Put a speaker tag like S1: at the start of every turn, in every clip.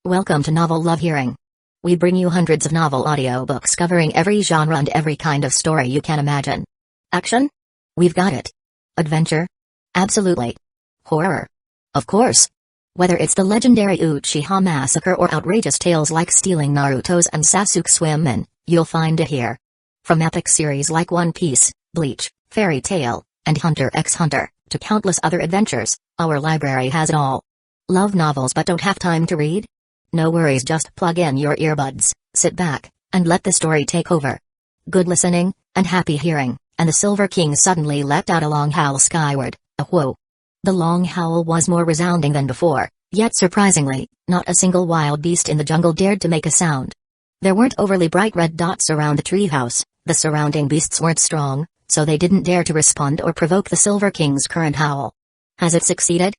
S1: Welcome to Novel Love Hearing. We bring you hundreds of novel audiobooks covering every genre and every kind of story you can imagine. Action? We've got it. Adventure? Absolutely. Horror? Of course. Whether it's the legendary Uchiha Massacre or outrageous tales like stealing Naruto's and Sasuke's women, you'll find it here. From epic series like One Piece, Bleach, Fairy Tail, and Hunter x Hunter, to countless other adventures, our library has it all. Love novels but don't have time to read? No worries, just plug in your earbuds, sit back, and let the story take over. Good listening, and happy hearing, and the Silver King suddenly let out a long howl skyward, a whoa. The long howl was more resounding than before, yet surprisingly, not a single wild beast in the jungle dared to make a sound. There weren't overly bright red dots around the treehouse, the surrounding beasts weren't strong, so they didn't dare to respond or provoke the Silver King's current howl. Has it succeeded?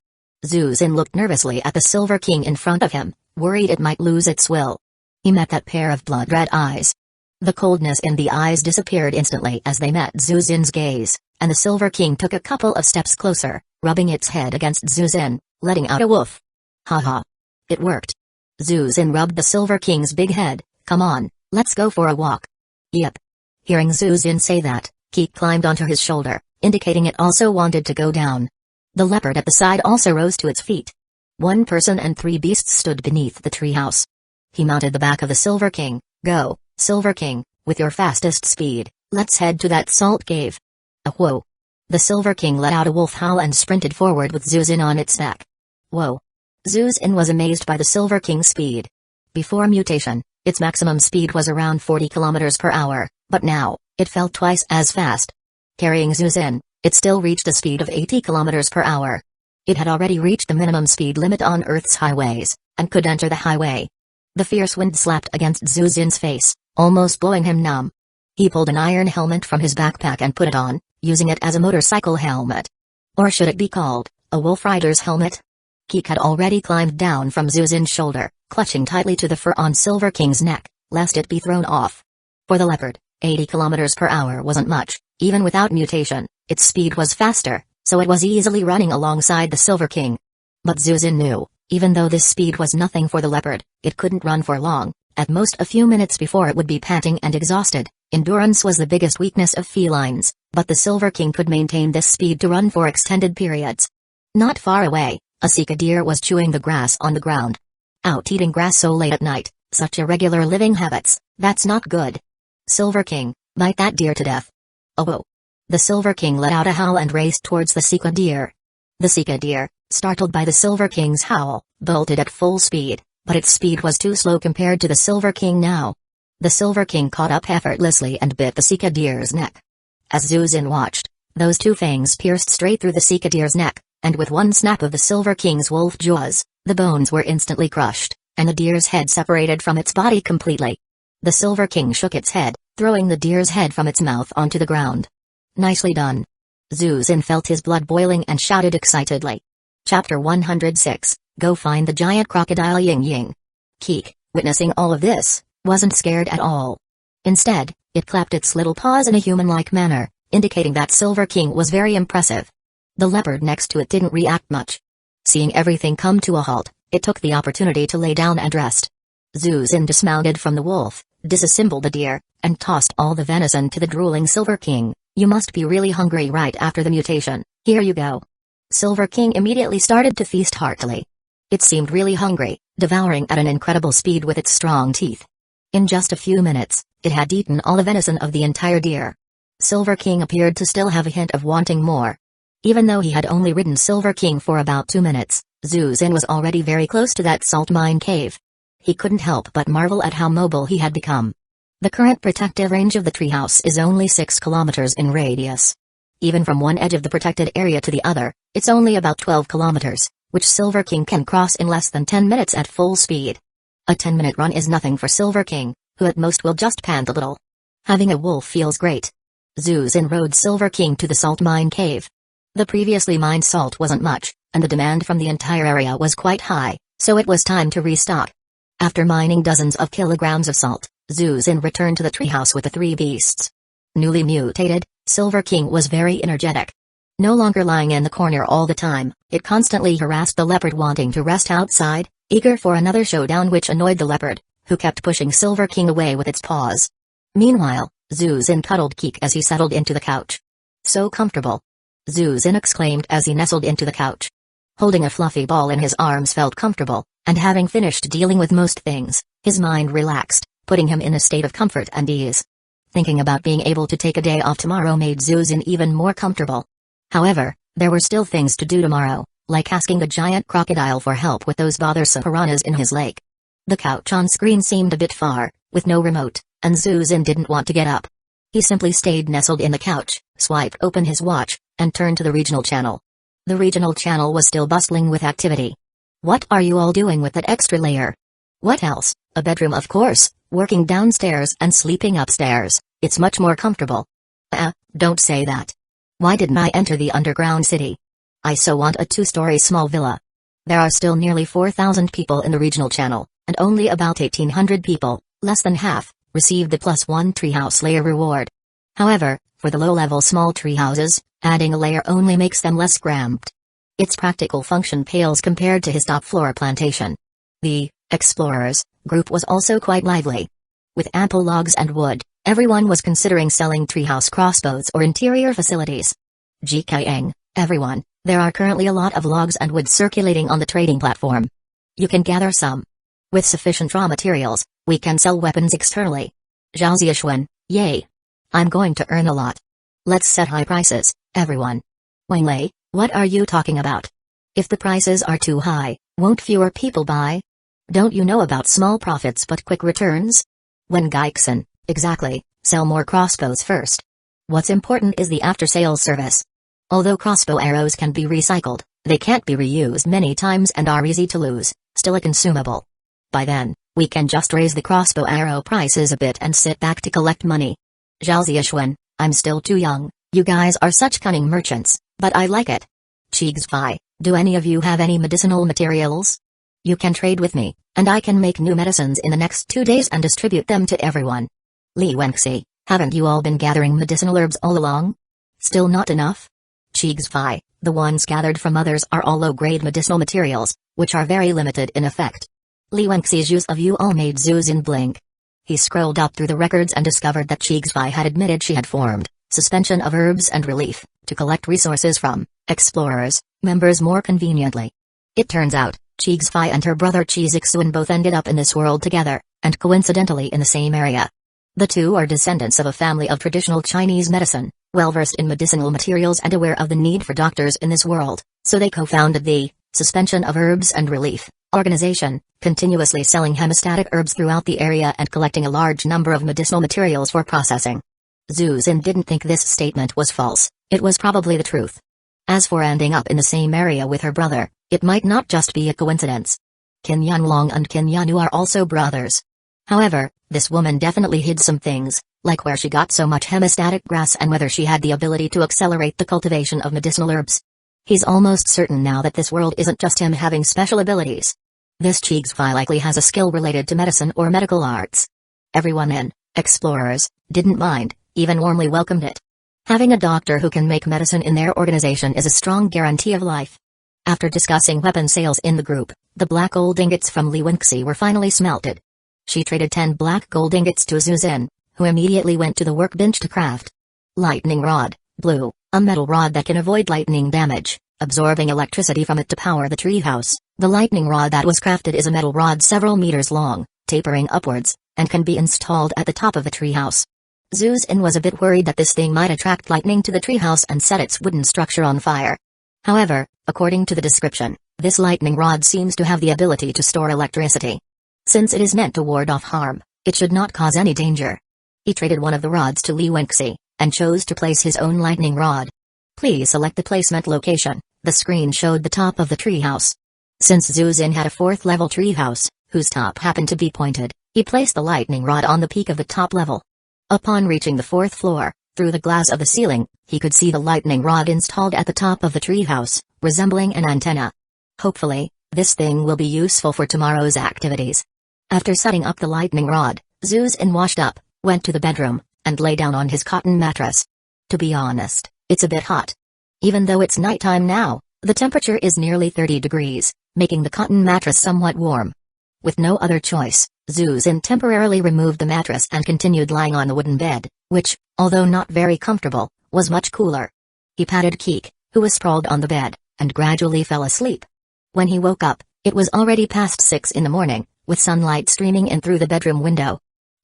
S1: Zuzin looked nervously at the Silver King in front of him, worried it might lose its will. He met that pair of blood-red eyes. The coldness in the eyes disappeared instantly as they met Zuzin's gaze, and the Silver King took a couple of steps closer, rubbing its head against Zuzin, letting out a woof. Haha. It worked. Zuzin rubbed the Silver King's big head. Come on, let's go for a walk. Yep. Hearing Zuzin say that, Keek climbed onto his shoulder, indicating it also wanted to go down. The leopard at the side also rose to its feet. One person and three beasts stood beneath the treehouse. He mounted the back of the Silver King. Go, Silver King, with your fastest speed, let's head to that salt cave. A whoa. The Silver King let out a wolf howl and sprinted forward with Zuzin on its neck. Whoa. Zuzin was amazed by the Silver King's speed. Before mutation, its maximum speed was around 40 kilometers per hour, but now, it felt twice as fast. Carrying Zuzin, it still reached a speed of 80 kilometers per hour. It had already reached the minimum speed limit on Earth's highways, and could enter the highway. The fierce wind slapped against Zuzin's face, almost blowing him numb. He pulled an iron helmet from his backpack and put it on, using it as a motorcycle helmet. Or should it be called, a wolf rider's helmet? Keek had already climbed down from Zuzin's shoulder, clutching tightly to the fur on Silver King's neck, lest it be thrown off. For the leopard, 80 kilometers per hour wasn't much, even without mutation, its speed was faster, so it was easily running alongside the Silver King. But Zuzin knew, even though this speed was nothing for the leopard, it couldn't run for long, at most a few minutes before it would be panting and exhausted. Endurance was the biggest weakness of felines, but the Silver King could maintain this speed to run for extended periods. Not far away, a sika deer was chewing the grass on the ground. Out eating grass so late at night, such irregular living habits, that's not good. Silver King, bite that deer to death. Oh whoa. The Silver King let out a howl and raced towards the sika deer. The sika deer, startled by the Silver King's howl, bolted at full speed, but its speed was too slow compared to the Silver King now. The Silver King caught up effortlessly and bit the sika deer's neck. As Zuzin watched, those two fangs pierced straight through the sika deer's neck, and with one snap of the Silver King's wolf jaws, the bones were instantly crushed, and the deer's head separated from its body completely. The Silver King shook its head, throwing the deer's head from its mouth onto the ground. Nicely done. Zuzin felt his blood boiling and shouted excitedly. Chapter 106, Go Find the Giant Crocodile Ying Ying. Keek, witnessing all of this, wasn't scared at all. Instead, it clapped its little paws in a human-like manner, indicating that Silver King was very impressive. The leopard next to it didn't react much. Seeing everything come to a halt, it took the opportunity to lay down and rest. Zuzin dismounted from the wolf, disassembled the deer, and tossed all the venison to the drooling Silver King. You must be really hungry right after the mutation, here you go. Silver King immediately started to feast heartily. It seemed really hungry, devouring at an incredible speed with its strong teeth. In just a few minutes, it had eaten all the venison of the entire deer. Silver King appeared to still have a hint of wanting more. Even though he had only ridden Silver King for about 2 minutes, Zuzin was already very close to that salt mine cave. He couldn't help but marvel at how mobile he had become. The current protective range of the treehouse is only 6 kilometers in radius. Even from one edge of the protected area to the other, it's only about 12 kilometers, which Silver King can cross in less than 10 minutes at full speed. A 10-minute run is nothing for Silver King, who at most will just pant a little. Having a wolf feels great. Zuzin rode Silver King to the salt mine cave. The previously mined salt wasn't much, and the demand from the entire area was quite high, so it was time to restock. After mining dozens of kilograms of salt, Zuzin returned to the treehouse with the three beasts. Newly mutated, Silver King was very energetic. No longer lying in the corner all the time, it constantly harassed the leopard wanting to rest outside, eager for another showdown, which annoyed the leopard, who kept pushing Silver King away with its paws. Meanwhile, Zuzin cuddled Keek as he settled into the couch. "So comfortable," Zuzin exclaimed as he nestled into the couch. Holding a fluffy ball in his arms felt comfortable, and having finished dealing with most things, his mind relaxed, putting him in a state of comfort and ease. Thinking about being able to take a day off tomorrow made Zuzin even more comfortable. However, there were still things to do tomorrow, like asking a giant crocodile for help with those bothersome piranhas in his lake. The couch on screen seemed a bit far, with no remote, and Zuzin didn't want to get up. He simply stayed nestled in the couch, swiped open his watch, and turned to the regional channel. The regional channel was still bustling with activity. "What are you all doing with that extra layer?" "What else? A bedroom, of course, working downstairs and sleeping upstairs. It's much more comfortable." Don't say that. Why didn't I enter the underground city? I so want a 2-story small villa." There are still nearly 4,000 people in the regional channel, and only about 1,800 people, less than half, received the +1 treehouse layer reward. However, for the low-level small tree houses, adding a layer only makes them less cramped. Its practical function pales compared to his top-floor plantation. The Explorers group was also quite lively. With ample logs and wood, everyone was considering selling treehouse crossbows or interior facilities. GKing, everyone, there are currently a lot of logs and wood circulating on the trading platform. You can gather some. With sufficient raw materials, we can sell weapons externally. Zhao Zixuan, yay! I'm going to earn a lot. Let's set high prices, everyone. Wang Lei, what are you talking about? If the prices are too high, won't fewer people buy? Don't you know about small profits but quick returns? Wen Geixen, exactly, sell more crossbows first. What's important is the after-sales service. Although crossbow arrows can be recycled, they can't be reused many times and are easy to lose, still a consumable. By then, we can just raise the crossbow arrow prices a bit and sit back to collect money. Zhao Zixuan, I'm still too young, you guys are such cunning merchants, but I like it. Chigzfai, do any of you have any medicinal materials? You can trade with me, and I can make new medicines in the next 2 days and distribute them to everyone. Li Wenxi, haven't you all been gathering medicinal herbs all along? Still not enough? Chigzfai, the ones gathered from others are all low-grade medicinal materials, which are very limited in effect. Li Wenxi's use of you all made Zuzin blink. He scrolled up through the records and discovered that Chigzfai had admitted she had formed suspension of herbs and relief to collect resources from explorers members more conveniently. It turns out, Chigzfai and her brother Chi Zixuan both ended up in this world together, and coincidentally in the same area. The two are descendants of a family of traditional Chinese medicine, well-versed in medicinal materials and aware of the need for doctors in this world, so they co-founded the Suspension of Herbs and Relief organization, continuously selling hemostatic herbs throughout the area and collecting a large number of medicinal materials for processing. Zuzin didn't think this statement was false, it was probably the truth. As for ending up in the same area with her brother, it might not just be a coincidence. Qin Yanlong and Qin Yanu are also brothers. However, this woman definitely hid some things, like where she got so much hemostatic grass and whether she had the ability to accelerate the cultivation of medicinal herbs. He's almost certain now that this world isn't just him having special abilities. This Chigzfai likely has a skill related to medicine or medical arts. Everyone in Explorers didn't mind, even warmly welcomed it. Having a doctor who can make medicine in their organization is a strong guarantee of life. After discussing weapon sales in the group, the black gold ingots from Li Wenxi were finally smelted. She traded 10 black gold ingots to Zuzin, who immediately went to the workbench to craft. Lightning rod, blue, a metal rod that can avoid lightning damage, absorbing electricity from it to power the treehouse. The lightning rod that was crafted is a metal rod several meters long, tapering upwards, and can be installed at the top of the treehouse. Zuzin was a bit worried that this thing might attract lightning to the treehouse and set its wooden structure on fire. However, according to the description, this lightning rod seems to have the ability to store electricity. Since it is meant to ward off harm, it should not cause any danger. He traded one of the rods to Li Wenxi, and chose to place his own lightning rod. Please select the placement location. The screen showed the top of the treehouse. Since Zuzin had a 4th-level treehouse, whose top happened to be pointed, he placed the lightning rod on the peak of the top level. Upon reaching the 4th floor, through the glass of the ceiling, he could see the lightning rod installed at the top of the treehouse, resembling an antenna. Hopefully, this thing will be useful for tomorrow's activities. After setting up the lightning rod, Zuzin washed up, went to the bedroom, and lay down on his cotton mattress. To be honest, it's a bit hot. Even though it's nighttime now, the temperature is nearly 30 degrees, making the cotton mattress somewhat warm. With no other choice, Zuzin temporarily removed the mattress and continued lying on the wooden bed, which, although not very comfortable, was much cooler. He patted Keek, who was sprawled on the bed, and gradually fell asleep. When he woke up, it was already past 6 in the morning, with sunlight streaming in through the bedroom window.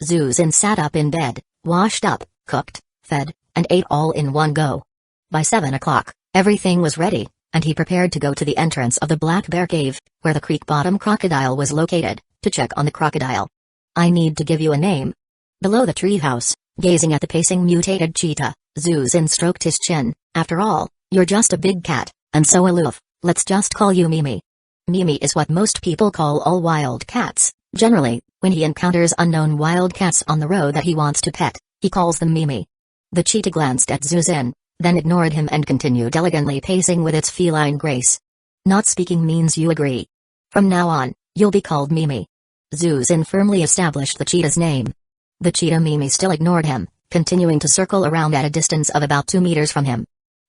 S1: Zuzin sat up in bed, washed up, cooked, fed, and ate all in one go. By 7 o'clock, everything was ready, and he prepared to go to the entrance of the Black Bear Cave, where the creek bottom crocodile was located, to check on the crocodile. I need to give you a name. Below the treehouse, gazing at the pacing mutated cheetah, Zuzin stroked his chin. After all, you're just a big cat, and so aloof. Let's just call you Mimi. Mimi is what most people call all wild cats. Generally, when he encounters unknown wild cats on the road that he wants to pet, he calls them Mimi. The cheetah glanced at Zuzin, then ignored him and continued elegantly pacing with its feline grace. Not speaking means you agree. From now on, you'll be called Mimi. Zuzin firmly established the cheetah's name. The cheetah Mimi still ignored him, continuing to circle around at a distance of about 2 meters from him.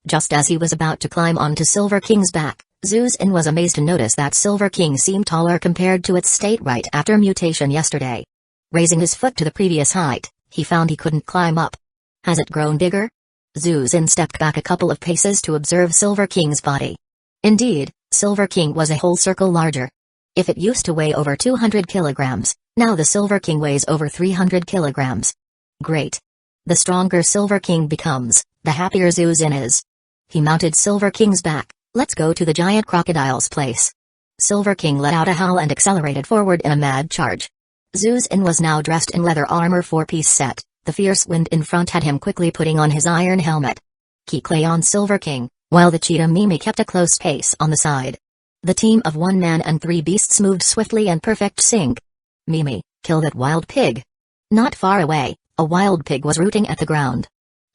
S1: Just as he was about to climb onto Silver King's back, Zuzin was amazed to notice that Silver King seemed taller compared to its state right after mutation yesterday. Raising his foot to the previous height, he found he couldn't climb up. Has it grown bigger? Zuzin stepped back a couple of paces to observe Silver King's body. Indeed, Silver King was a whole circle larger. If it used to weigh over 200 kilograms, now the Silver King weighs over 300 kilograms. Great. The stronger Silver King becomes, the happier Zuzin is. He mounted Silver King's back. Let's go to the giant crocodile's place. Silver King let out a howl and accelerated forward in a mad charge. Zuzin was now dressed in leather armor 4-piece set. The fierce wind in front had him quickly putting on his iron helmet. Keek lay on Silver King, while the cheetah Mimi kept a close pace on the side. The team of 1 man and 3 beasts moved swiftly in perfect sync. Mimi, kill that wild pig. Not far away, a wild pig was rooting at the ground.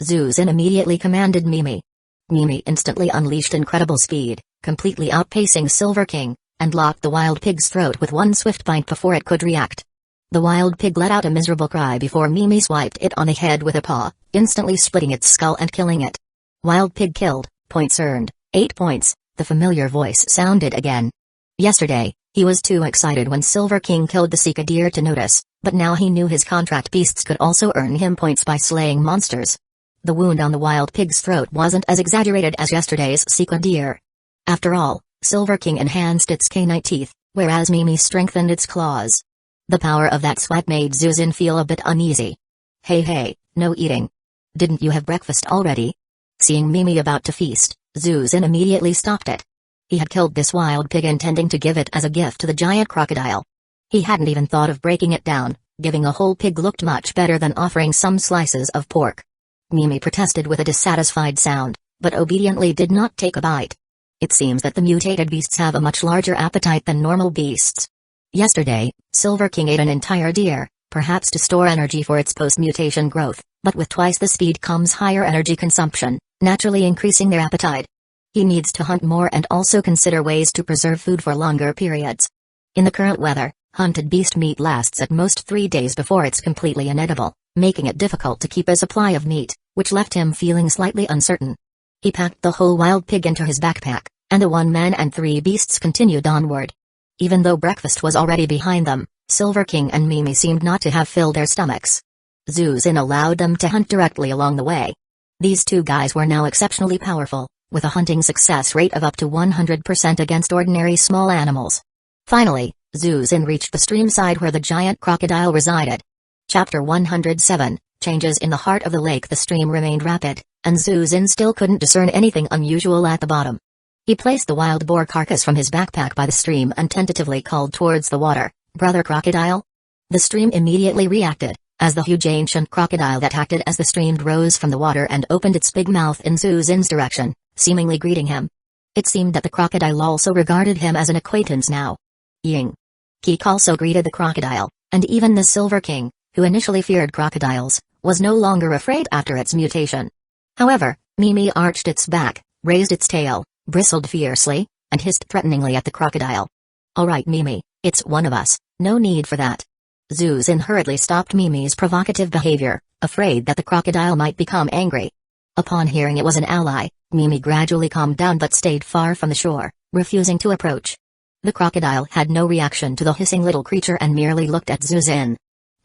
S1: Zuzin immediately commanded Mimi. Mimi instantly unleashed incredible speed, completely outpacing Silver King, and locked the wild pig's throat with one swift bite before it could react. The wild pig let out a miserable cry before Mimi swiped it on the head with a paw, instantly splitting its skull and killing it. Wild pig killed, points earned, 8 points, the familiar voice sounded again. Yesterday, he was too excited when Silver King killed the Sika deer to notice, but now he knew his contract beasts could also earn him points by slaying monsters. The wound on the wild pig's throat wasn't as exaggerated as yesterday's Sika deer. After all, Silver King enhanced its canine teeth, whereas Mimi strengthened its claws. The power of that swipe made Zuzin feel a bit uneasy. Hey, no eating. Didn't you have breakfast already? Seeing Mimi about to feast, Zuzin immediately stopped it. He had killed this wild pig intending to give it as a gift to the giant crocodile. He hadn't even thought of breaking it down. Giving a whole pig looked much better than offering some slices of pork. Mimi protested with a dissatisfied sound, but obediently did not take a bite. It seems that the mutated beasts have a much larger appetite than normal beasts. Yesterday, Silver King ate an entire deer, perhaps to store energy for its post-mutation growth, but with twice the speed comes higher energy consumption, naturally increasing their appetite. He needs to hunt more and also consider ways to preserve food for longer periods. In the current weather, hunted beast meat lasts at most 3 days before it's completely inedible, making it difficult to keep a supply of meat, which left him feeling slightly uncertain. He packed the whole wild pig into his backpack, and the 1 man and 3 beasts continued onward. Even though breakfast was already behind them, Silver King and Mimi seemed not to have filled their stomachs. Zuzin allowed them to hunt directly along the way. These 2 guys were now exceptionally powerful, with a hunting success rate of up to 100% against ordinary small animals. Finally, Zuzin reached the stream side where the giant crocodile resided. Chapter 107, Changes in the heart of the lake. The stream remained rapid, and Zuzin still couldn't discern anything unusual at the bottom. He placed the wild boar carcass from his backpack by the stream and tentatively called towards the water, "Brother crocodile?" The stream immediately reacted, as the huge ancient crocodile that acted as the stream rose from the water and opened its big mouth in Zuzin's direction, seemingly greeting him. It seemed that the crocodile also regarded him as an acquaintance now. Ying. Keek also greeted the crocodile, and even the Silver King, who initially feared crocodiles, was no longer afraid after its mutation. However, Mimi arched its back, raised its tail, bristled fiercely, and hissed threateningly at the crocodile. "All right, Mimi, it's one of us, no need for that." Zuzin hurriedly stopped Mimi's provocative behavior, afraid that the crocodile might become angry. Upon hearing it was an ally, Mimi gradually calmed down but stayed far from the shore, refusing to approach. The crocodile had no reaction to the hissing little creature and merely looked at Zuzin.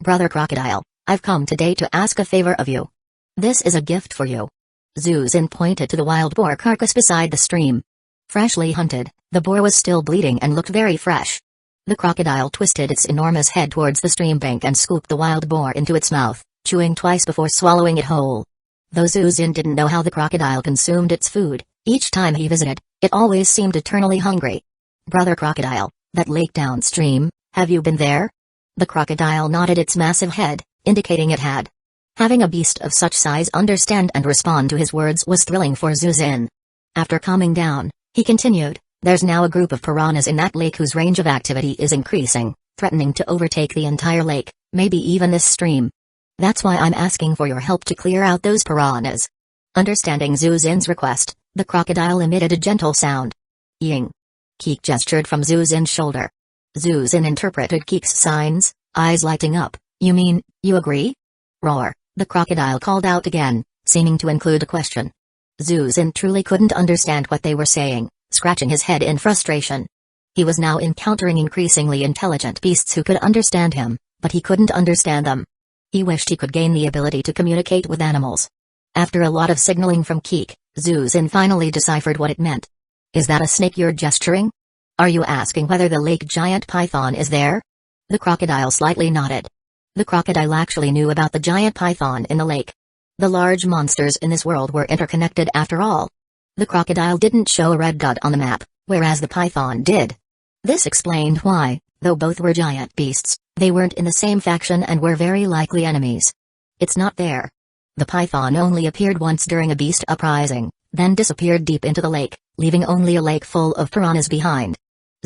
S1: "Brother Crocodile, I've come today to ask a favor of you. This is a gift for you." Zuzin pointed to the wild boar carcass beside the stream. Freshly hunted, the boar was still bleeding and looked very fresh. The crocodile twisted its enormous head towards the stream bank and scooped the wild boar into its mouth, chewing twice before swallowing it whole. Though Zuzin didn't know how the crocodile consumed its food, each time he visited, it always seemed eternally hungry. "Brother Crocodile, that lake downstream, have you been there?" The crocodile nodded its massive head, indicating it had. Having a beast of such size understand and respond to his words was thrilling for Zuzin. After calming down, he continued, "There's now a group of piranhas in that lake whose range of activity is increasing, threatening to overtake the entire lake, maybe even this stream. That's why I'm asking for your help to clear out those piranhas." Understanding Zuzin's request, the crocodile emitted a gentle sound. "Ying." Keek gestured from Zuzin's shoulder. Zuzin interpreted Keek's signs, eyes lighting up. "You mean, you agree?" "Roar," the crocodile called out again, seeming to include a question. Zuzin truly couldn't understand what they were saying, scratching his head in frustration. He was now encountering increasingly intelligent beasts who could understand him, but he couldn't understand them. He wished he could gain the ability to communicate with animals. After a lot of signaling from Keek, Zuzin finally deciphered what it meant. "Is that a snake you're gesturing? Are you asking whether the lake giant python is there?" The crocodile slightly nodded. The crocodile actually knew about the giant python in the lake. The large monsters in this world were interconnected after all. The crocodile didn't show a red dot on the map, whereas the python did. This explained why, though both were giant beasts, they weren't in the same faction and were very likely enemies. "It's not there." The python only appeared once during a beast uprising, then disappeared deep into the lake, leaving only a lake full of piranhas behind.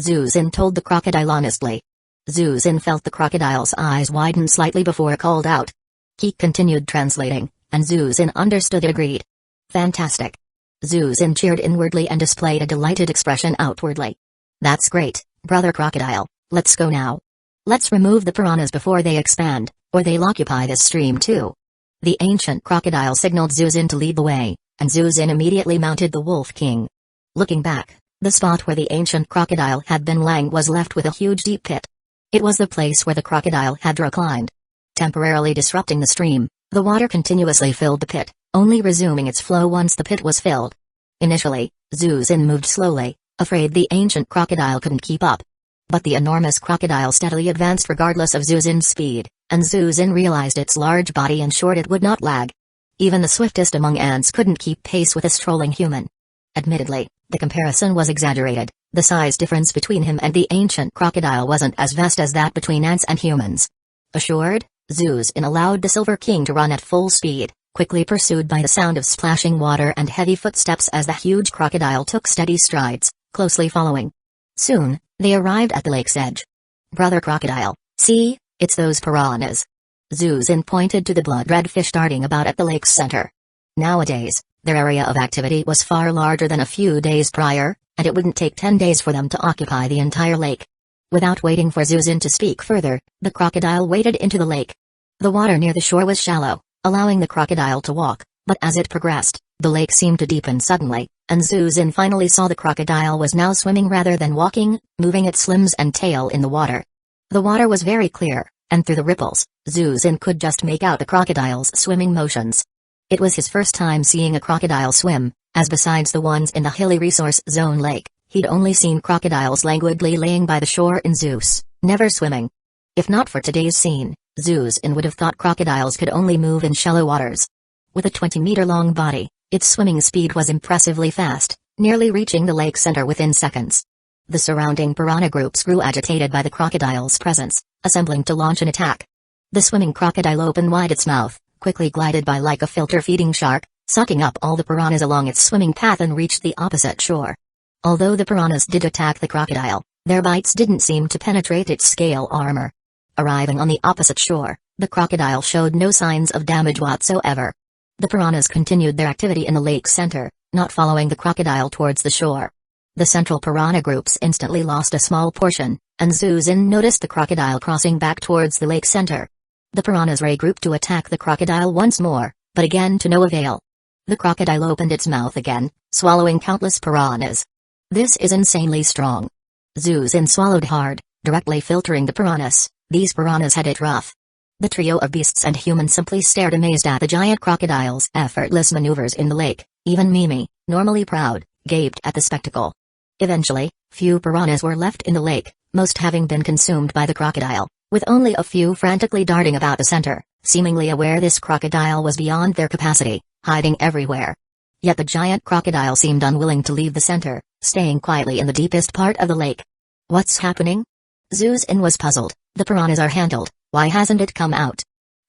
S1: Zuzin told the crocodile honestly. Zuzin felt the crocodile's eyes widen slightly before it called out. Keek continued translating, and Zuzin understood and agreed. "Fantastic." Zuzin cheered inwardly and displayed a delighted expression outwardly. "That's great, Brother Crocodile, let's go now. Let's remove the piranhas before they expand, or they'll occupy this stream too." The ancient crocodile signaled Zuzin to lead the way, and Zuzin immediately mounted the Wolf King. Looking back, the spot where the ancient crocodile had been lying was left with a huge deep pit. It was the place where the crocodile had reclined. Temporarily disrupting the stream, the water continuously filled the pit, only resuming its flow once the pit was filled. Initially, Zuzin moved slowly, afraid the ancient crocodile couldn't keep up. But the enormous crocodile steadily advanced regardless of Zuzin's speed, and Zuzin realized its large body ensured it would not lag. Even the swiftest among ants couldn't keep pace with a strolling human. Admittedly, the comparison was exaggerated. The size difference between him and the ancient crocodile wasn't as vast as that between ants and humans. Assured, Zuzin allowed the Silver King to run at full speed, quickly pursued by the sound of splashing water and heavy footsteps as the huge crocodile took steady strides, closely following. Soon, they arrived at the lake's edge. "Brother Crocodile, see, it's those piranhas." Zuzin pointed to the blood-red fish darting about at the lake's center. Nowadays, their area of activity was far larger than a few days prior, and it wouldn't take 10 days for them to occupy the entire lake. Without waiting for Zuzin to speak further, the crocodile waded into the lake. The water near the shore was shallow, allowing the crocodile to walk, but as it progressed, the lake seemed to deepen suddenly, and Zuzin finally saw the crocodile was now swimming rather than walking, moving its limbs and tail in the water. The water was very clear, and through the ripples, Zuzin could just make out the crocodile's swimming motions. It was his first time seeing a crocodile swim, as besides the ones in the hilly resource zone lake, he'd only seen crocodiles languidly laying by the shore in Zeus, never swimming. If not for today's scene, Zuzin would have thought crocodiles could only move in shallow waters. With a 20-meter-long body, its swimming speed was impressively fast, nearly reaching the lake center within seconds. The surrounding piranha groups grew agitated by the crocodile's presence, assembling to launch an attack. The swimming crocodile opened wide its mouth, quickly glided by like a filter-feeding shark, sucking up all the piranhas along its swimming path and reached the opposite shore. Although the piranhas did attack the crocodile, their bites didn't seem to penetrate its scale armor. Arriving on the opposite shore, the crocodile showed no signs of damage whatsoever. The piranhas continued their activity in the lake center, not following the crocodile towards the shore. The central piranha groups instantly lost a small portion, and Zuzin noticed the crocodile crossing back towards the lake center. The piranhas regrouped to attack the crocodile once more, but again to no avail. The crocodile opened its mouth again, swallowing countless piranhas. This is insanely strong. Zuzin swallowed hard, directly filtering the piranhas. These piranhas had it rough. The trio of beasts and humans simply stared amazed at the giant crocodile's effortless maneuvers in the lake. Even Mimi, normally proud, gaped at the spectacle. Eventually, few piranhas were left in the lake, most having been consumed by the crocodile, with only a few frantically darting about the center, seemingly aware this crocodile was beyond their capacity, hiding everywhere. Yet the giant crocodile seemed unwilling to leave the center, staying quietly in the deepest part of the lake. What's happening? Zuzin was puzzled. The piranhas are handled, why hasn't it come out?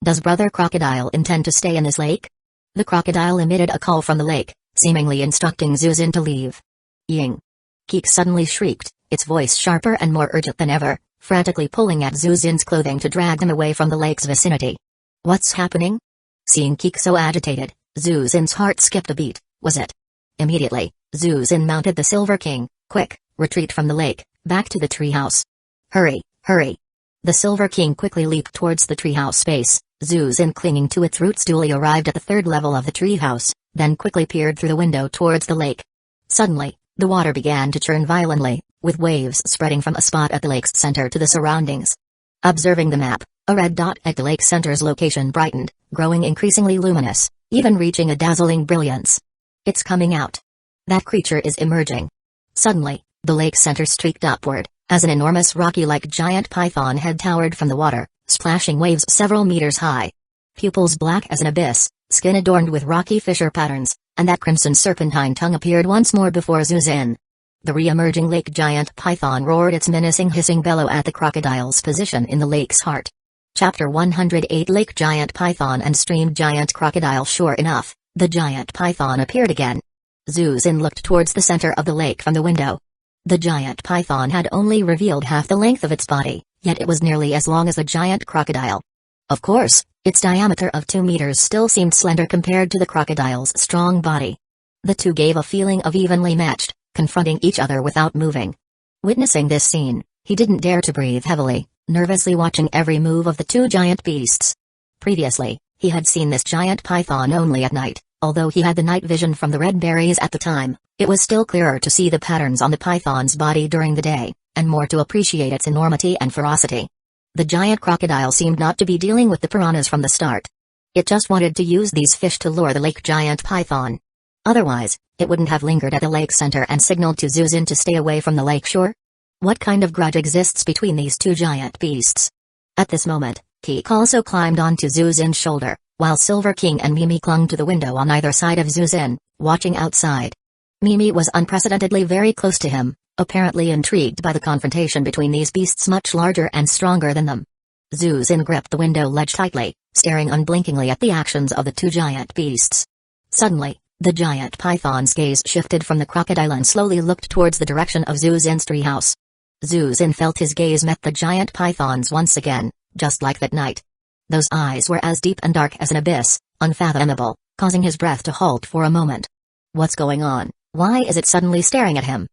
S1: Does Brother Crocodile intend to stay in this lake? The crocodile emitted a call from the lake, seemingly instructing Zuzin to leave. Ying! Keek suddenly shrieked, its voice sharper and more urgent than ever, frantically pulling at Zuzin's clothing to drag them away from the lake's vicinity. What's happening? Seeing Keek so agitated, Zuzin's heart skipped a beat. Was it? Immediately, Zuzin mounted the Silver King. Quick, retreat from the lake, back to the treehouse. Hurry, hurry. The Silver King quickly leaped towards the treehouse space. Zuzin, clinging to its roots, duly arrived at the third level of the treehouse, then quickly peered through the window towards the lake. Suddenly, the water began to churn violently, with waves spreading from a spot at the lake's center to the surroundings. Observing the map, a red dot at the lake center's location brightened, growing increasingly luminous, even reaching a dazzling brilliance. It's coming out. That creature is emerging. Suddenly, the lake center streaked upward, as an enormous rocky-like giant python head towered from the water, splashing waves several meters high. Pupils black as an abyss, skin adorned with rocky fissure patterns, and that crimson serpentine tongue appeared once more before Zuzin. The re-emerging lake giant python roared its menacing hissing bellow at the crocodile's position in the lake's heart. Chapter 108 Lake Giant Python and Stream Giant Crocodile. Sure enough, the giant python appeared again. Zuzin looked towards the center of the lake from the window. The giant python had only revealed half the length of its body, yet it was nearly as long as a giant crocodile. Of course, its diameter of 2 meters still seemed slender compared to the crocodile's strong body. The two gave a feeling of evenly matched, confronting each other without moving. Witnessing this scene, he didn't dare to breathe heavily, nervously watching every move of the two giant beasts. Previously, he had seen this giant python only at night. Although he had the night vision from the red berries at the time, it was still clearer to see the patterns on the python's body during the day, and more to appreciate its enormity and ferocity. The giant crocodile seemed not to be dealing with the piranhas from the start. It just wanted to use these fish to lure the lake giant python. Otherwise, it wouldn't have lingered at the lake center and signaled to Zuzin to stay away from the lake shore. What kind of grudge exists between these two giant beasts? At this moment, Keek also climbed onto Zuzin's shoulder, while Silver King and Mimi clung to the window on either side of Zuzin, watching outside. Mimi was unprecedentedly very close to him, apparently intrigued by the confrontation between these beasts much larger and stronger than them. Zuzin gripped the window ledge tightly, staring unblinkingly at the actions of the two giant beasts. Suddenly, the giant python's gaze shifted from the crocodile and slowly looked towards the direction of Zuzin's treehouse. Zuzin felt his gaze met the giant python's once again, just like that night. Those eyes were as deep and dark as an abyss, unfathomable, causing his breath to halt for a moment. What's going on? Why is it suddenly staring at him?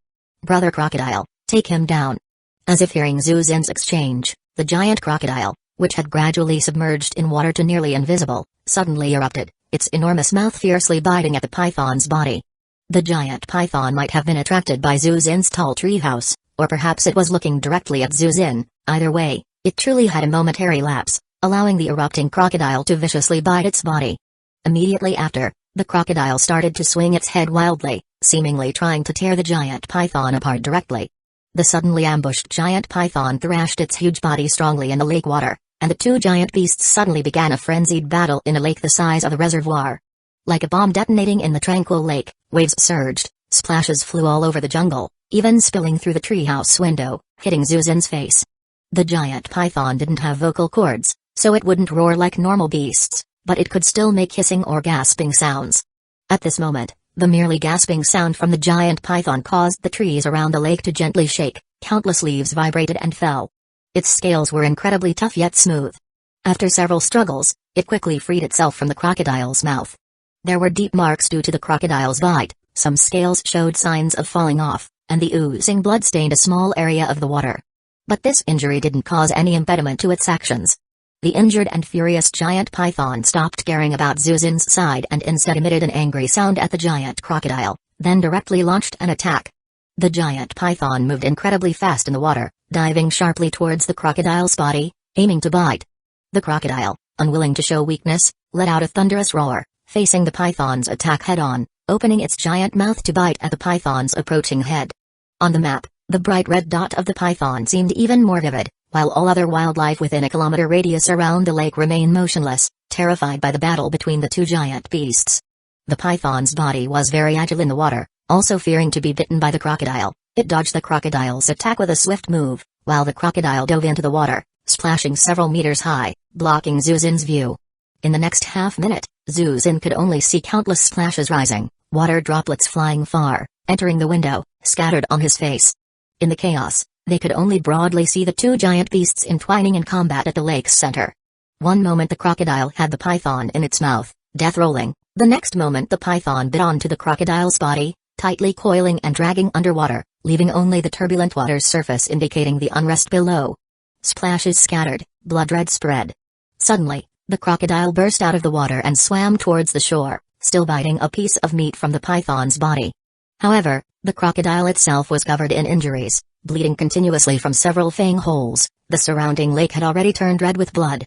S1: Brother Crocodile, take him down. As if hearing Zuzin's exchange, the giant crocodile, which had gradually submerged in water to nearly invisible, suddenly erupted, its enormous mouth fiercely biting at the python's body. The giant python might have been attracted by Zuzin's tall treehouse, or perhaps it was looking directly at Zuzin. Either way, it truly had a momentary lapse, allowing the erupting crocodile to viciously bite its body. Immediately after, the crocodile started to swing its head wildly, seemingly trying to tear the giant python apart directly. The suddenly ambushed giant python thrashed its huge body strongly in the lake water, and the two giant beasts suddenly began a frenzied battle in a lake the size of a reservoir. Like a bomb detonating in the tranquil lake, waves surged, splashes flew all over the jungle, even spilling through the treehouse window, hitting Zuzin's face. The giant python didn't have vocal cords, so it wouldn't roar like normal beasts, but it could still make hissing or gasping sounds. At this moment, the merely gasping sound from the giant python caused the trees around the lake to gently shake, countless leaves vibrated and fell. Its scales were incredibly tough yet smooth. After several struggles, it quickly freed itself from the crocodile's mouth. There were deep marks due to the crocodile's bite, some scales showed signs of falling off, and the oozing blood stained a small area of the water. But this injury didn't cause any impediment to its actions. The injured and furious giant python stopped caring about Zuzin's side and instead emitted an angry sound at the giant crocodile, then directly launched an attack. The giant python moved incredibly fast in the water, diving sharply towards the crocodile's body, aiming to bite. The crocodile, unwilling to show weakness, let out a thunderous roar, facing the python's attack head-on, opening its giant mouth to bite at the python's approaching head. On the map, the bright red dot of the python seemed even more vivid, while all other wildlife within a kilometer radius around the lake remained motionless, terrified by the battle between the two giant beasts. The python's body was very agile in the water, also fearing to be bitten by the crocodile. It dodged the crocodile's attack with a swift move, while the crocodile dove into the water, splashing several meters high, blocking Zuzin's view. In the next half-minute, Zuzin could only see countless splashes rising, water droplets flying far, entering the window, scattered on his face. In the chaos, they could only broadly see the two giant beasts entwining in combat at the lake's center. One moment the crocodile had the python in its mouth, death rolling. The next moment the python bit onto the crocodile's body, tightly coiling and dragging underwater, leaving only the turbulent water's surface indicating the unrest below. Splashes scattered, blood red spread. Suddenly, the crocodile burst out of the water and swam towards the shore, still biting a piece of meat from the python's body. However, the crocodile itself was covered in injuries, bleeding continuously from several fang holes. The surrounding lake had already turned red with blood.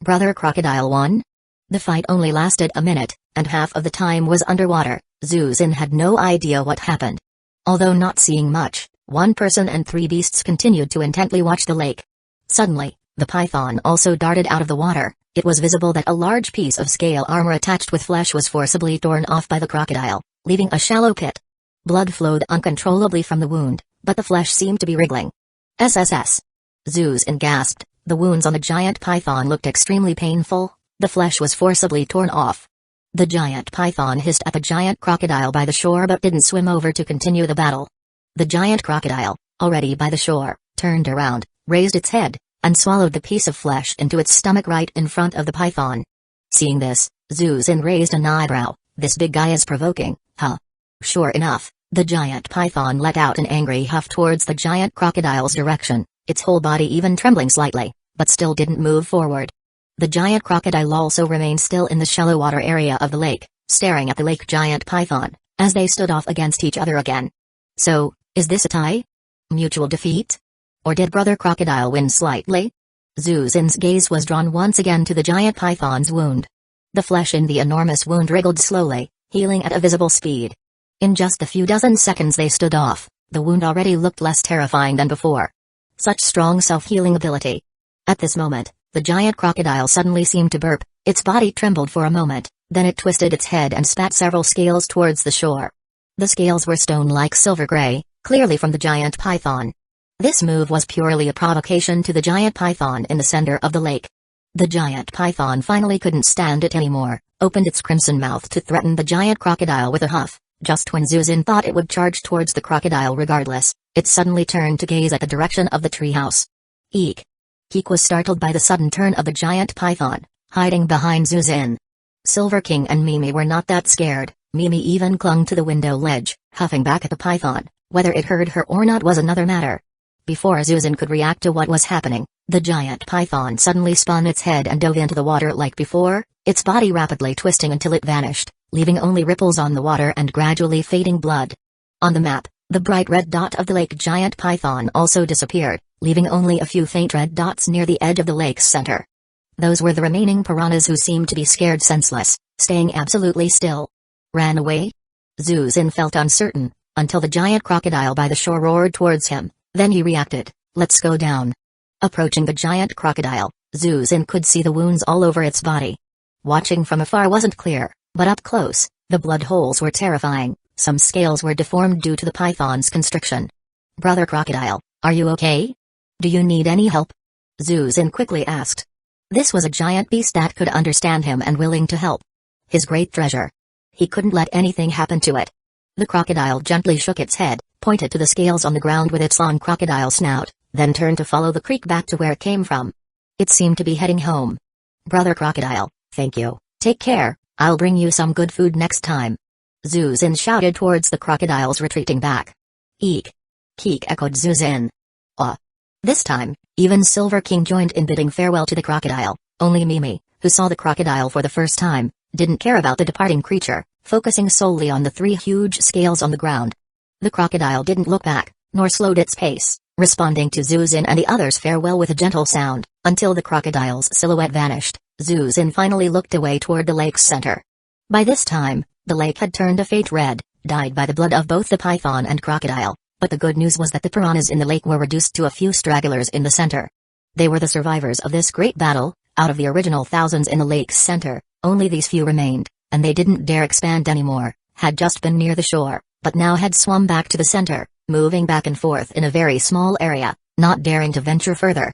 S1: Brother Crocodile won? The fight only lasted a minute, and half of the time was underwater. Zuzin had no idea what happened. Although not seeing much, one person and three beasts continued to intently watch the lake. Suddenly, the python also darted out of the water. It was visible that a large piece of scale armor attached with flesh was forcibly torn off by the crocodile, leaving a shallow pit. Blood flowed uncontrollably from the wound, but the flesh seemed to be wriggling. SSS. Zuzin gasped. The wounds on the giant python looked extremely painful. The flesh was forcibly torn off. The giant python hissed at the giant crocodile by the shore but didn't swim over to continue the battle. The giant crocodile, already by the shore, turned around, raised its head, and swallowed the piece of flesh into its stomach right in front of the python. Seeing this, Zuzin raised an eyebrow. This big guy is provoking, huh? Sure enough, the giant python let out an angry huff towards the giant crocodile's direction, its whole body even trembling slightly, but still didn't move forward. The giant crocodile also remained still in the shallow water area of the lake, staring at the lake giant python, as they stood off against each other again. So, is this a tie? Mutual defeat? Or did Brother Crocodile win slightly? Zuzin's gaze was drawn once again to the giant python's wound. The flesh in the enormous wound wriggled slowly, healing at a visible speed. In just a few dozen seconds they stood off. The wound already looked less terrifying than before. Such strong self-healing ability. At this moment, the giant crocodile suddenly seemed to burp. Its body trembled for a moment, then it twisted its head and spat several scales towards the shore. The scales were stone-like silver gray, clearly from the giant python. This move was purely a provocation to the giant python in the center of the lake. The giant python finally couldn't stand it anymore, opened its crimson mouth to threaten the giant crocodile with a huff. Just when Zuzin thought it would charge towards the crocodile regardless, it suddenly turned to gaze at the direction of the treehouse. Eek! Keek was startled by the sudden turn of the giant python, hiding behind Zuzin. Silver King and Mimi were not that scared. Mimi even clung to the window ledge, huffing back at the python. Whether it heard her or not was another matter. Before Zuzin could react to what was happening, the giant python suddenly spun its head and dove into the water like before, its body rapidly twisting until it vanished, leaving only ripples on the water and gradually fading blood. On the map, the bright red dot of the lake giant python also disappeared, leaving only a few faint red dots near the edge of the lake's center. Those were the remaining piranhas who seemed to be scared senseless, staying absolutely still. Ran away? Zuzin felt uncertain, until the giant crocodile by the shore roared towards him. Then he reacted, "Let's go down." Approaching the giant crocodile, Zuzin could see the wounds all over its body. Watching from afar wasn't clear, but up close, the blood holes were terrifying. Some scales were deformed due to the python's constriction. "Brother Crocodile, are you okay? Do you need any help?" Zuzin quickly asked. This was a giant beast that could understand him and willing to help. His great treasure. He couldn't let anything happen to it. The crocodile gently shook its head, pointed to the scales on the ground with its long crocodile snout, then turned to follow the creek back to where it came from. It seemed to be heading home. "Brother Crocodile, thank you, take care, I'll bring you some good food next time." Zuzin shouted towards the crocodile's retreating back. "Eek! Keek!" echoed Zuzin. This time, even Silver King joined in bidding farewell to the crocodile. Only Mimi, who saw the crocodile for the first time, didn't care about the departing creature, focusing solely on the 3 huge scales on the ground. The crocodile didn't look back, nor slowed its pace, responding to Zuzin and the others' farewell with a gentle sound, until the crocodile's silhouette vanished. Zuzin finally looked away toward the lake's center. By this time, the lake had turned a faint red, dyed by the blood of both the python and crocodile, but the good news was that the piranhas in the lake were reduced to a few stragglers in the center. They were the survivors of this great battle. Out of the original thousands in the lake's center, only these few remained, and they didn't dare expand anymore, had just been near the shore, but now had swum back to the center, moving back and forth in a very small area, not daring to venture further.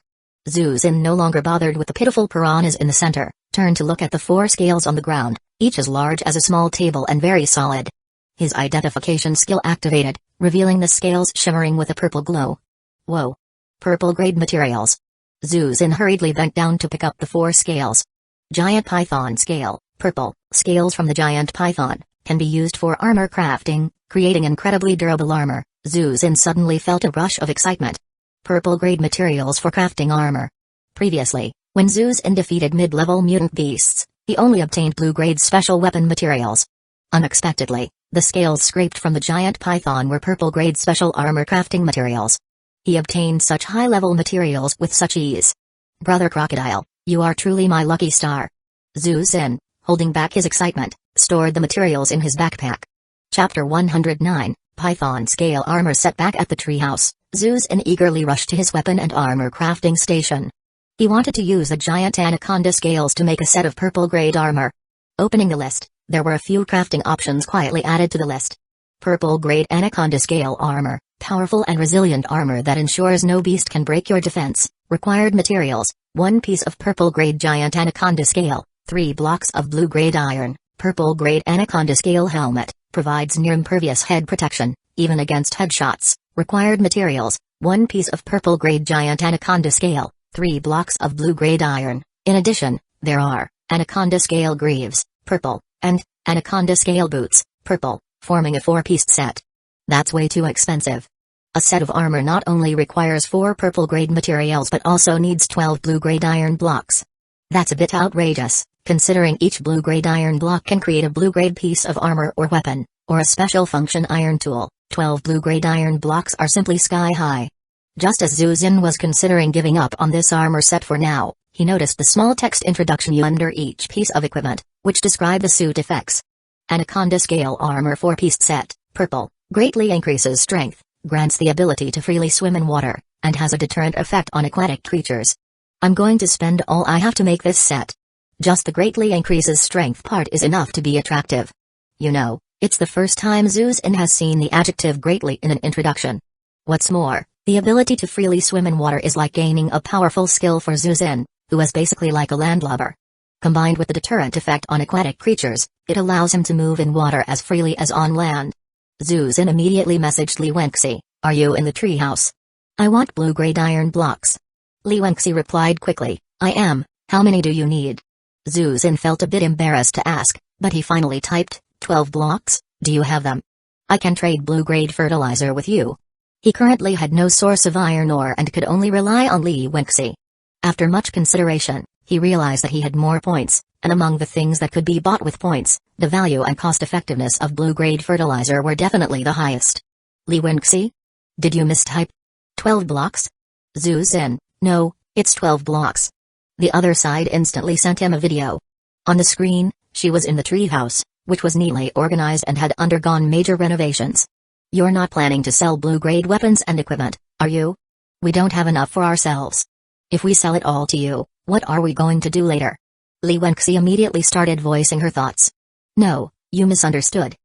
S1: Zuzin, no longer bothered with the pitiful piranhas in the center, turned to look at the 4 scales on the ground, each as large as a small table and very solid. His identification skill activated, revealing the scales shimmering with a purple glow. Whoa! Purple grade materials. Zuzin hurriedly bent down to pick up the 4 scales. Giant python scale, purple. Scales from the giant python can be used for armor crafting, creating incredibly durable armor. Zuzin suddenly felt a rush of excitement. Purple grade materials for crafting armor. Previously, when Zuzin defeated mid-level mutant beasts, he only obtained blue grade special weapon materials. Unexpectedly, the scales scraped from the giant python were purple grade special armor crafting materials. He obtained such high-level materials with such ease. Brother Crocodile, you are truly my lucky star. Zuzin, holding back his excitement, stored the materials in his backpack. Chapter 109, Python Scale Armor Set. Back at the treehouse, Zuzin eagerly rushed to his weapon and armor crafting station. He wanted to use the giant anaconda scales to make a set of purple-grade armor. Opening the list, there were a few crafting options quietly added to the list. Purple-grade anaconda scale armor. Powerful and resilient armor that ensures no beast can break your defense. Required materials: 1 piece of purple-grade giant anaconda scale, 3 blocks of blue-grade iron. Purple-grade anaconda scale helmet, provides near-impervious head protection, even against headshots. Required materials: 1 piece of purple-grade giant anaconda scale, 3 blocks of blue-grade iron. In addition, there are anaconda scale greaves, purple, and anaconda scale boots, purple, forming a 4-piece set. That's way too expensive. A set of armor not only requires 4 purple-grade materials but also needs 12 blue-grade iron blocks. That's a bit outrageous, considering each blue-grade iron block can create a blue-grade piece of armor or weapon, or a special function iron tool. 12 blue-grade iron blocks are simply sky-high. Just as Zuzin was considering giving up on this armor set for now, he noticed the small text introduction under each piece of equipment, which described the suit effects. Anaconda Scale Armor 4-piece set, purple. Greatly increases strength, grants the ability to freely swim in water, and has a deterrent effect on aquatic creatures. I'm going to spend all I have to make this set. Just the greatly increases strength part is enough to be attractive. You know, it's the first time Zuzin has seen the adjective greatly in an introduction. What's more, the ability to freely swim in water is like gaining a powerful skill for Zuzin, who is basically like a landlubber. Combined with the deterrent effect on aquatic creatures, it allows him to move in water as freely as on land. Zuzin immediately messaged Li Wenxi, "Are you in the treehouse? I want blue-grade iron blocks." Li Wenxi replied quickly, "I am. How many do you need?" Zuzin felt a bit embarrassed to ask, but he finally typed, 12 blocks, do you have them? I can trade blue-grade fertilizer with you. He currently had no source of iron ore and could only rely on Li Wenxi. After much consideration, he realized that he had more points, and among the things that could be bought with points, the value and cost-effectiveness of blue-grade fertilizer were definitely the highest. Li Wenxi? Did you mistype? 12 blocks? Zuzin, no, it's 12 blocks. The other side instantly sent him a video. On the screen, she was in the treehouse, which was neatly organized and had undergone major renovations. You're not planning to sell blue-grade weapons and equipment, are you? We don't have enough for ourselves. If we sell it all to you, what are we going to do later? Li Wenxi immediately started voicing her thoughts. No, you misunderstood.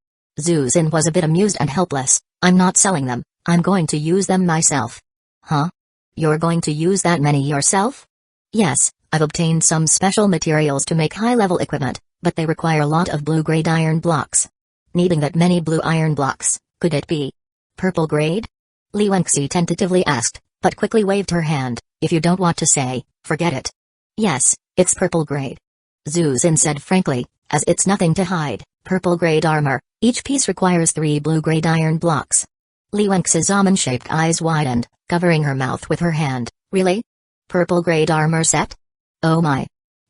S1: Zuzin was a bit amused and helpless. I'm not selling them, I'm going to use them myself. Huh? You're going to use that many yourself? Yes, I've obtained some special materials to make high-level equipment, but they require a lot of blue-grade iron blocks. Needing that many blue iron blocks, could it be purple grade? Li Wenxi tentatively asked, but quickly waved her hand. If you don't want to say, forget it. Yes, it's purple grade. Zuzin said frankly, as it's nothing to hide, purple grade armor, each piece requires 3 blue-grade iron blocks. Li Wenxi's almond-shaped eyes widened, covering her mouth with her hand. Really? Purple grade armor set? Oh my.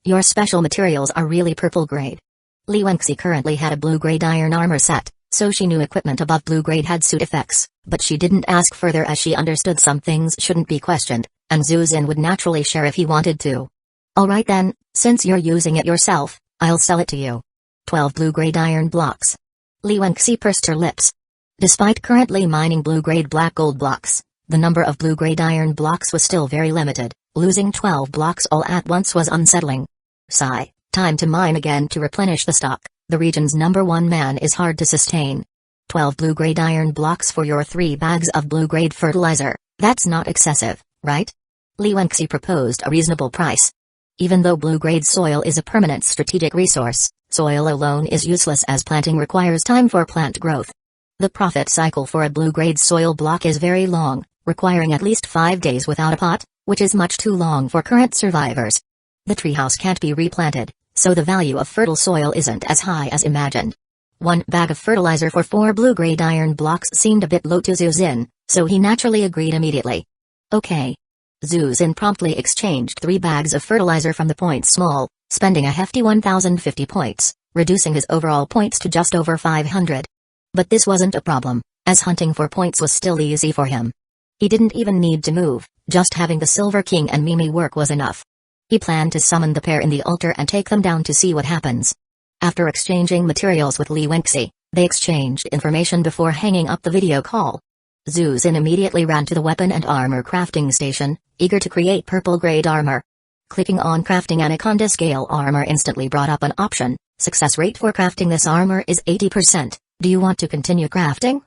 S1: Your special materials are really purple grade. Li Wenxi currently had a blue-grade iron armor set, so she knew equipment above blue-grade had suit effects, but she didn't ask further as she understood some things shouldn't be questioned, and Zhu Xin would naturally share if he wanted to. Alright then, since you're using it yourself, I'll sell it to you. 12 blue-grade iron blocks. Li Wenxi pursed her lips. Despite currently mining blue-grade black gold blocks, the number of blue-grade iron blocks was still very limited. Losing 12 blocks all at once was unsettling. Sigh, time to mine again to replenish the stock. The region's #1 man is hard to sustain. 12 blue-grade iron blocks for your 3 bags of blue-grade fertilizer, that's not excessive, right? Li Wenxi proposed a reasonable price. Even though blue-grade soil is a permanent strategic resource, soil alone is useless as planting requires time for plant growth. The profit cycle for a blue-grade soil block is very long, requiring at least 5 days without a pot, which is much too long for current survivors. The treehouse can't be replanted, so the value of fertile soil isn't as high as imagined. 1 bag of fertilizer for 4 blue-grade iron blocks seemed a bit low to Zhu Xin, so he naturally agreed immediately. Okay. Zhu Xin promptly exchanged 3 bags of fertilizer from the points small, spending a hefty 1,050 points, reducing his overall points to just over 500. But this wasn't a problem, as hunting for points was still easy for him. He didn't even need to move, just having the Silver King and Mimi work was enough. He planned to summon the pair in the altar and take them down to see what happens. After exchanging materials with Li Wenxi, they exchanged information before hanging up the video call. Zhu Xin immediately ran to the weapon and armor crafting station, eager to create purple-grade armor. Clicking on crafting Anaconda scale armor instantly brought up an option. Success rate for crafting this armor is 80%. Do you want to continue crafting?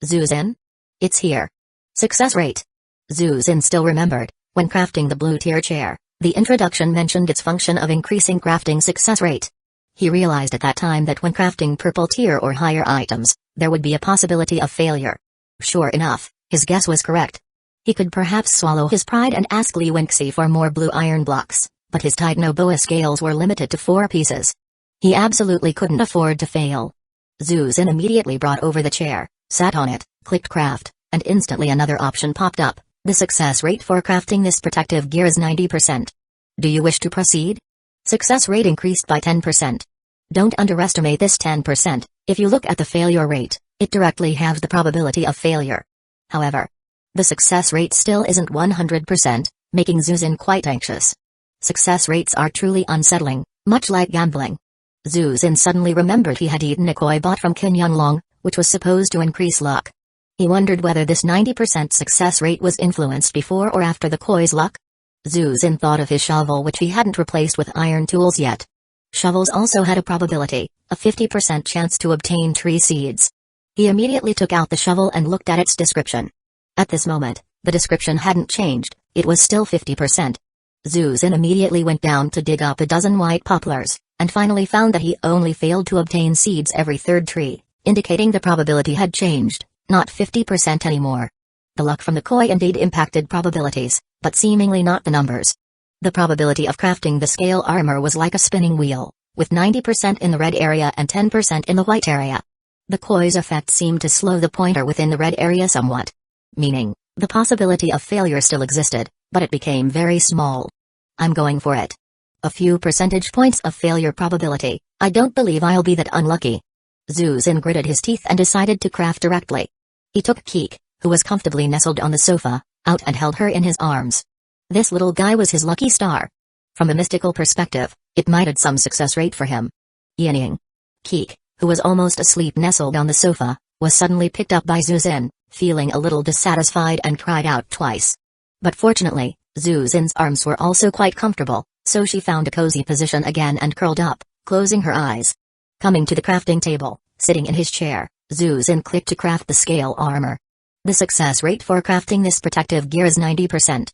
S1: Zhu Xin? It's here. Success rate. Zhu Xin still remembered, when crafting the blue-tier chair, the introduction mentioned its function of increasing crafting success rate. He realized at that time that when crafting purple tier or higher items, there would be a possibility of failure. Sure enough, his guess was correct. He could perhaps swallow his pride and ask Li Wenxi for more blue iron blocks, but his Titanobua scales were limited to 4 pieces. He absolutely couldn't afford to fail. Zhu Xin immediately brought over the chair, sat on it, clicked craft, and instantly another option popped up. The success rate for crafting this protective gear is 90%. Do you wish to proceed? Success rate increased by 10%. Don't underestimate this 10%. If you look at the failure rate, it directly halves the probability of failure. However, the success rate still isn't 100%, making Zhu Xin quite anxious. Success rates are truly unsettling, much like gambling. Zhu Xin suddenly remembered he had eaten a koi bought from Qin Yonglong, which was supposed to increase luck. He wondered whether this 90% success rate was influenced before or after the koi's luck. Zhu Xin thought of his shovel, which he hadn't replaced with iron tools yet. Shovels also had a probability, a 50% chance to obtain tree seeds. He immediately took out the shovel and looked at its description. At this moment, the description hadn't changed, it was still 50%. Zhu Xin immediately went down to dig up a dozen white poplars, and finally found that he only failed to obtain seeds every 3rd tree, indicating the probability had changed, not 50% anymore. The luck from the koi indeed impacted probabilities, but seemingly not the numbers. The probability of crafting the scale armor was like a spinning wheel, with 90% in the red area and 10% in the white area. The koi's effect seemed to slow the pointer within the red area somewhat. Meaning, the possibility of failure still existed, but it became very small. I'm going for it. A few percentage points of failure probability, I don't believe I'll be that unlucky. Zhu Xin gritted his teeth and decided to craft directly. He took Keek, who was comfortably nestled on the sofa, out and held her in his arms. This little guy was his lucky star. From a mystical perspective, it might add some success rate for him. Yinying. Keek, who was almost asleep nestled on the sofa, was suddenly picked up by Zhu Xin, feeling a little dissatisfied and cried out twice. But fortunately, Zhu Xin's arms were also quite comfortable, so she found a cozy position again and curled up, closing her eyes. Coming to the crafting table, sitting in his chair, Zhu Xin clicked to craft the scale armor. The success rate for crafting this protective gear is 90%.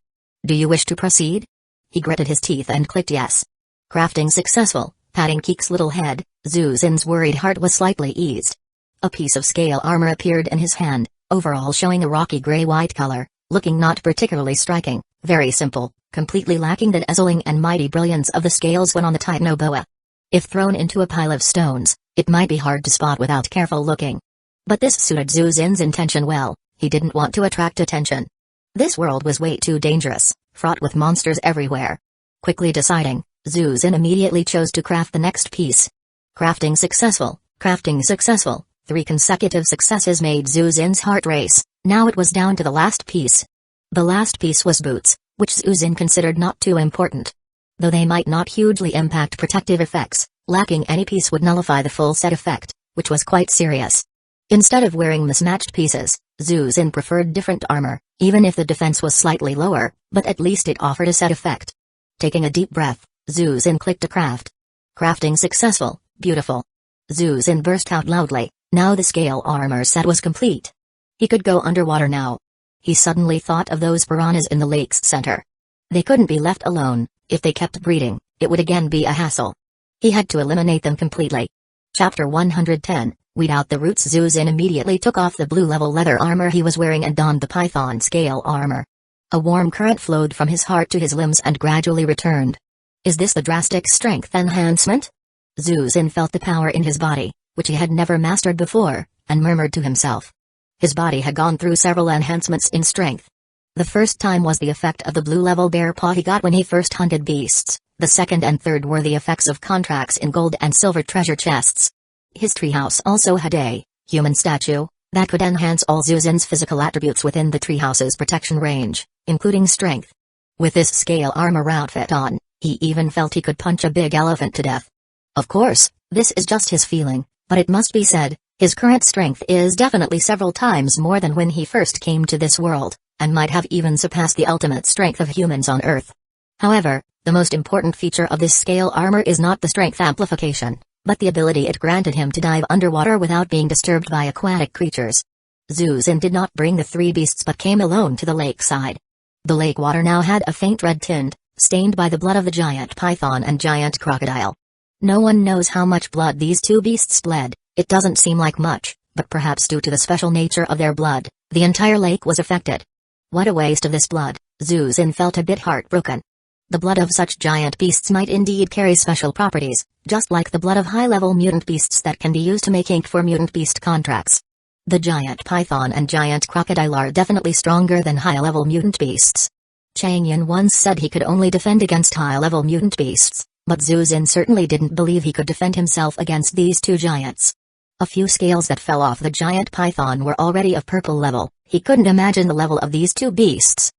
S1: Do you wish to proceed? He gritted his teeth and clicked yes. Crafting successful, patting Keek's little head, Zhu Xin's worried heart was slightly eased. A piece of scale armor appeared in his hand, overall showing a rocky gray-white color, looking not particularly striking, very simple, completely lacking the dazzling and mighty brilliance of the scales when on the Titanobua. If thrown into a pile of stones, it might be hard to spot without careful looking. But this suited Zhu Xin's intention well. He didn't want to attract attention. This world was way too dangerous, fraught with monsters everywhere. Quickly deciding, Zuzin immediately chose to craft the next piece. Crafting successful, crafting successful. 3 consecutive successes made Zuzin's heart race. Now it was down to the last piece. The last piece was boots, which Zuzin considered not too important. Though they might not hugely impact protective effects, lacking any piece would nullify the full set effect, which was quite serious. Instead of wearing mismatched pieces, Zuzin preferred different armor, even if the defense was slightly lower, but at least it offered a set effect. Taking a deep breath, Zuzin clicked to craft. Crafting successful, beautiful. Zuzin burst out loudly. Now the scale armor set was complete. He could go underwater now. He suddenly thought of those piranhas in the lake's center. They couldn't be left alone. If they kept breeding, it would again be a hassle. He had to eliminate them completely. Chapter 110, Weed Out the Roots. Zuzin immediately took off the blue-level leather armor he was wearing and donned the python scale armor. A warm current flowed from his heart to his limbs and gradually returned. Is this the drastic strength enhancement? Zuzin felt the power in his body, which he had never mastered before, and murmured to himself. His body had gone through several enhancements in strength. The first time was the effect of the blue-level bear paw he got when he first hunted beasts. The second and third were the effects of contracts in gold and silver treasure chests. His treehouse also had a human statue that could enhance all Zuzin's physical attributes within the treehouse's protection range, including strength. With this scale armor outfit on, he even felt he could punch a big elephant to death. Of course, this is just his feeling, but it must be said, his current strength is definitely several times more than when he first came to this world, and might have even surpassed the ultimate strength of humans on Earth. However, the most important feature of this scale armor is not the strength amplification, but the ability it granted him to dive underwater without being disturbed by aquatic creatures. Zuzin did not bring the 3 beasts but came alone to the lakeside. The lake water now had a faint red tint, stained by the blood of the giant python and giant crocodile. No one knows how much blood these 2 beasts bled. It doesn't seem like much, but perhaps due to the special nature of their blood, the entire lake was affected. What a waste of this blood. Zuzin felt a bit heartbroken. The blood of such giant beasts might indeed carry special properties, just like the blood of high-level mutant beasts that can be used to make ink for mutant beast contracts. The giant python and giant crocodile are definitely stronger than high-level mutant beasts. Chang Yin once said he could only defend against high-level mutant beasts, but Zuzin certainly didn't believe he could defend himself against these 2 giants. A few scales that fell off the giant python were already of purple level. He couldn't imagine the level of these 2 beasts.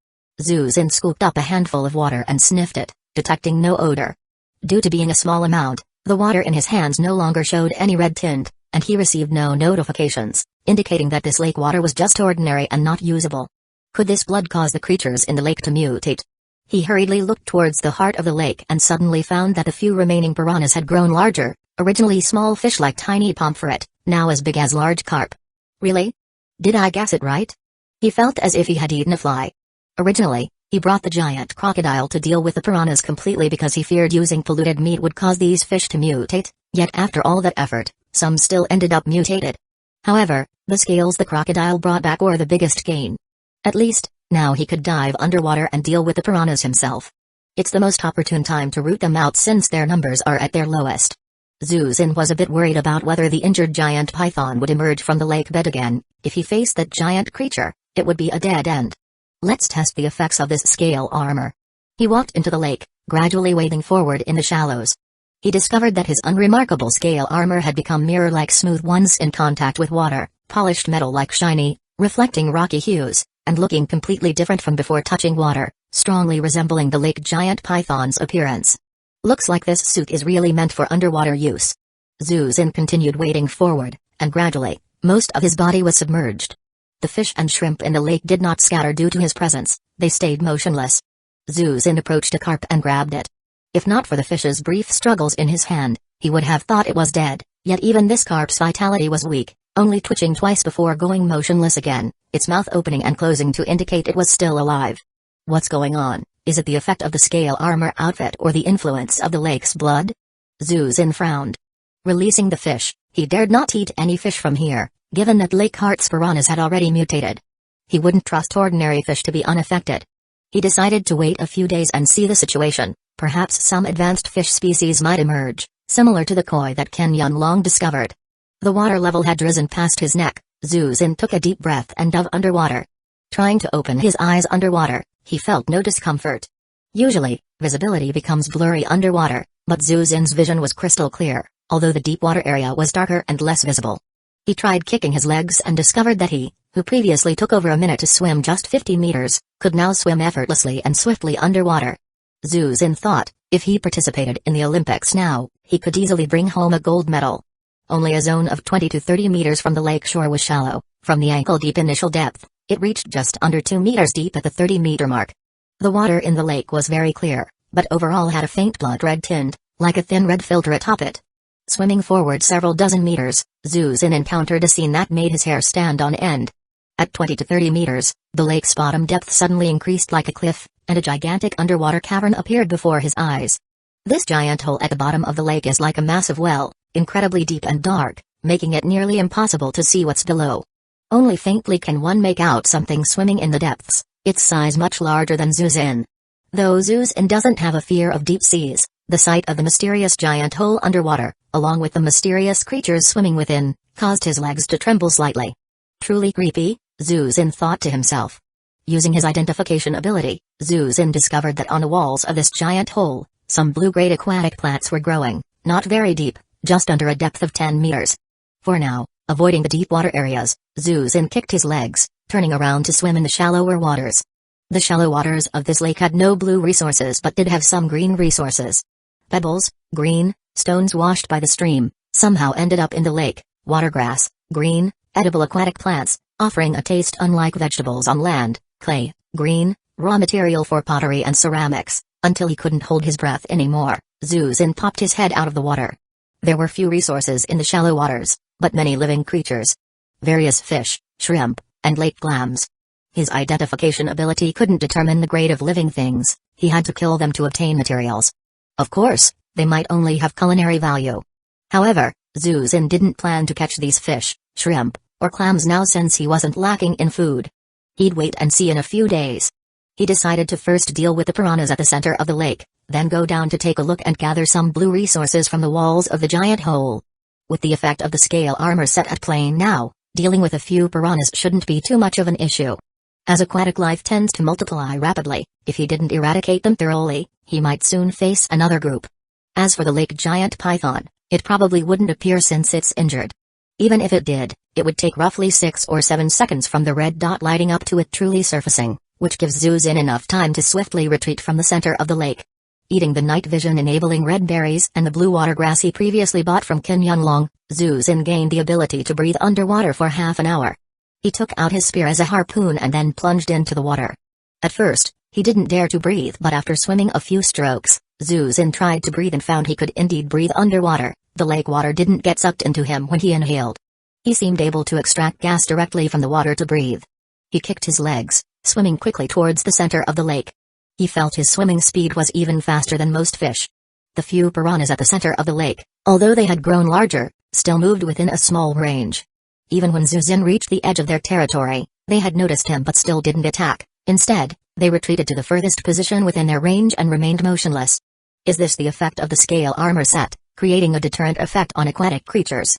S1: Zuzin scooped up a handful of water and sniffed it, detecting no odor. Due to being a small amount, the water in his hands no longer showed any red tint, and he received no notifications, indicating that this lake water was just ordinary and not usable. Could this blood cause the creatures in the lake to mutate? He hurriedly looked towards the heart of the lake and suddenly found that the few remaining piranhas had grown larger, originally small fish like tiny pomfret, now as big as large carp. Really? Did I guess it right? He felt as if he had eaten a fly. Originally, he brought the giant crocodile to deal with the piranhas completely because he feared using polluted meat would cause these fish to mutate, yet after all that effort, some still ended up mutated. However, the scales the crocodile brought back were the biggest gain. At least, now he could dive underwater and deal with the piranhas himself. It's the most opportune time to root them out since their numbers are at their lowest. Zuzin was a bit worried about whether the injured giant python would emerge from the lake bed again. If he faced that giant creature, it would be a dead end. Let's test the effects of this scale armor. He walked into the lake, gradually wading forward in the shallows. He discovered that his unremarkable scale armor had become mirror-like smooth once in contact with water, polished metal-like shiny, reflecting rocky hues, and looking completely different from before touching water, strongly resembling the lake giant python's appearance. Looks like this suit is really meant for underwater use. Zuzin continued wading forward, and gradually, most of his body was submerged. The fish and shrimp in the lake did not scatter due to his presence, they stayed motionless. Zuzin approached a carp and grabbed it. If not for the fish's brief struggles in his hand, he would have thought it was dead, yet even this carp's vitality was weak, only twitching twice before going motionless again, its mouth opening and closing to indicate it was still alive. What's going on? Is it the effect of the scale armor outfit or the influence of the lake's blood? Zuzin frowned. Releasing the fish, he dared not eat any fish from here, given that Lake Heart's piranhas had already mutated. He wouldn't trust ordinary fish to be unaffected. He decided to wait a few days and see the situation. Perhaps some advanced fish species might emerge, similar to the koi that Ken Yun long discovered. The water level had risen past his neck. Zuzin took a deep breath and dove underwater. Trying to open his eyes underwater, he felt no discomfort. Usually, visibility becomes blurry underwater, but Zhu Xin's vision was crystal clear, although the deep water area was darker and less visible. He tried kicking his legs and discovered that he, who previously took over a minute to swim just 50 meters, could now swim effortlessly and swiftly underwater. Zhu Xin thought, if he participated in the Olympics now, he could easily bring home a gold medal. Only a zone of 20 to 30 meters from the lake shore was shallow. From the ankle-deep initial depth, it reached just under 2 meters deep at the 30-meter mark. The water in the lake was very clear, but overall had a faint blood-red tint, like a thin red filter atop it. Swimming forward several dozen meters, Zhu Xin encountered a scene that made his hair stand on end. At 20 to 30 meters, the lake's bottom depth suddenly increased like a cliff, and a gigantic underwater cavern appeared before his eyes. This giant hole at the bottom of the lake is like a massive well, incredibly deep and dark, making it nearly impossible to see what's below. Only faintly can one make out something swimming in the depths, its size much larger than Zhu Xin. Though Zhu Xin doesn't have a fear of deep seas, the sight of the mysterious giant hole underwater, along with the mysterious creatures swimming within, caused his legs to tremble slightly. Truly creepy, Zhu Xin thought to himself. Using his identification ability, Zhu Xin discovered that on the walls of this giant hole, some blue-grade aquatic plants were growing, not very deep, just under a depth of 10 meters. For now, avoiding the deep water areas, Zhu Xin kicked his legs, turning around to swim in the shallower waters. The shallow waters of this lake had no blue resources but did have some green resources. Pebbles, green, stones washed by the stream, somehow ended up in the lake, watergrass, green, edible aquatic plants, offering a taste unlike vegetables on land, clay, green, raw material for pottery and ceramics. Until he couldn't hold his breath anymore, Zhu Xin popped his head out of the water. There were few resources in the shallow waters, but many living creatures. Various fish, shrimp, and lake clams. His identification ability couldn't determine the grade of living things, he had to kill them to obtain materials. Of course, they might only have culinary value. However, Zhu Xin didn't plan to catch these fish, shrimp, or clams now since he wasn't lacking in food. He'd wait and see in a few days. He decided to first deal with the piranhas at the center of the lake, then go down to take a look and gather some blue resources from the walls of the giant hole. With the effect of the scale armor set at play now, dealing with a few piranhas shouldn't be too much of an issue. As aquatic life tends to multiply rapidly, if he didn't eradicate them thoroughly, he might soon face another group. As for the lake giant python, it probably wouldn't appear since it's injured. Even if it did, it would take roughly 6 or 7 seconds from the red dot lighting up to it truly surfacing, which gives Zhu Xin enough time to swiftly retreat from the center of the lake. Eating the night vision enabling red berries and the blue water grass he previously bought from Qin Yunlong, Zhu Xin gained the ability to breathe underwater for half an hour. He took out his spear as a harpoon and then plunged into the water. At first, he didn't dare to breathe, but after swimming a few strokes, Zhu Xin tried to breathe and found he could indeed breathe underwater. The lake water didn't get sucked into him when he inhaled. He seemed able to extract gas directly from the water to breathe. He kicked his legs, swimming quickly towards the center of the lake. He felt his swimming speed was even faster than most fish. The few piranhas at the center of the lake, although they had grown larger, still moved within a small range. Even when Zhu Xin reached the edge of their territory, they had noticed him but still didn't attack. Instead, they retreated to the furthest position within their range and remained motionless. Is this the effect of the scale armor set, creating a deterrent effect on aquatic creatures?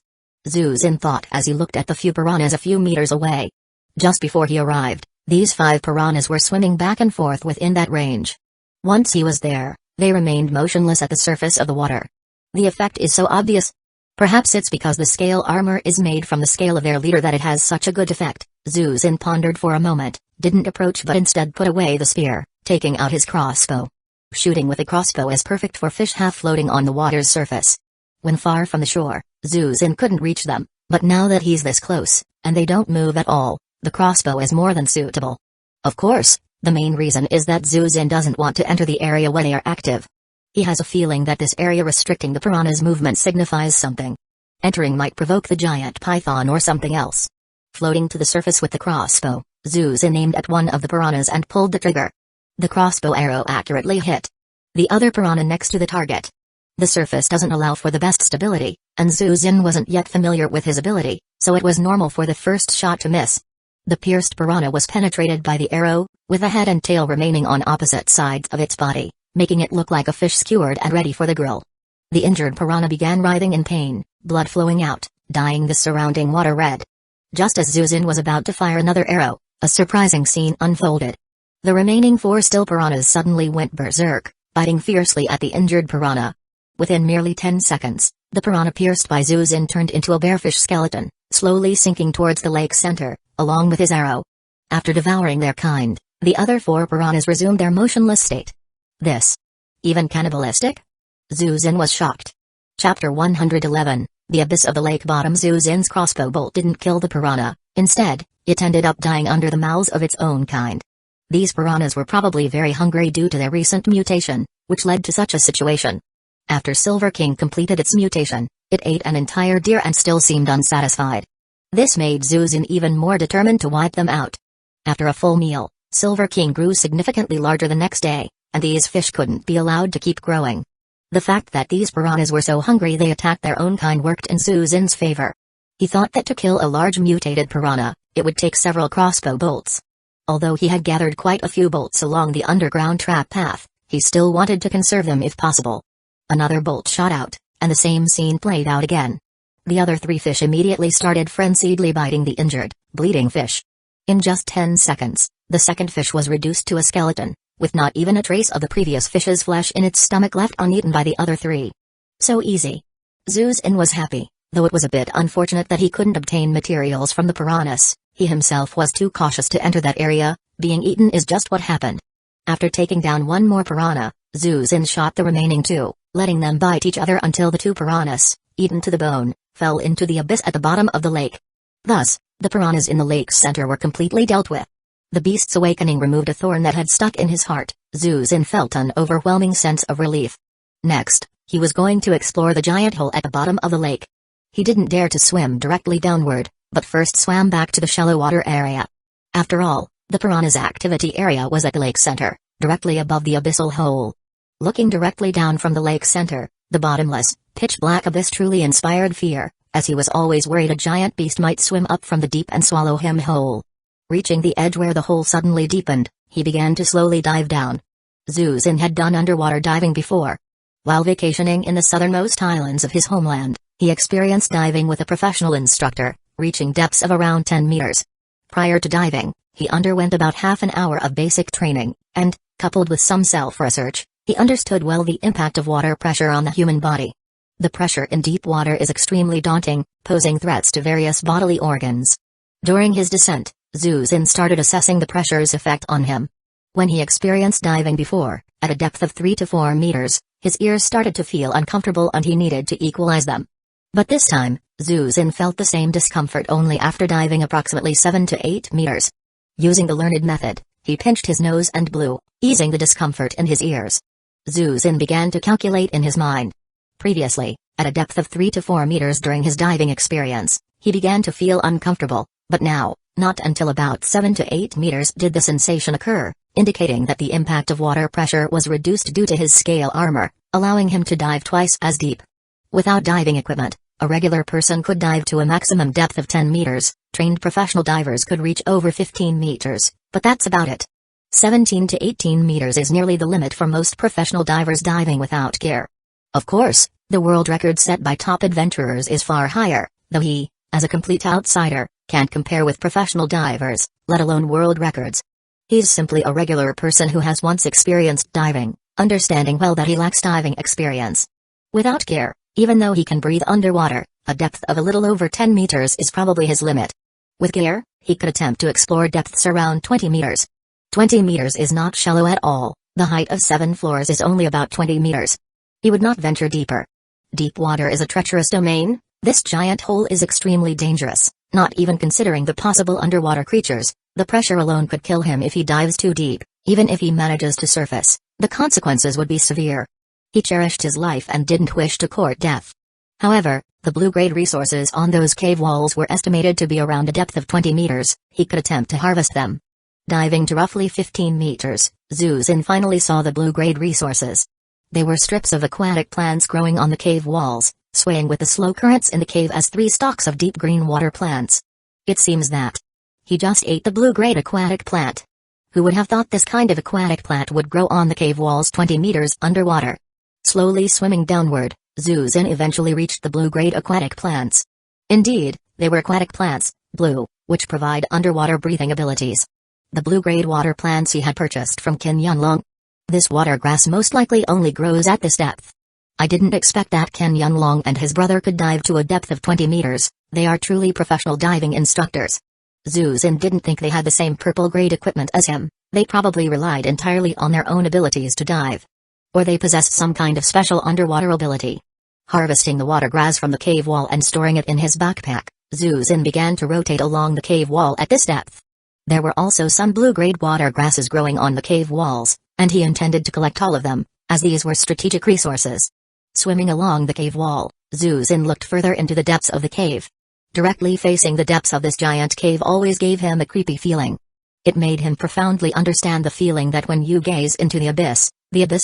S1: Zhu Xin thought as he looked at the few piranhas a few meters away. Just before he arrived, these 5 piranhas were swimming back and forth within that range. Once he was there, they remained motionless at the surface of the water. The effect is so obvious. Perhaps it's because the scale armor is made from the scale of their leader that it has such a good effect. Zhu Xin pondered for a moment, didn't approach but instead put away the spear, taking out his crossbow. Shooting with a crossbow is perfect for fish half floating on the water's surface. When far from the shore, Zhu Xin couldn't reach them, but now that he's this close, and they don't move at all, the crossbow is more than suitable. Of course, the main reason is that Zhu Xin doesn't want to enter the area when they are active. He has a feeling that this area restricting the piranha's movement signifies something. Entering might provoke the giant python or something else. Floating to the surface with the crossbow, Zhu Xin aimed at one of the piranhas and pulled the trigger. The crossbow arrow accurately hit the other piranha next to the target. The surface doesn't allow for the best stability, and Zhu Xin wasn't yet familiar with his ability, so it was normal for the first shot to miss. The pierced piranha was penetrated by the arrow, with the head and tail remaining on opposite sides of its body, making it look like a fish skewered and ready for the grill. The injured piranha began writhing in pain, blood flowing out, dyeing the surrounding water red. Just as Zhu Xin was about to fire another arrow, a surprising scene unfolded. The remaining 4 still piranhas suddenly went berserk, biting fiercely at the injured piranha. Within merely 10 seconds, the piranha pierced by Zuzin turned into a bearfish skeleton, slowly sinking towards the lake center, along with his arrow. After devouring their kind, the other 4 piranhas resumed their motionless state. This? Even cannibalistic? Zuzin was shocked. Chapter 111, The Abyss of the Lake Bottom. Zuzin's crossbow bolt didn't kill the piranha, instead, it ended up dying under the mouths of its own kind. These piranhas were probably very hungry due to their recent mutation, which led to such a situation. After Silver King completed its mutation, it ate an entire deer and still seemed unsatisfied. This made Zuzin even more determined to wipe them out. After a full meal, Silver King grew significantly larger the next day, and these fish couldn't be allowed to keep growing. The fact that these piranhas were so hungry they attacked their own kind worked in Zuzin's favor. He thought that to kill a large mutated piranha, it would take several crossbow bolts. Although he had gathered quite a few bolts along the underground trap path, he still wanted to conserve them if possible. Another bolt shot out, and the same scene played out again. The other 3 fish immediately started frenziedly biting the injured, bleeding fish. In just 10 seconds, the second fish was reduced to a skeleton, with not even a trace of the previous fish's flesh in its stomach left uneaten by the other 3. So easy. Zuzin was happy, though it was a bit unfortunate that he couldn't obtain materials from the piranhas. He himself was too cautious to enter that area. Being eaten is just what happened. After taking down 1 more piranha, Zuzin shot the remaining 2, letting them bite each other until the 2 piranhas, eaten to the bone, fell into the abyss at the bottom of the lake. Thus, the piranhas in the lake's center were completely dealt with. The beast's awakening removed a thorn that had stuck in his heart. Zuzin felt an overwhelming sense of relief. Next, he was going to explore the giant hole at the bottom of the lake. He didn't dare to swim directly downward, but first swam back to the shallow water area. After all, the piranha's activity area was at the lake center, directly above the abyssal hole. Looking directly down from the lake center, the bottomless, pitch-black abyss truly inspired fear, as he was always worried a giant beast might swim up from the deep and swallow him whole. Reaching the edge where the hole suddenly deepened, he began to slowly dive down. Zuzin had done underwater diving before. While vacationing in the southernmost islands of his homeland, he experienced diving with a professional instructor, reaching depths of around 10 meters. Prior to diving, he underwent about half an hour of basic training, and, coupled with some self-research, he understood well the impact of water pressure on the human body. The pressure in deep water is extremely daunting, posing threats to various bodily organs. During his descent, Zuzin started assessing the pressure's effect on him. When he experienced diving before, at a depth of 3 to 4 meters, his ears started to feel uncomfortable and he needed to equalize them. But this time, Zuzin felt the same discomfort only after diving approximately 7 to 8 meters. Using the learned method, he pinched his nose and blew, easing the discomfort in his ears. Zuzin began to calculate in his mind. Previously, at a depth of 3 to 4 meters during his diving experience, he began to feel uncomfortable, but now, not until about 7 to 8 meters did the sensation occur, indicating that the impact of water pressure was reduced due to his scale armor, allowing him to dive twice as deep. Without diving equipment, a regular person could dive to a maximum depth of 10 meters, trained professional divers could reach over 15 meters, but that's about it. 17 to 18 meters is nearly the limit for most professional divers diving without gear. Of course, the world record set by top adventurers is far higher, though he, as a complete outsider, can't compare with professional divers, let alone world records. He's simply a regular person who has once experienced diving, understanding well that he lacks diving experience. Without gear, even though he can breathe underwater, a depth of a little over 10 meters is probably his limit. With gear, he could attempt to explore depths around 20 meters. 20 meters is not shallow at all, the height of 7 floors is only about 20 meters. He would not venture deeper. Deep water is a treacherous domain. This giant hole is extremely dangerous, not even considering the possible underwater creatures. The pressure alone could kill him if he dives too deep. Even if he manages to surface, the consequences would be severe. He cherished his life and didn't wish to court death. However, the blue-grade resources on those cave walls were estimated to be around a depth of 20 meters. He could attempt to harvest them. Diving to roughly 15 meters, Zuzin finally saw the blue-grade resources. They were strips of aquatic plants growing on the cave walls, swaying with the slow currents in the cave as 3 stalks of deep green water plants. It seems that he just ate the blue-grade aquatic plant. Who would have thought this kind of aquatic plant would grow on the cave walls 20 meters underwater? Slowly swimming downward, Zuzin eventually reached the blue-grade aquatic plants. Indeed, they were aquatic plants, blue, which provide underwater breathing abilities. The blue-grade water plants he had purchased from Qin Yunlong. This water grass most likely only grows at this depth. I didn't expect that Qin Yunlong and his brother could dive to a depth of 20 meters, they are truly professional diving instructors. Zhu Xin didn't think they had the same purple-grade equipment as him, they probably relied entirely on their own abilities to dive. Or they possessed some kind of special underwater ability. Harvesting the water grass from the cave wall and storing it in his backpack, Zhu Xin began to rotate along the cave wall at this depth. There were also some blue-grade water grasses growing on the cave walls, and he intended to collect all of them, as these were strategic resources. Swimming along the cave wall, Zhu Xin looked further into the depths of the cave. Directly facing the depths of this giant cave always gave him a creepy feeling. It made him profoundly understand the feeling that when you gaze into the abyss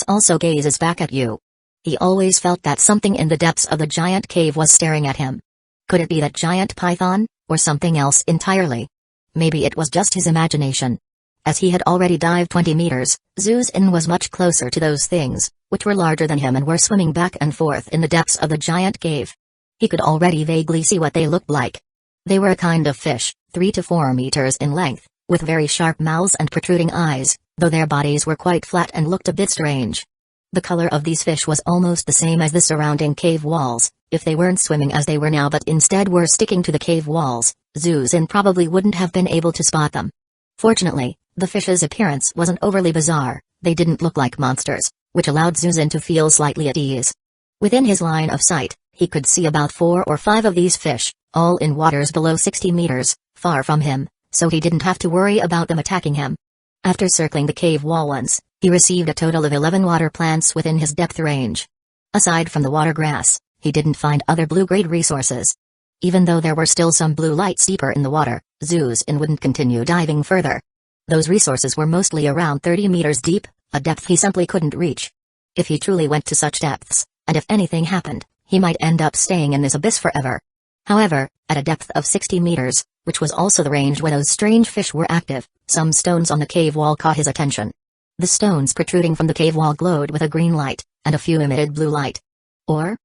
S1: also gazes back at you. He always felt that something in the depths of the giant cave was staring at him. Could it be that giant python, or something else entirely? Maybe it was just his imagination. As he had already dived 20 meters, Zhu Xin was much closer to those things, which were larger than him and were swimming back and forth in the depths of the giant cave. He could already vaguely see what they looked like. They were a kind of fish, 3 to 4 meters in length, with very sharp mouths and protruding eyes, though their bodies were quite flat and looked a bit strange. The color of these fish was almost the same as the surrounding cave walls. If they weren't swimming as they were now but instead were sticking to the cave walls, Zhu Xin probably wouldn't have been able to spot them. Fortunately, the fish's appearance wasn't overly bizarre, they didn't look like monsters, which allowed Zhu Xin to feel slightly at ease. Within his line of sight, he could see about 4 or 5 of these fish, all in waters below 60 meters, far from him, so he didn't have to worry about them attacking him. After circling the cave wall once, he received a total of 11 water plants within his depth range. Aside from the water grass, he didn't find other blue-grade resources. Even though there were still some blue lights deeper in the water, Zhu Xin wouldn't continue diving further. Those resources were mostly around 30 meters deep, a depth he simply couldn't reach. If he truly went to such depths, and if anything happened, he might end up staying in this abyss forever. However, at a depth of 60 meters, which was also the range where those strange fish were active, some stones on the cave wall caught his attention. The stones protruding from the cave wall glowed with a green light, and a few emitted blue light. Or?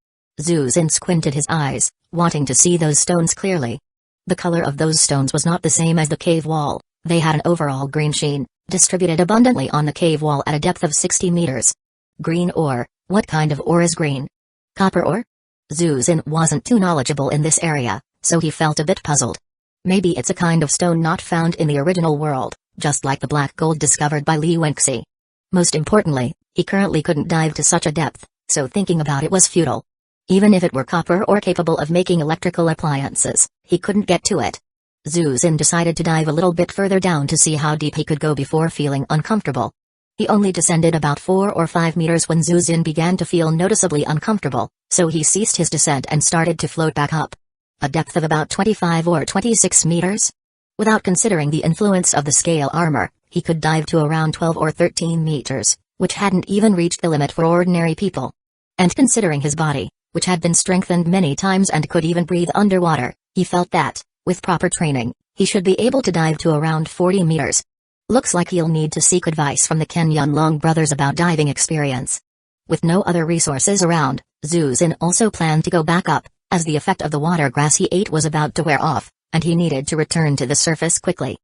S1: Zhu Xin squinted his eyes, wanting to see those stones clearly. The color of those stones was not the same as the cave wall, they had an overall green sheen, distributed abundantly on the cave wall at a depth of 60 meters. Green ore? What kind of ore is green? Copper ore? Zhu Xin wasn't too knowledgeable in this area, so he felt a bit puzzled. Maybe it's a kind of stone not found in the original world, just like the black gold discovered by Li Wenxi. Most importantly, he currently couldn't dive to such a depth, so thinking about it was futile. Even if it were copper or capable of making electrical appliances, he couldn't get to it. Zhu Xin decided to dive a little bit further down to see how deep he could go before feeling uncomfortable. He only descended about 4 or 5 meters when Zhu Xin began to feel noticeably uncomfortable, so he ceased his descent and started to float back up. A depth of about 25 or 26 meters? Without considering the influence of the scale armor, he could dive to around 12 or 13 meters, which hadn't even reached the limit for ordinary people. And considering his body, which had been strengthened many times and could even breathe underwater, he felt that, with proper training, he should be able to dive to around 40 meters. Looks like he'll need to seek advice from the Qin Yunlong brothers about diving experience. With no other resources around, Zhu Xin also planned to go back up, as the effect of the water grass he ate was about to wear off, and he needed to return to the surface quickly.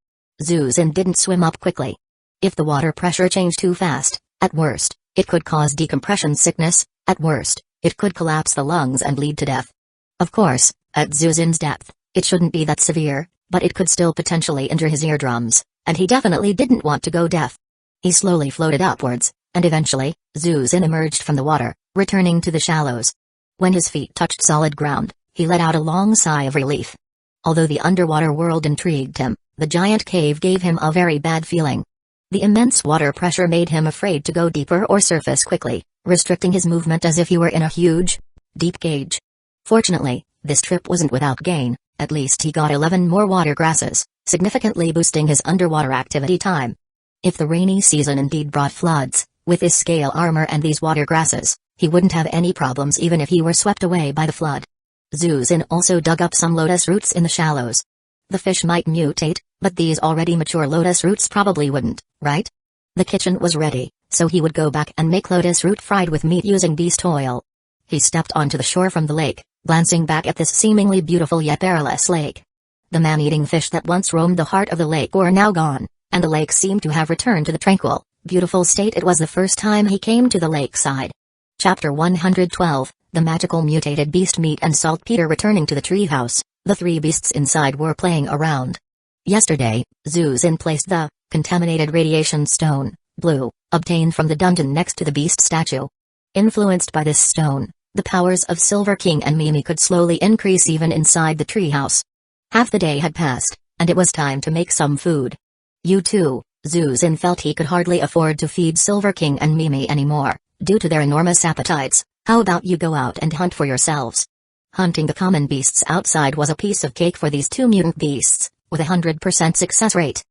S1: Zhu Xin didn't swim up quickly. If the water pressure changed too fast, at worst, it could cause decompression sickness, at worst, it could collapse the lungs and lead to death. Of course, at Zhu Xin's depth, it shouldn't be that severe, but it could still potentially injure his eardrums, and he definitely didn't want to go deaf. He slowly floated upwards, and eventually, Zhu Xin emerged from the water, returning to the shallows. When his feet touched solid ground, he let out a long sigh of relief. Although the underwater world intrigued him, the giant cave gave him a very bad feeling. The immense water pressure made him afraid to go deeper or surface quickly, restricting his movement as if he were in a huge, deep cage. Fortunately, this trip wasn't without gain, at least he got 11 more water grasses, significantly boosting his underwater activity time. If the rainy season indeed brought floods, with his scale armor and these water grasses, he wouldn't have any problems even if he were swept away by the flood. Zhu Xin also dug up some lotus roots in the shallows. The fish might mutate, but these already mature lotus roots probably wouldn't, right? The kitchen was ready, so he would go back and make lotus root fried with meat using beast oil. He stepped onto the shore from the lake, glancing back at this seemingly beautiful yet perilous lake. The man-eating fish that once roamed the heart of the lake were now gone, and and the lake seemed to have returned to the tranquil, beautiful state it was the first time he came to the lakeside. Chapter 112, The Magical Mutated Beast. Meat and Saltpeter. Returning to the treehouse, the three beasts inside were playing around. Yesterday, Zuzin placed the contaminated radiation stone, blue, obtained from the dungeon next to the beast statue. Influenced by this stone, the powers of Silver King and Mimi could slowly increase even inside the treehouse. Half the day had passed, and it was time to make some food. You too, Zuzin felt he could hardly afford to feed Silver King and Mimi anymore, due to their enormous appetites. How about you go out and hunt for yourselves? Hunting the common beasts outside was a piece of cake for these two mutant beasts, with a 100% success rate.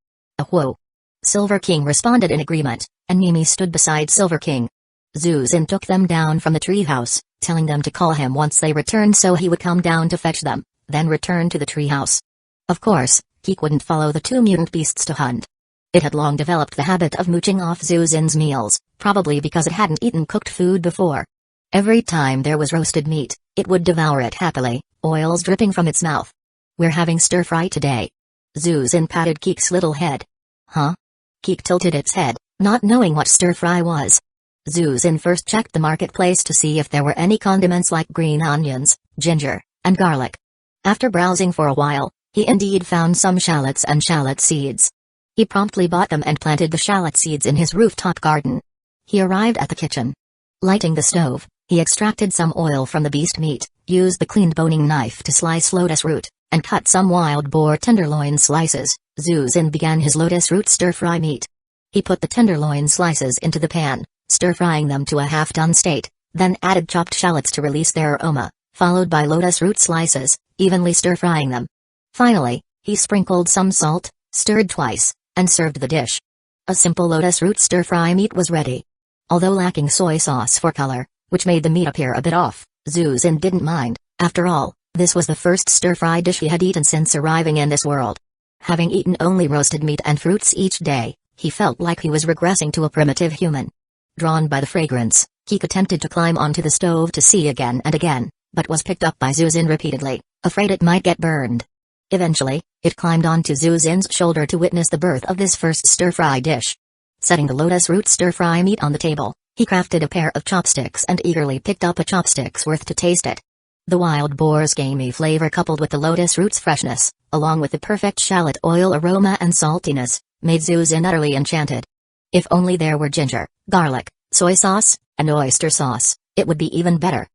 S1: Whoa! Silver King responded in agreement, and Mimi stood beside Silver King. Zuzin took them down from the treehouse, telling them to call him once they returned so he would come down to fetch them, then return to the treehouse. Of course, Keek wouldn't follow the two mutant beasts to hunt. It had long developed the habit of mooching off Zuzin's meals, probably because it hadn't eaten cooked food before. Every time there was roasted meat, it would devour it happily, oils dripping from its mouth. We're having stir-fry today. Zuzin patted Keek's little head. Huh? Keek tilted its head, not knowing what stir-fry was. Zuzin first checked the marketplace to see if there were any condiments like green onions, ginger, and garlic. After browsing for a while, he indeed found some shallots and shallot seeds. He promptly bought them and planted the shallot seeds in his rooftop garden. He arrived at the kitchen. Lighting the stove, he extracted some oil from the beast meat, used the cleaned boning knife to slice lotus root, and cut some wild boar tenderloin slices. Zuzin began his lotus root stir-fry meat. He put the tenderloin slices into the pan, stir-frying them to a half-done state, then added chopped shallots to release their aroma, followed by lotus root slices, evenly stir-frying them. Finally, he sprinkled some salt, stirred twice, and served the dish. A simple lotus root stir-fry meat was ready. Although lacking soy sauce for color, which made the meat appear a bit off, Zuzin didn't mind. After all, this was the first stir-fry dish he had eaten since arriving in this world. Having eaten only roasted meat and fruits each day, he felt like he was regressing to a primitive human. Drawn by the fragrance, Keek attempted to climb onto the stove to see again and again, but was picked up by Zuzin repeatedly, afraid it might get burned. Eventually, it climbed onto Zuzin's shoulder to witness the birth of this first stir-fry dish. Setting the lotus root stir-fry meat on the table, he crafted a pair of chopsticks and eagerly picked up a chopstick's worth to taste it. The wild boar's gamey flavor coupled with the lotus root's freshness, along with the perfect shallot oil aroma and saltiness, made Zuzin utterly enchanted. If only there were ginger, garlic, soy sauce, and oyster sauce, it would be even better.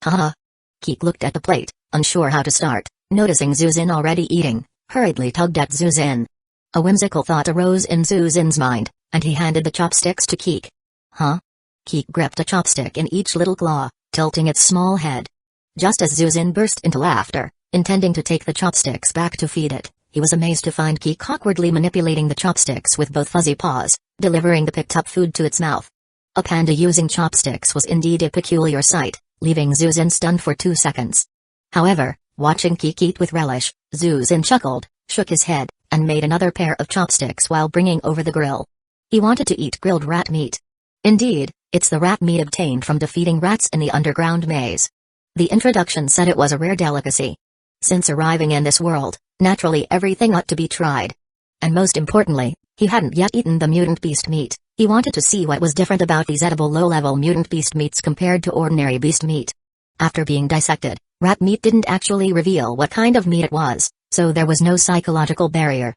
S1: Haha. Keek looked at the plate, unsure how to start, noticing Zuzin already eating, hurriedly tugged at Zuzin. A whimsical thought arose in Zuzin's mind, and he handed the chopsticks to Keek. Huh? Keek gripped a chopstick in each little claw, tilting its small head. Just as Zuzin burst into laughter, intending to take the chopsticks back to feed it, he was amazed to find Keek awkwardly manipulating the chopsticks with both fuzzy paws, delivering the picked-up food to its mouth. A panda using chopsticks was indeed a peculiar sight, leaving Zuzin stunned for 2 seconds. However, watching Keek eat with relish, Zuzin chuckled, shook his head, and made another pair of chopsticks while bringing over the grill. He wanted to eat grilled rat meat. Indeed, it's the rat meat obtained from defeating rats in the underground maze. The introduction said it was a rare delicacy. Since arriving in this world, naturally everything ought to be tried. And most importantly, he hadn't yet eaten the mutant beast meat. He wanted to see what was different about these edible low-level mutant beast meats compared to ordinary beast meat. After being dissected, rat meat didn't actually reveal what kind of meat it was, so there was no psychological barrier.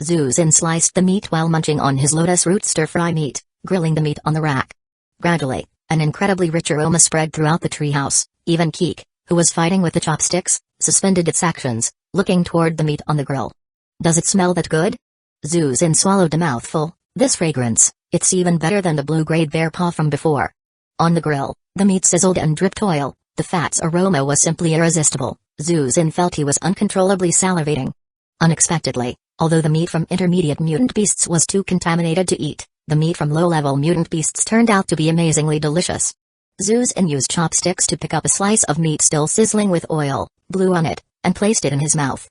S1: Zuzin sliced the meat while munching on his lotus root stir-fry meat, grilling the meat on the rack. Gradually, an incredibly rich aroma spread throughout the treehouse. Even Keek, who was fighting with the chopsticks, suspended its actions, looking toward the meat on the grill. Does it smell that good? Zuzin swallowed a mouthful. This fragrance, it's even better than the blue-grade bear paw from before. On the grill, the meat sizzled and dripped oil. The fat's aroma was simply irresistible. Zuzin felt he was uncontrollably salivating. Unexpectedly, although the meat from intermediate mutant beasts was too contaminated to eat, the meat from low-level mutant beasts turned out to be amazingly delicious. Zuzin used chopsticks to pick up a slice of meat still sizzling with oil, blew on it, and placed it in his mouth.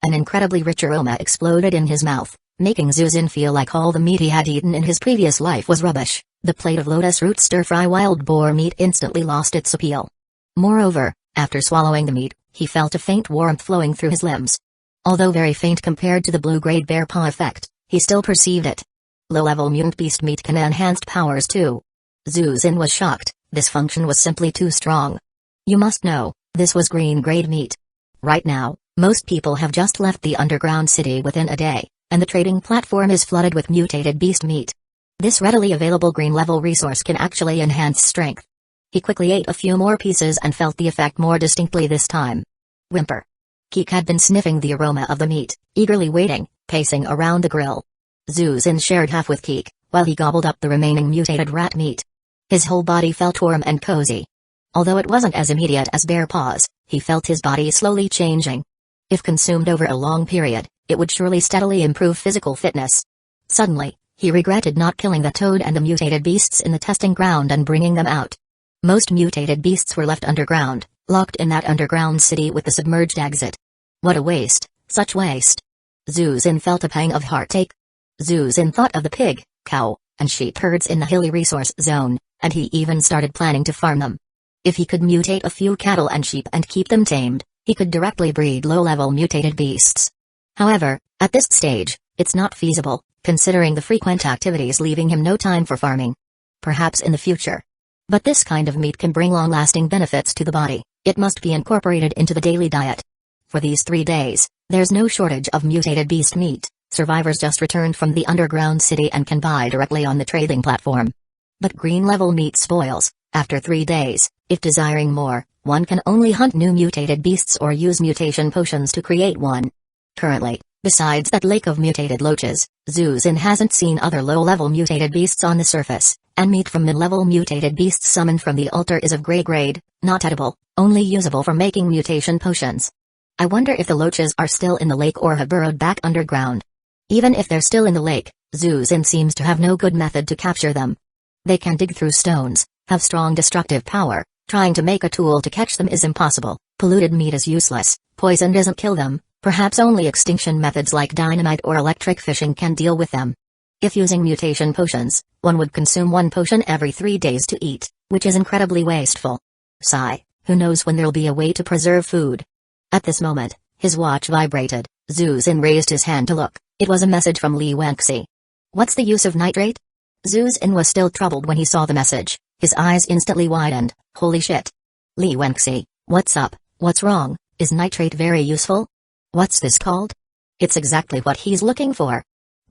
S1: An incredibly rich aroma exploded in his mouth, making Zuzin feel like all the meat he had eaten in his previous life was rubbish. The plate of lotus root stir-fry wild boar meat instantly lost its appeal. Moreover, after swallowing the meat, he felt a faint warmth flowing through his limbs. Although very faint compared to the blue-grade bear paw effect, he still perceived it. Low-level mutant beast meat can enhanced powers too. Zhu Xin was shocked, this function was simply too strong. You must know, this was green-grade meat. Right now, most people have just left the underground city within a day, and the trading platform is flooded with mutated beast meat. This readily available green-level resource can actually enhance strength. He quickly ate a few more pieces and felt the effect more distinctly this time. Whimper. Keek had been sniffing the aroma of the meat, eagerly waiting, pacing around the grill. Zhu Xin shared half with Keek, while he gobbled up the remaining mutated rat meat. His whole body felt warm and cozy. Although it wasn't as immediate as Bear Paws, he felt his body slowly changing. If consumed over a long period, it would surely steadily improve physical fitness. Suddenly, he regretted not killing the toad and the mutated beasts in the testing ground and bringing them out. Most mutated beasts were left underground, locked in that underground city with the submerged exit. What a waste, such waste. Zhu Xin felt a pang of heartache. Zhu Xin thought of the pig, cow, and sheep herds in the hilly resource zone, and he even started planning to farm them. If he could mutate a few cattle and sheep and keep them tamed, he could directly breed low-level mutated beasts. However, at this stage, it's not feasible, considering the frequent activities leaving him no time for farming. Perhaps in the future. But this kind of meat can bring long-lasting benefits to the body, it must be incorporated into the daily diet. For these 3 days, there's no shortage of mutated beast meat. Survivors just returned from the underground city and can buy directly on the trading platform. But green-level meat spoils. After 3 days, if desiring more, one can only hunt new mutated beasts or use mutation potions to create one. Currently, besides that lake of mutated loaches, Zhu Xin hasn't seen other low-level mutated beasts on the surface, and meat from mid-level mutated beasts summoned from the altar is of gray grade, not edible, only usable for making mutation potions. I wonder if the loaches are still in the lake or have burrowed back underground. Even if they're still in the lake, Zhu Xin seems to have no good method to capture them. They can dig through stones, have strong destructive power, trying to make a tool to catch them is impossible, polluted meat is useless, poison doesn't kill them, perhaps only extinction methods like dynamite or electric fishing can deal with them. If using mutation potions, one would consume 1 potion every 3 days to eat, which is incredibly wasteful. Sigh, who knows when there'll be a way to preserve food. At this moment, his watch vibrated. Zhu Xin raised his hand to look. It was a message from Li Wenxi. What's the use of nitrate? Zhu Xin was still troubled when he saw the message. His eyes instantly widened. Holy shit. Li Wenxi, what's up? What's wrong? Is nitrate very useful? What's this called? It's exactly what he's looking for.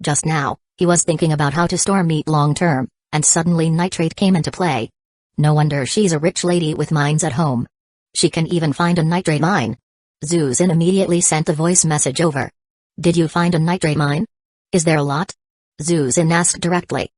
S1: Just now, he was thinking about how to store meat long term, and suddenly nitrate came into play. No wonder she's a rich lady with mines at home. She can even find a nitrate mine. Zhu Xin immediately sent a voice message over. Did you find a nitrate mine? Is there a lot? Zhu Xin asked directly.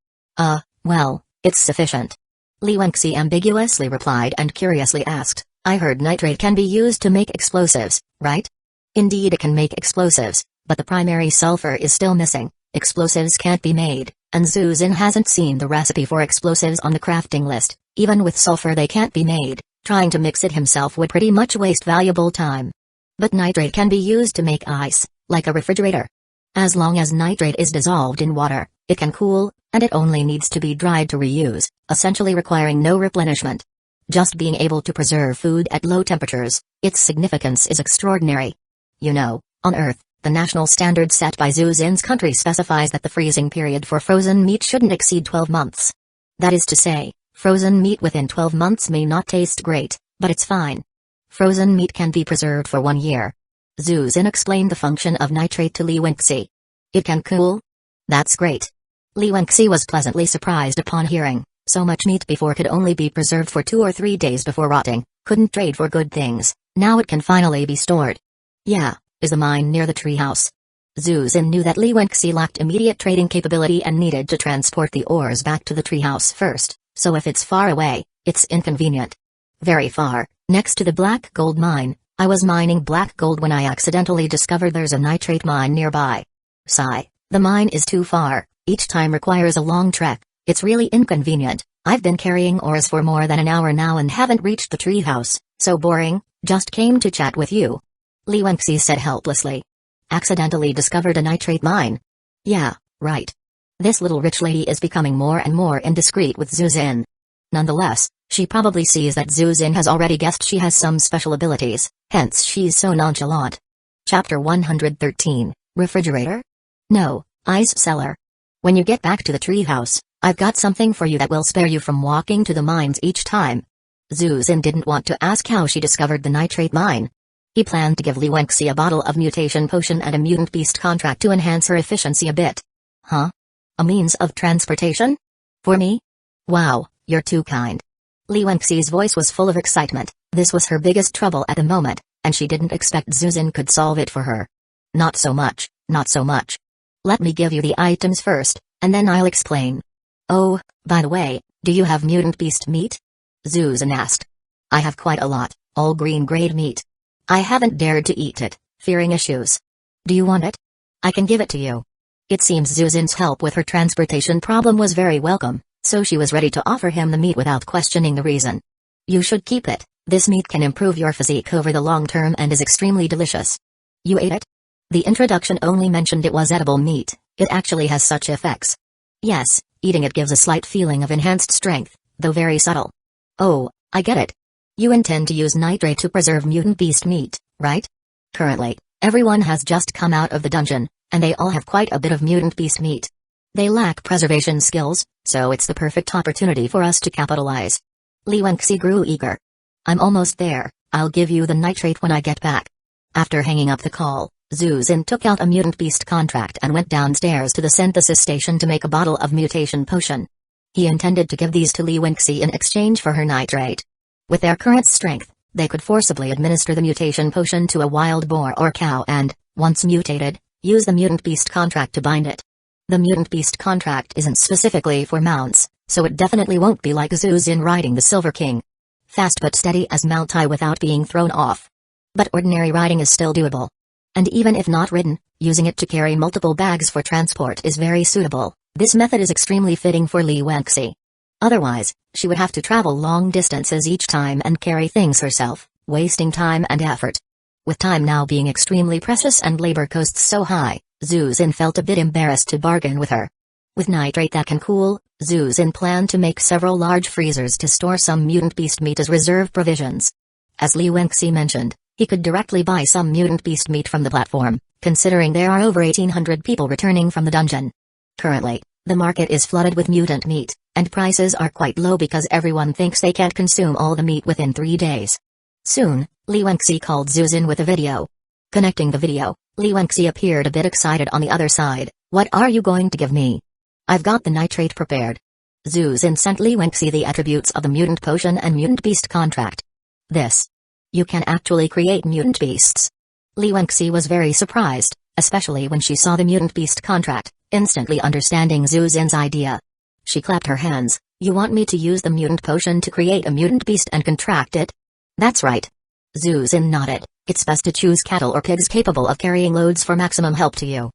S1: Well, it's sufficient. Li Wenxi ambiguously replied and curiously asked, I heard nitrate can be used to make explosives, right? Indeed it can make explosives, but the primary sulfur is still missing. Explosives can't be made, and Zhu Xin hasn't seen the recipe for explosives on the crafting list. Even with sulfur they can't be made. Trying to mix it himself would pretty much waste valuable time. But nitrate can be used to make ice, like a refrigerator. As long as nitrate is dissolved in water, it can cool, and it only needs to be dried to reuse, essentially requiring no replenishment. Just being able to preserve food at low temperatures, its significance is extraordinary. You know, on Earth, the national standard set by Zhu Xin's country specifies that the freezing period for frozen meat shouldn't exceed 12 months. That is to say, frozen meat within 12 months may not taste great, but it's fine. Frozen meat can be preserved for 1 year. Zhu Xin explained the function of nitrate to Li Wenxi. It can cool? That's great. Li Wenxi was pleasantly surprised upon hearing, so much meat before could only be preserved for 2 or 3 days before rotting, couldn't trade for good things, now it can finally be stored. Yeah, is the mine near the treehouse? Zhu Xin knew that Li Wenxi lacked immediate trading capability and needed to transport the ores back to the treehouse first, so if it's far away, it's inconvenient. Very far, next to the black gold mine. I was mining black gold when I accidentally discovered there's a nitrate mine nearby. Sigh, the mine is too far, each time requires a long trek, it's really inconvenient. I've been carrying ores for more than an hour now and haven't reached the treehouse, so boring, just came to chat with you. Li Wenxi said helplessly. Accidentally discovered a nitrate mine? Yeah, right. This little rich lady is becoming more and more indiscreet with Zhu Xin. Nonetheless, she probably sees that Zhu Xin has already guessed she has some special abilities, hence she's so nonchalant. Chapter 113, Refrigerator? No, Ice cellar. When you get back to the treehouse, I've got something for you that will spare you from walking to the mines each time. Zuzin didn't want to ask how she discovered the nitrate mine. He planned to give Li Wenxi a bottle of mutation potion and a mutant beast contract to enhance her efficiency a bit. Huh? A means of transportation? For me? Wow, you're too kind. Li Wenxi's voice was full of excitement. This was her biggest trouble at the moment, and she didn't expect Zuzin could solve it for her. Not so much, not so much. Let me give you the items first, and then I'll explain. Oh, by the way, do you have mutant beast meat? Zuzin asked. I have quite a lot, all green grade meat. I haven't dared to eat it, fearing issues. Do you want it? I can give it to you. It seems Zuzin's help with her transportation problem was very welcome, so she was ready to offer him the meat without questioning the reason. You should keep it, this meat can improve your physique over the long term and is extremely delicious. You ate it? The introduction only mentioned it was edible meat, it actually has such effects. Yes, eating it gives a slight feeling of enhanced strength, though very subtle. Oh, I get it. You intend to use nitrate to preserve mutant beast meat, right? Currently, everyone has just come out of the dungeon, and they all have quite a bit of mutant beast meat. They lack preservation skills, so it's the perfect opportunity for us to capitalize. Li Wenxi grew eager. I'm almost there, I'll give you the nitrate when I get back. After hanging up the call, Zuzin took out a mutant beast contract and went downstairs to the synthesis station to make a bottle of mutation potion. He intended to give these to Li Wenxi in exchange for her nitrate. With their current strength, they could forcibly administer the mutation potion to a wild boar or cow and, once mutated, use the mutant beast contract to bind it. The mutant beast contract isn't specifically for mounts, so it definitely won't be like Zuzin riding the Silver King. Fast but steady as Mount-I without being thrown off. But ordinary riding is still doable. And even if not ridden, using it to carry multiple bags for transport is very suitable. This method is extremely fitting for Li Wenxi. Otherwise, she would have to travel long distances each time and carry things herself, wasting time and effort. With time now being extremely precious and labor costs so high, Zuzin felt a bit embarrassed to bargain with her. With nitrate that can cool, Zuzin planned to make several large freezers to store some mutant beast meat as reserve provisions. As Li Wenxi mentioned, he could directly buy some mutant beast meat from the platform, considering there are over 1,800 people returning from the dungeon. Currently, the market is flooded with mutant meat, and prices are quite low because everyone thinks they can't consume all the meat within 3 days. Soon, Li Wenxi called Zuzin with a video. Connecting the video, Li Wenxi appeared a bit excited on the other side. What are you going to give me? I've got the nitrate prepared. Zuzin sent Li Wenxi the attributes of the mutant potion and mutant beast contract. This. You can actually create mutant beasts. Li Wenxi was very surprised, especially when she saw the mutant beast contract, instantly understanding Zuzin's idea. She clapped her hands. You want me to use the mutant potion to create a mutant beast and contract it? That's right. Zuzin nodded. It's best to choose cattle or pigs capable of carrying loads for maximum help to you.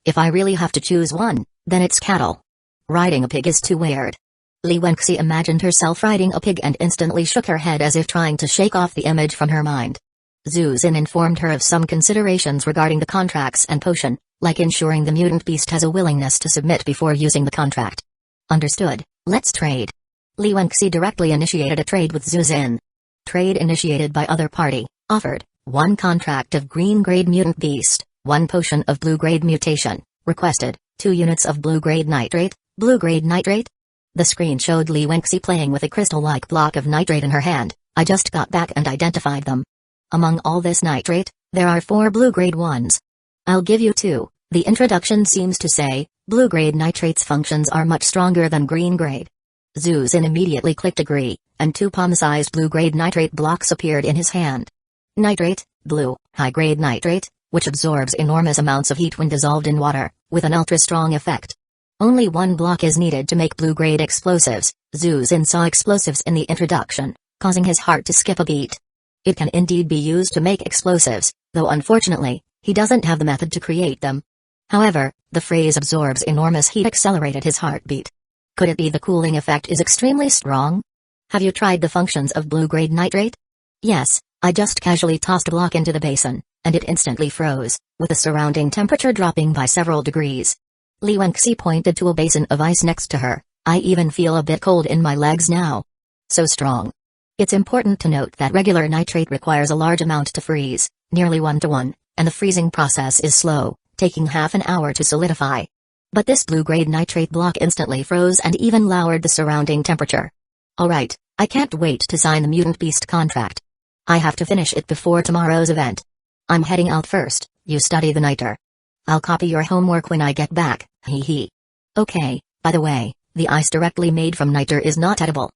S1: If I really have to choose one, then it's cattle. Riding a pig is too weird. Li Wenxi imagined herself riding a pig and instantly shook her head as if trying to shake off the image from her mind. Zuzin informed her of some considerations regarding the contracts and potion, like ensuring the mutant beast has a willingness to submit before using the contract. Understood, let's trade. Li Wenxi directly initiated a trade with Zuzin. Trade initiated by other party, offered, 1 contract of green-grade mutant beast, 1 potion of blue-grade mutation, requested, 2 units of blue-grade nitrate, blue-grade nitrate? The screen showed Li Wenxi playing with a crystal-like block of nitrate in her hand. I just got back and identified them. Among all this nitrate, there are 4 blue-grade ones. I'll give you 2. The introduction seems to say, blue-grade nitrate's functions are much stronger than green-grade. Zuzin immediately clicked agree, and 2 palm-sized blue-grade nitrate blocks appeared in his hand. Nitrate, blue, high-grade nitrate, which absorbs enormous amounts of heat when dissolved in water, with an ultra-strong effect. Only 1 block is needed to make blue-grade explosives. Zuzin saw explosives in the introduction, causing his heart to skip a beat. It can indeed be used to make explosives, though unfortunately, he doesn't have the method to create them. However, the phrase absorbs enormous heat accelerated his heartbeat. Could it be the cooling effect is extremely strong? Have you tried the functions of blue-grade nitrate? Yes, I just casually tossed a block into the basin, and it instantly froze, with the surrounding temperature dropping by several degrees. Li Wenxi pointed to a basin of ice next to her. I even feel a bit cold in my legs now. So strong. It's important to note that regular nitrate requires a large amount to freeze, nearly 1 to 1, and the freezing process is slow, taking half an hour to solidify. But this blue-grade nitrate block instantly froze and even lowered the surrounding temperature. Alright, I can't wait to sign the Mutant Beast contract. I have to finish it before tomorrow's event. I'm heading out first, you study the niter. I'll copy your homework when I get back, hee hee. Okay, by the way, the ice directly made from niter is not edible.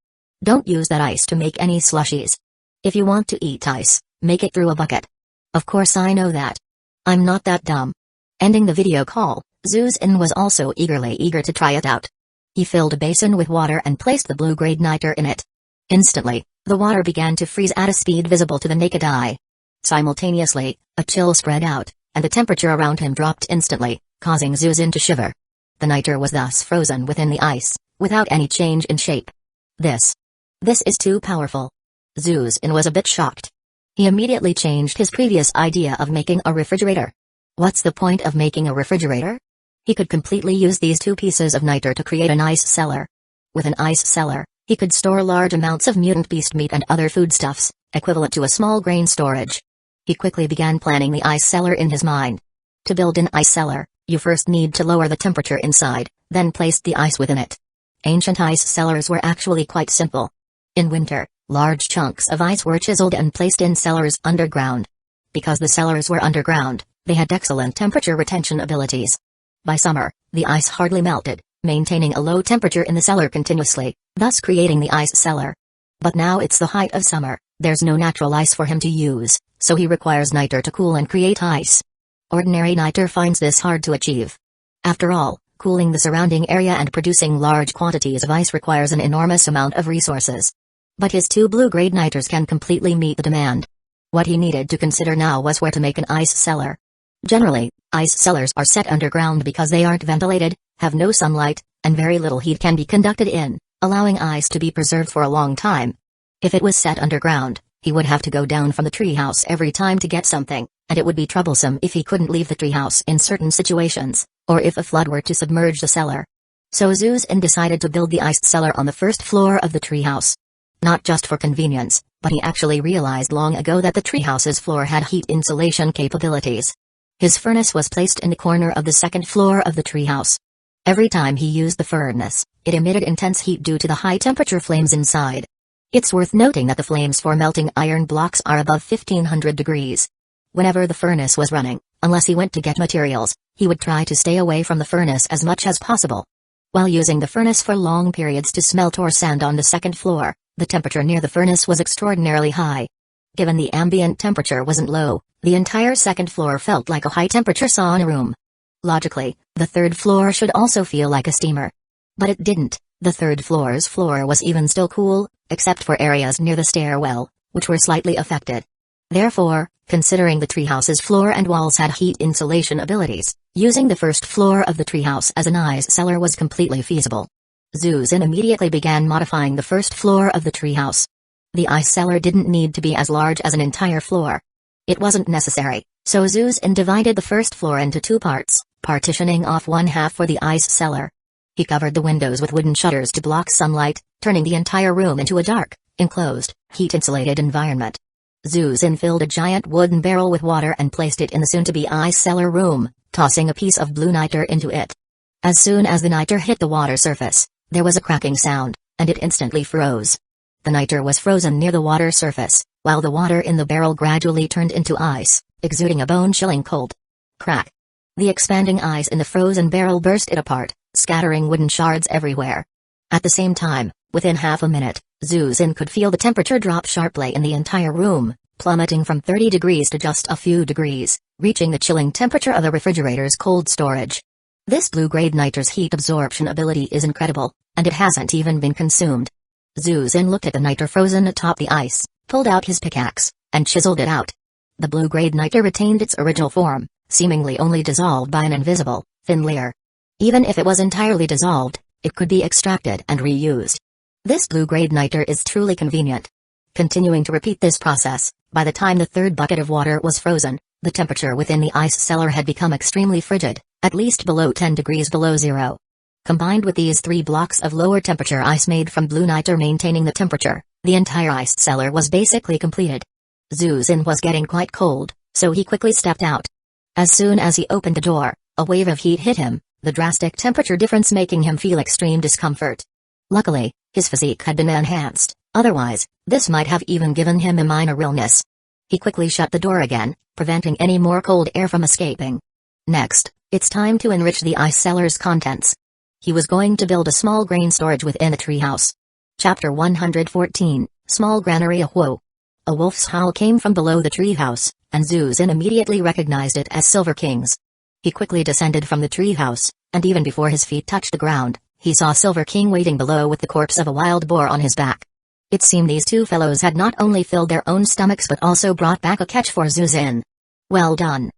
S1: Don't use that ice to make any slushies. If you want to eat ice, make it through a bucket. Of course I know that. I'm not that dumb. Ending the video call, Zuzin was also eager to try it out. He filled a basin with water and placed the blue-grade niter in it. Instantly, the water began to freeze at a speed visible to the naked eye. Simultaneously, a chill spread out, and the temperature around him dropped instantly, causing Zuzin to shiver. The niter was thus frozen within the ice, without any change in shape. This is too powerful. Zuzin was a bit shocked. He immediately changed his previous idea of making a refrigerator. What's the point of making a refrigerator? He could completely use these two pieces of niter to create an ice cellar. With an ice cellar, he could store large amounts of mutant beast meat and other foodstuffs, equivalent to a small grain storage. He quickly began planning the ice cellar in his mind. To build an ice cellar, you first need to lower the temperature inside, then place the ice within it. Ancient ice cellars were actually quite simple. In winter, large chunks of ice were chiseled and placed in cellars underground. Because the cellars were underground, they had excellent temperature retention abilities. By summer, the ice hardly melted, maintaining a low temperature in the cellar continuously, thus creating the ice cellar. But now it's the height of summer, there's no natural ice for him to use, so he requires niter to cool and create ice. Ordinary niter finds this hard to achieve. After all, cooling the surrounding area and producing large quantities of ice requires an enormous amount of resources. But his two blue-grade niters can completely meet the demand. What he needed to consider now was where to make an ice cellar. Generally, ice cellars are set underground because they aren't ventilated, have no sunlight, and very little heat can be conducted in, allowing ice to be preserved for a long time. If it was set underground, he would have to go down from the treehouse every time to get something, and it would be troublesome if he couldn't leave the treehouse in certain situations, or if a flood were to submerge the cellar. So Zuzin decided to build the ice cellar on the first floor of the treehouse. Not just for convenience, but he actually realized long ago that the treehouse's floor had heat insulation capabilities. His furnace was placed in the corner of the second floor of the treehouse. Every time he used the furnace, it emitted intense heat due to the high-temperature flames inside. It's worth noting that the flames for melting iron blocks are above 1500 degrees. Whenever the furnace was running, unless he went to get materials, he would try to stay away from the furnace as much as possible. While using the furnace for long periods to smelt ore sand on the second floor, the temperature near the furnace was extraordinarily high. Given the ambient temperature wasn't low, the entire second floor felt like a high-temperature sauna room. Logically, the third floor should also feel like a steamer. But it didn't. The third floor's floor was even still cool, except for areas near the stairwell, which were slightly affected. Therefore, considering the treehouse's floor and walls had heat insulation abilities, using the first floor of the treehouse as an ice cellar was completely feasible. Zuzin immediately began modifying the first floor of the treehouse. The ice cellar didn't need to be as large as an entire floor. It wasn't necessary, so Zuzin divided the first floor into two parts, partitioning off one half for the ice cellar. He covered the windows with wooden shutters to block sunlight, turning the entire room into a dark, enclosed, heat-insulated environment. Zuzin filled a giant wooden barrel with water and placed it in the soon-to-be ice cellar room, tossing a piece of blue niter into it. As soon as the niter hit the water surface, there was a cracking sound, and it instantly froze. The niter was frozen near the water surface, while the water in the barrel gradually turned into ice, exuding a bone-chilling cold. Crack! The expanding ice in the frozen barrel burst it apart, scattering wooden shards everywhere. At the same time, within half a minute, Zuzin could feel the temperature drop sharply in the entire room, plummeting from 30 degrees to just a few degrees, reaching the chilling temperature of a refrigerator's cold storage. This blue-grade niter's heat absorption ability is incredible, and it hasn't even been consumed. Zuzin looked at the niter frozen atop the ice, pulled out his pickaxe, and chiseled it out. The blue-grade niter retained its original form, seemingly only dissolved by an invisible, thin layer. Even if it was entirely dissolved, it could be extracted and reused. This blue-grade niter is truly convenient. Continuing to repeat this process, by the time the third bucket of water was frozen, the temperature within the ice cellar had become extremely frigid, at least below 10 degrees below zero. Combined with these 3 blocks of lower temperature ice made from blue niter maintaining the temperature, the entire ice cellar was basically completed. Zuzin was getting quite cold, so he quickly stepped out. As soon as he opened the door, a wave of heat hit him, the drastic temperature difference making him feel extreme discomfort. Luckily, his physique had been enhanced, otherwise, this might have even given him a minor illness. He quickly shut the door again, preventing any more cold air from escaping. Next, it's time to enrich the ice cellar's contents. He was going to build a small grain storage within the treehouse. Chapter 114, Small Granary. Whoa! A wolf's howl came from below the treehouse, and Zuzin immediately recognized it as Silver King's. He quickly descended from the treehouse, and even before his feet touched the ground, he saw Silver King waiting below with the corpse of a wild boar on his back. It seemed these two fellows had not only filled their own stomachs but also brought back a catch for Zuzin. Well done.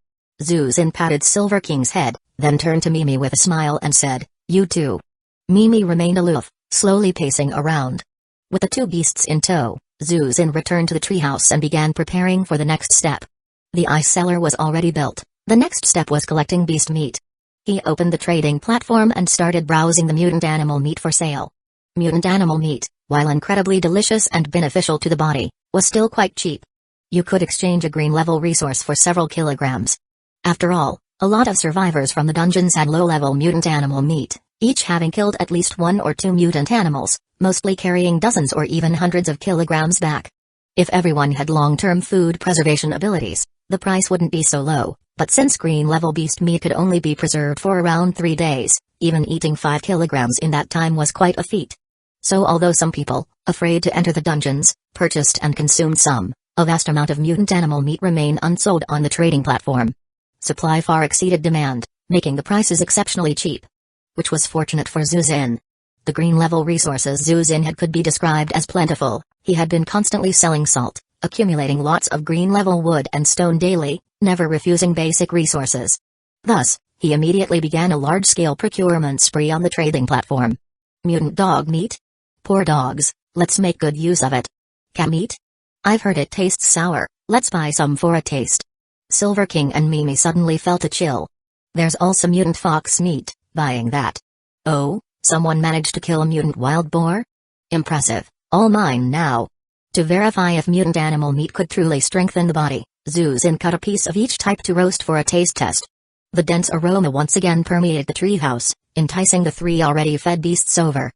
S1: Zuzin patted Silver King's head, then turned to Mimi with a smile and said, "You too." Mimi remained aloof, slowly pacing around. With the two beasts in tow, Zuzin returned to the treehouse and began preparing for the next step. The ice cellar was already built. The next step was collecting beast meat. He opened the trading platform and started browsing the mutant animal meat for sale. Mutant animal meat, while incredibly delicious and beneficial to the body, was still quite cheap. You could exchange a green-level resource for several kilograms. After all, a lot of survivors from the dungeons had low-level mutant animal meat, each having killed at least 1 or 2 mutant animals, mostly carrying dozens or even hundreds of kilograms back. If everyone had long-term food preservation abilities, the price wouldn't be so low, but since green-level beast meat could only be preserved for around 3 days, even eating 5 kilograms in that time was quite a feat. So although some people, afraid to enter the dungeons, purchased and consumed some, a vast amount of mutant animal meat remained unsold on the trading platform. Supply far exceeded demand, making the prices exceptionally cheap. Which was fortunate for Zuzin. The green-level resources Zuzin had could be described as plentiful. He had been constantly selling salt, accumulating lots of green-level wood and stone daily, never refusing basic resources. Thus, he immediately began a large-scale procurement spree on the trading platform. Mutant dog meat? Poor dogs, let's make good use of it. Cat meat? I've heard it tastes sour, let's buy some for a taste. Silver King and Mimi suddenly felt a chill. There's also mutant fox meat, buying that. Oh, someone managed to kill a mutant wild boar? Impressive, all mine now. To verify if mutant animal meat could truly strengthen the body, Zuzin cut a piece of each type to roast for a taste test. The dense aroma once again permeated the treehouse, enticing the 3 already fed beasts over.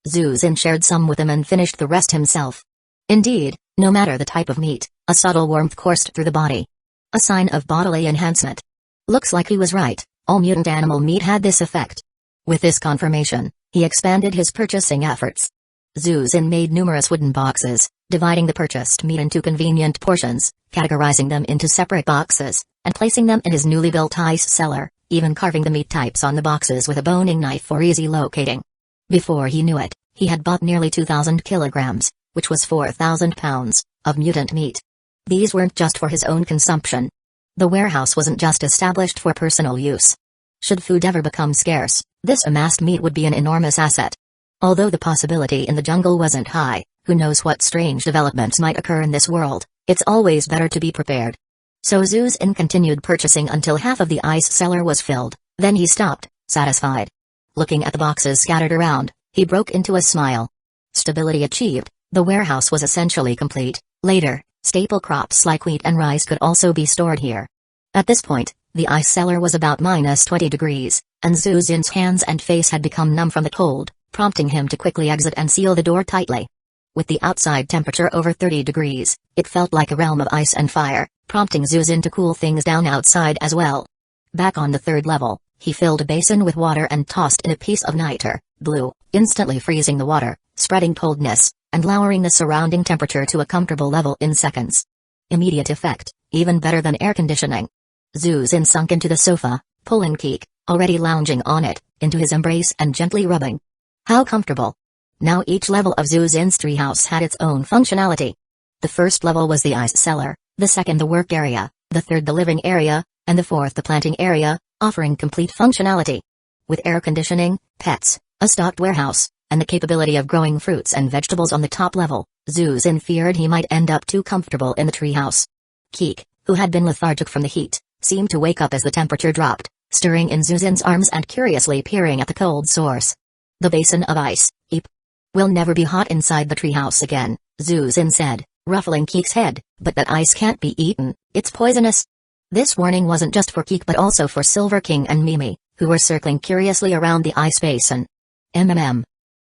S1: Zuzin shared some with them and finished the rest himself. Indeed, no matter the type of meat, a subtle warmth coursed through the body. A sign of bodily enhancement. Looks like he was right, all mutant animal meat had this effect. With this confirmation, he expanded his purchasing efforts. Zuzin made numerous wooden boxes, dividing the purchased meat into convenient portions, categorizing them into separate boxes, and placing them in his newly built ice cellar, even carving the meat types on the boxes with a boning knife for easy locating. Before he knew it, he had bought nearly 2,000 kilograms, which was 4,000 pounds, of mutant meat. These weren't just for his own consumption. The warehouse wasn't just established for personal use. Should food ever become scarce, this amassed meat would be an enormous asset. Although the possibility in the jungle wasn't high, who knows what strange developments might occur in this world, it's always better to be prepared. So Zuzin continued purchasing until half of the ice cellar was filled, then he stopped, satisfied. Looking at the boxes scattered around, he broke into a smile. Stability achieved, the warehouse was essentially complete. Later, staple crops like wheat and rice could also be stored here. At this point, the ice cellar was about -20 degrees, and Zuzin's hands and face had become numb from the cold, prompting him to quickly exit and seal the door tightly. With the outside temperature over 30 degrees, it felt like a realm of ice and fire, prompting Zuzin to cool things down outside as well. Back on the 3rd level, he filled a basin with water and tossed in a piece of niter, blue, instantly freezing the water, spreading coldness, and lowering the surrounding temperature to a comfortable level in seconds. Immediate effect, even better than air conditioning. Zuzin sunk into the sofa, pulling Keek, already lounging on it, into his embrace and gently rubbing. How comfortable. Now each level of Zuzin's treehouse had its own functionality. The first level was the ice cellar, the second the work area, the third the living area, and the fourth the planting area, offering complete functionality. With air conditioning, pets, a stocked warehouse, and the capability of growing fruits and vegetables on the top level, Zuzin feared he might end up too comfortable in the treehouse. Keek, who had been lethargic from the heat, seemed to wake up as the temperature dropped, stirring in Zuzin's arms and curiously peering at the cold source. The basin of ice, eep. We'll never be hot inside the treehouse again, Zuzin said, ruffling Keek's head, but that ice can't be eaten, it's poisonous. This warning wasn't just for Keek but also for Silver King and Mimi, who were circling curiously around the ice basin.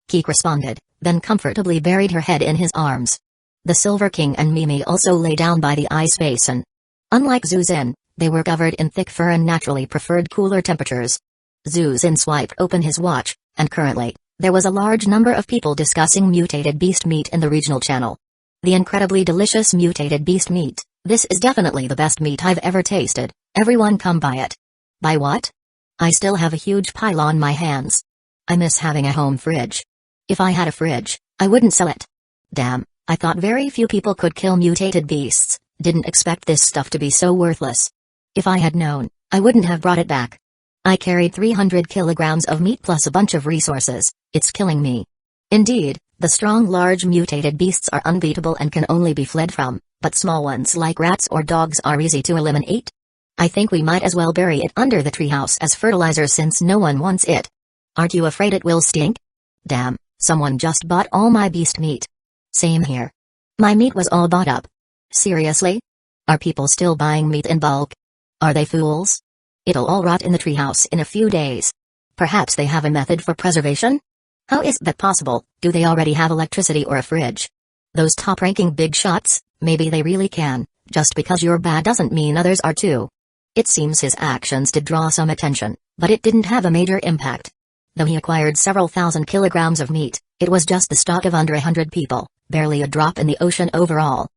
S1: Keek responded, then comfortably buried her head in his arms. The Silver King and Mimi also lay down by the ice basin. Unlike Zuzin, they were covered in thick fur and naturally preferred cooler temperatures. Zuzin swiped open his watch, and currently, there was a large number of people discussing mutated beast meat in the regional channel. The incredibly delicious mutated beast meat, this is definitely the best meat I've ever tasted, everyone come buy it. Buy what? I still have a huge pile on my hands. I miss having a home fridge. If I had a fridge, I wouldn't sell it. Damn, I thought very few people could kill mutated beasts, didn't expect this stuff to be so worthless. If I had known, I wouldn't have brought it back. I carried 300 kilograms of meat plus a bunch of resources, it's killing me. Indeed, the strong large mutated beasts are unbeatable and can only be fled from, but small ones like rats or dogs are easy to eliminate. I think we might as well bury it under the treehouse as fertilizer since no one wants it. Aren't you afraid it will stink? Damn, someone just bought all my beast meat. Same here. My meat was all bought up. Seriously? Are people still buying meat in bulk? Are they fools? It'll all rot in the treehouse in a few days. Perhaps they have a method for preservation? How is that possible? Do they already have electricity or a fridge? Those top-ranking big shots, maybe they really can. Just because you're bad doesn't mean others are too. It seems his actions did draw some attention, but it didn't have a major impact. Though he acquired several thousand kilograms of meat, it was just the stock of under 100 people, barely a drop in the ocean overall.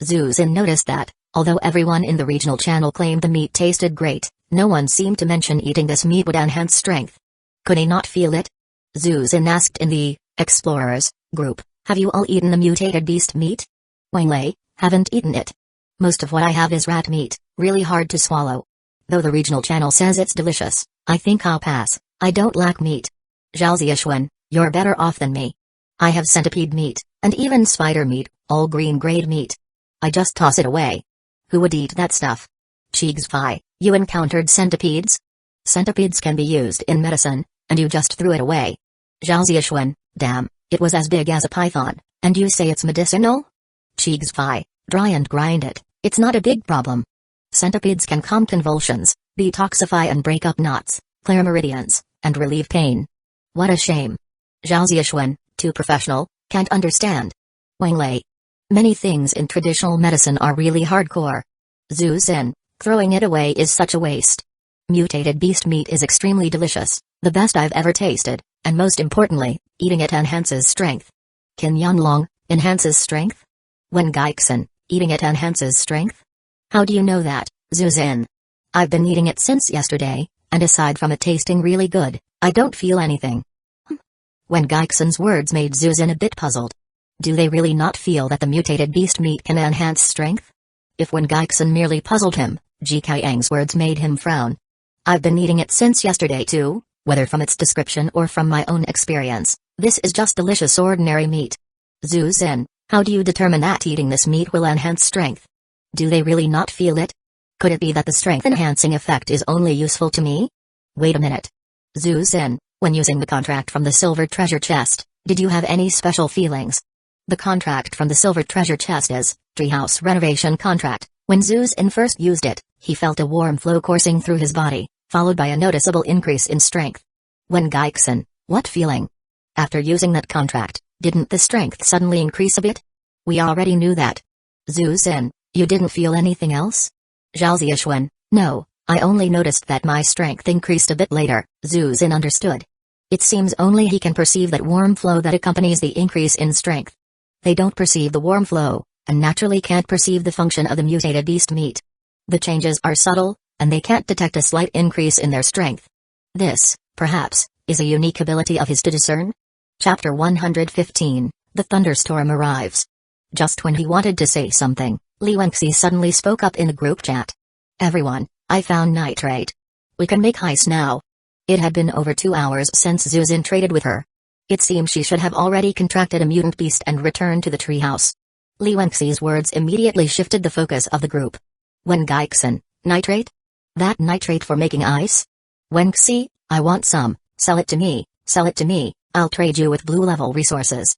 S1: Zuzin noticed that, although everyone in the regional channel claimed the meat tasted great, no one seemed to mention eating this meat would enhance strength. Could he not feel it? Zuzin asked in the Explorers group, have you all eaten the mutated beast meat? Wang Lei, haven't eaten it. Most of what I have is rat meat, really hard to swallow. Though the regional channel says it's delicious, I think I'll pass, I don't lack meat. Zhao Zixuan, you're better off than me. I have centipede meat, and even spider meat, all green-grade meat. I just toss it away. Who would eat that stuff? Chigzfai, you encountered centipedes? Centipedes can be used in medicine, and you just threw it away. Zhao Zixuan, damn, it was as big as a python, and you say it's medicinal? Chigzfai, dry and grind it, it's not a big problem. Centipedes can calm convulsions, detoxify and break up knots, clear meridians, and relieve pain. What a shame. Zhao Zixuan, too professional, can't understand. Wang Lei. Many things in traditional medicine are really hardcore. Zuzin, throwing it away is such a waste. Mutated beast meat is extremely delicious, the best I've ever tasted, and most importantly, eating it enhances strength. Qin Yanlong, enhances strength? Wen Gaixin, eating it enhances strength? How do you know that, Zuzin? I've been eating it since yesterday, and aside from it tasting really good, I don't feel anything. Wen Gaixin's words made Zuzin a bit puzzled. Do they really not feel that the mutated beast meat can enhance strength? If Wen Gaixin merely puzzled him, Ji Qiang's words made him frown. I've been eating it since yesterday too, whether from its description or from my own experience, this is just delicious ordinary meat. Zuzin, how do you determine that eating this meat will enhance strength? Do they really not feel it? Could it be that the strength-enhancing effect is only useful to me? Wait a minute. Zuzin, when using the contract from the silver treasure chest, did you have any special feelings? The contract from the silver treasure chest is Treehouse renovation contract. When Zuzin first used it, he felt a warm flow coursing through his body, followed by a noticeable increase in strength. Wen Gaixin, what feeling? After using that contract, didn't the strength suddenly increase a bit? We already knew that. Zuzin, you didn't feel anything else? Zhao Zixuan, no, I only noticed that my strength increased a bit later. Zuzin understood. It seems only he can perceive that warm flow that accompanies the increase in strength. They don't perceive the warm flow, and naturally can't perceive the function of the mutated beast meat. The changes are subtle, and they can't detect a slight increase in their strength. This, perhaps, is a unique ability of his to discern. Chapter 115, The Thunderstorm Arrives. Just when he wanted to say something, Li Wenxi suddenly spoke up in the group chat. Everyone, I found nitrate. We can make ice now. It had been over 2 hours since Zuzin traded with her. It seemed she should have already contracted a mutant beast and returned to the treehouse. Li Wenxi's words immediately shifted the focus of the group. Wen Gaixin, nitrate? That nitrate for making ice? Wenxi, I want some, sell it to me, I'll trade you with blue-level resources.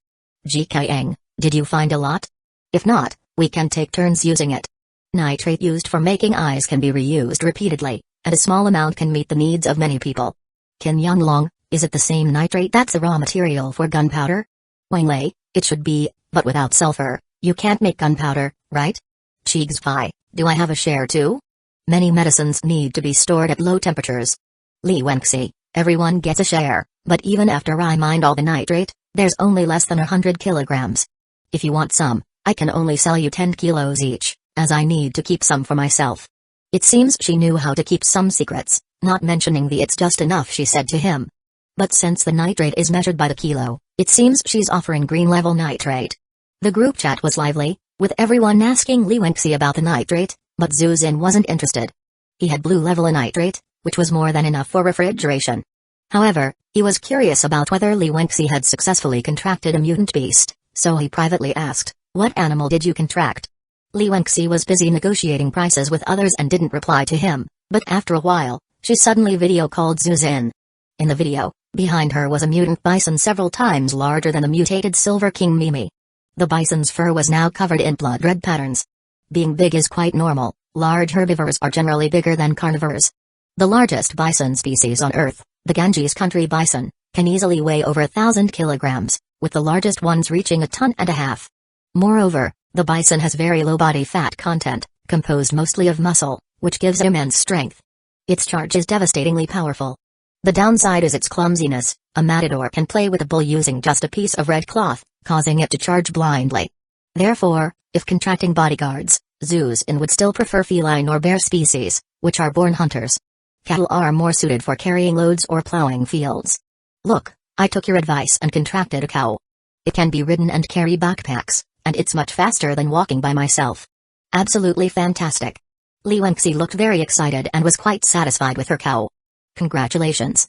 S1: Ji Qiang, did you find a lot? If not, we can take turns using it. Nitrate used for making eyes can be reused repeatedly, and a small amount can meet the needs of many people. Qin Yonglong, is it the same nitrate that's the raw material for gunpowder? Wang Lei, it should be, but without sulfur, you can't make gunpowder, right? Chigs Pie, do I have a share too? Many medicines need to be stored at low temperatures. Li Wenxi, everyone gets a share, but even after I mined all the nitrate, there's only less than 100 kilograms. If you want some, I can only sell you 10 kilos each, as I need to keep some for myself. It seems she knew how to keep some secrets, not mentioning the "it's just enough" she said to him. But since the nitrate is measured by the kilo, it seems she's offering green level nitrate. The group chat was lively, with everyone asking Li Wenxi about the nitrate, but Zhu Xin wasn't interested. He had blue level nitrate, which was more than enough for refrigeration. However, he was curious about whether Li Wenxi had successfully contracted a mutant beast, so he privately asked, "What animal did you contract?" Li Wenxi was busy negotiating prices with others and didn't reply to him, but after a while, she suddenly video called Zhu Xin. In the video, behind her was a mutant bison several times larger than the mutated Silver King Mimi. The bison's fur was now covered in blood red patterns. Being big is quite normal, large herbivores are generally bigger than carnivores. The largest bison species on Earth, the Ganges country bison, can easily weigh over 1,000 kilograms, with the largest ones reaching 1.5 tons. Moreover, the bison has very low body fat content, composed mostly of muscle, which gives it immense strength. Its charge is devastatingly powerful. The downside is its clumsiness. A matador can play with a bull using just a piece of red cloth, causing it to charge blindly. Therefore, if contracting bodyguards, Zhu Xin would still prefer feline or bear species, which are born hunters. Cattle are more suited for carrying loads or plowing fields. Look, I took your advice and contracted a cow. It can be ridden and carry backpacks, and it's much faster than walking by myself. Absolutely fantastic. Li Wenxi looked very excited and was quite satisfied with her cow. Congratulations.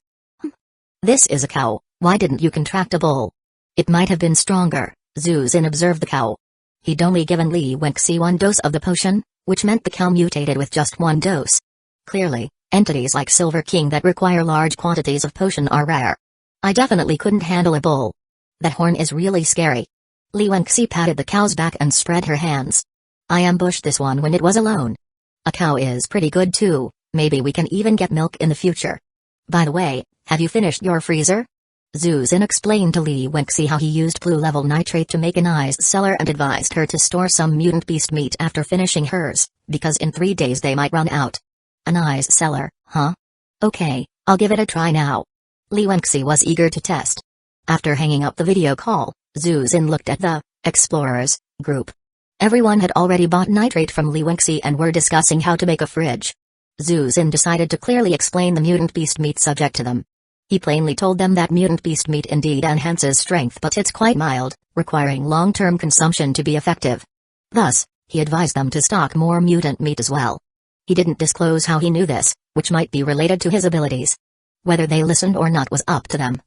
S1: This is a cow, why didn't you contract a bull? It might have been stronger, Zhu Xin observed the cow. He'd only given Li Wenxi 1 dose of the potion, which meant the cow mutated with just 1 dose. Clearly, entities like Silver King that require large quantities of potion are rare. I definitely couldn't handle a bull. That horn is really scary. Li Wenxi patted the cow's back and spread her hands. I ambushed this one when it was alone. A cow is pretty good too, maybe we can even get milk in the future. By the way, have you finished your freezer? Zhu Xin explained to Li Wenxi how he used blue-level nitrate to make an ice cellar and advised her to store some mutant beast meat after finishing hers, because in 3 days they might run out. An ice cellar, huh? Okay, I'll give it a try now. Li Wenxi was eager to test. After hanging up the video call, Zhu Xin looked at the explorers group. Everyone had already bought nitrate from Li Wenxi and were discussing how to make a fridge. Zhu Xin decided to clearly explain the mutant beast meat subject to them. He plainly told them that mutant beast meat indeed enhances strength, but it's quite mild, requiring long-term consumption to be effective. Thus, he advised them to stock more mutant meat as well. He didn't disclose how he knew this, which might be related to his abilities. Whether they listened or not was up to them.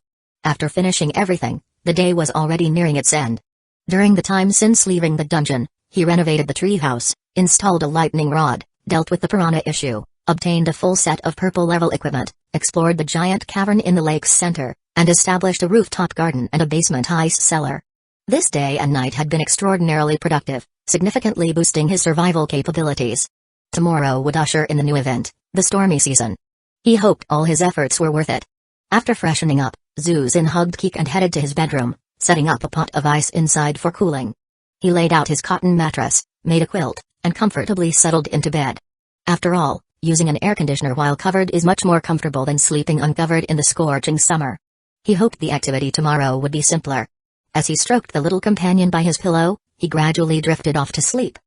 S1: After finishing everything, the day was already nearing its end. During the time since leaving the dungeon, he renovated the treehouse, installed a lightning rod, dealt with the piranha issue, obtained a full set of purple-level equipment, explored the giant cavern in the lake's center, and established a rooftop garden and a basement ice cellar. This day and night had been extraordinarily productive, significantly boosting his survival capabilities. Tomorrow would usher in the new event, the stormy season. He hoped all his efforts were worth it. After freshening up, Zhu Xin hugged Keek and headed to his bedroom, setting up a pot of ice inside for cooling. He laid out his cotton mattress, made a quilt, and comfortably settled into bed. After all, using an air conditioner while covered is much more comfortable than sleeping uncovered in the scorching summer. He hoped the activity tomorrow would be simpler. As he stroked the little companion by his pillow, he gradually drifted off to sleep.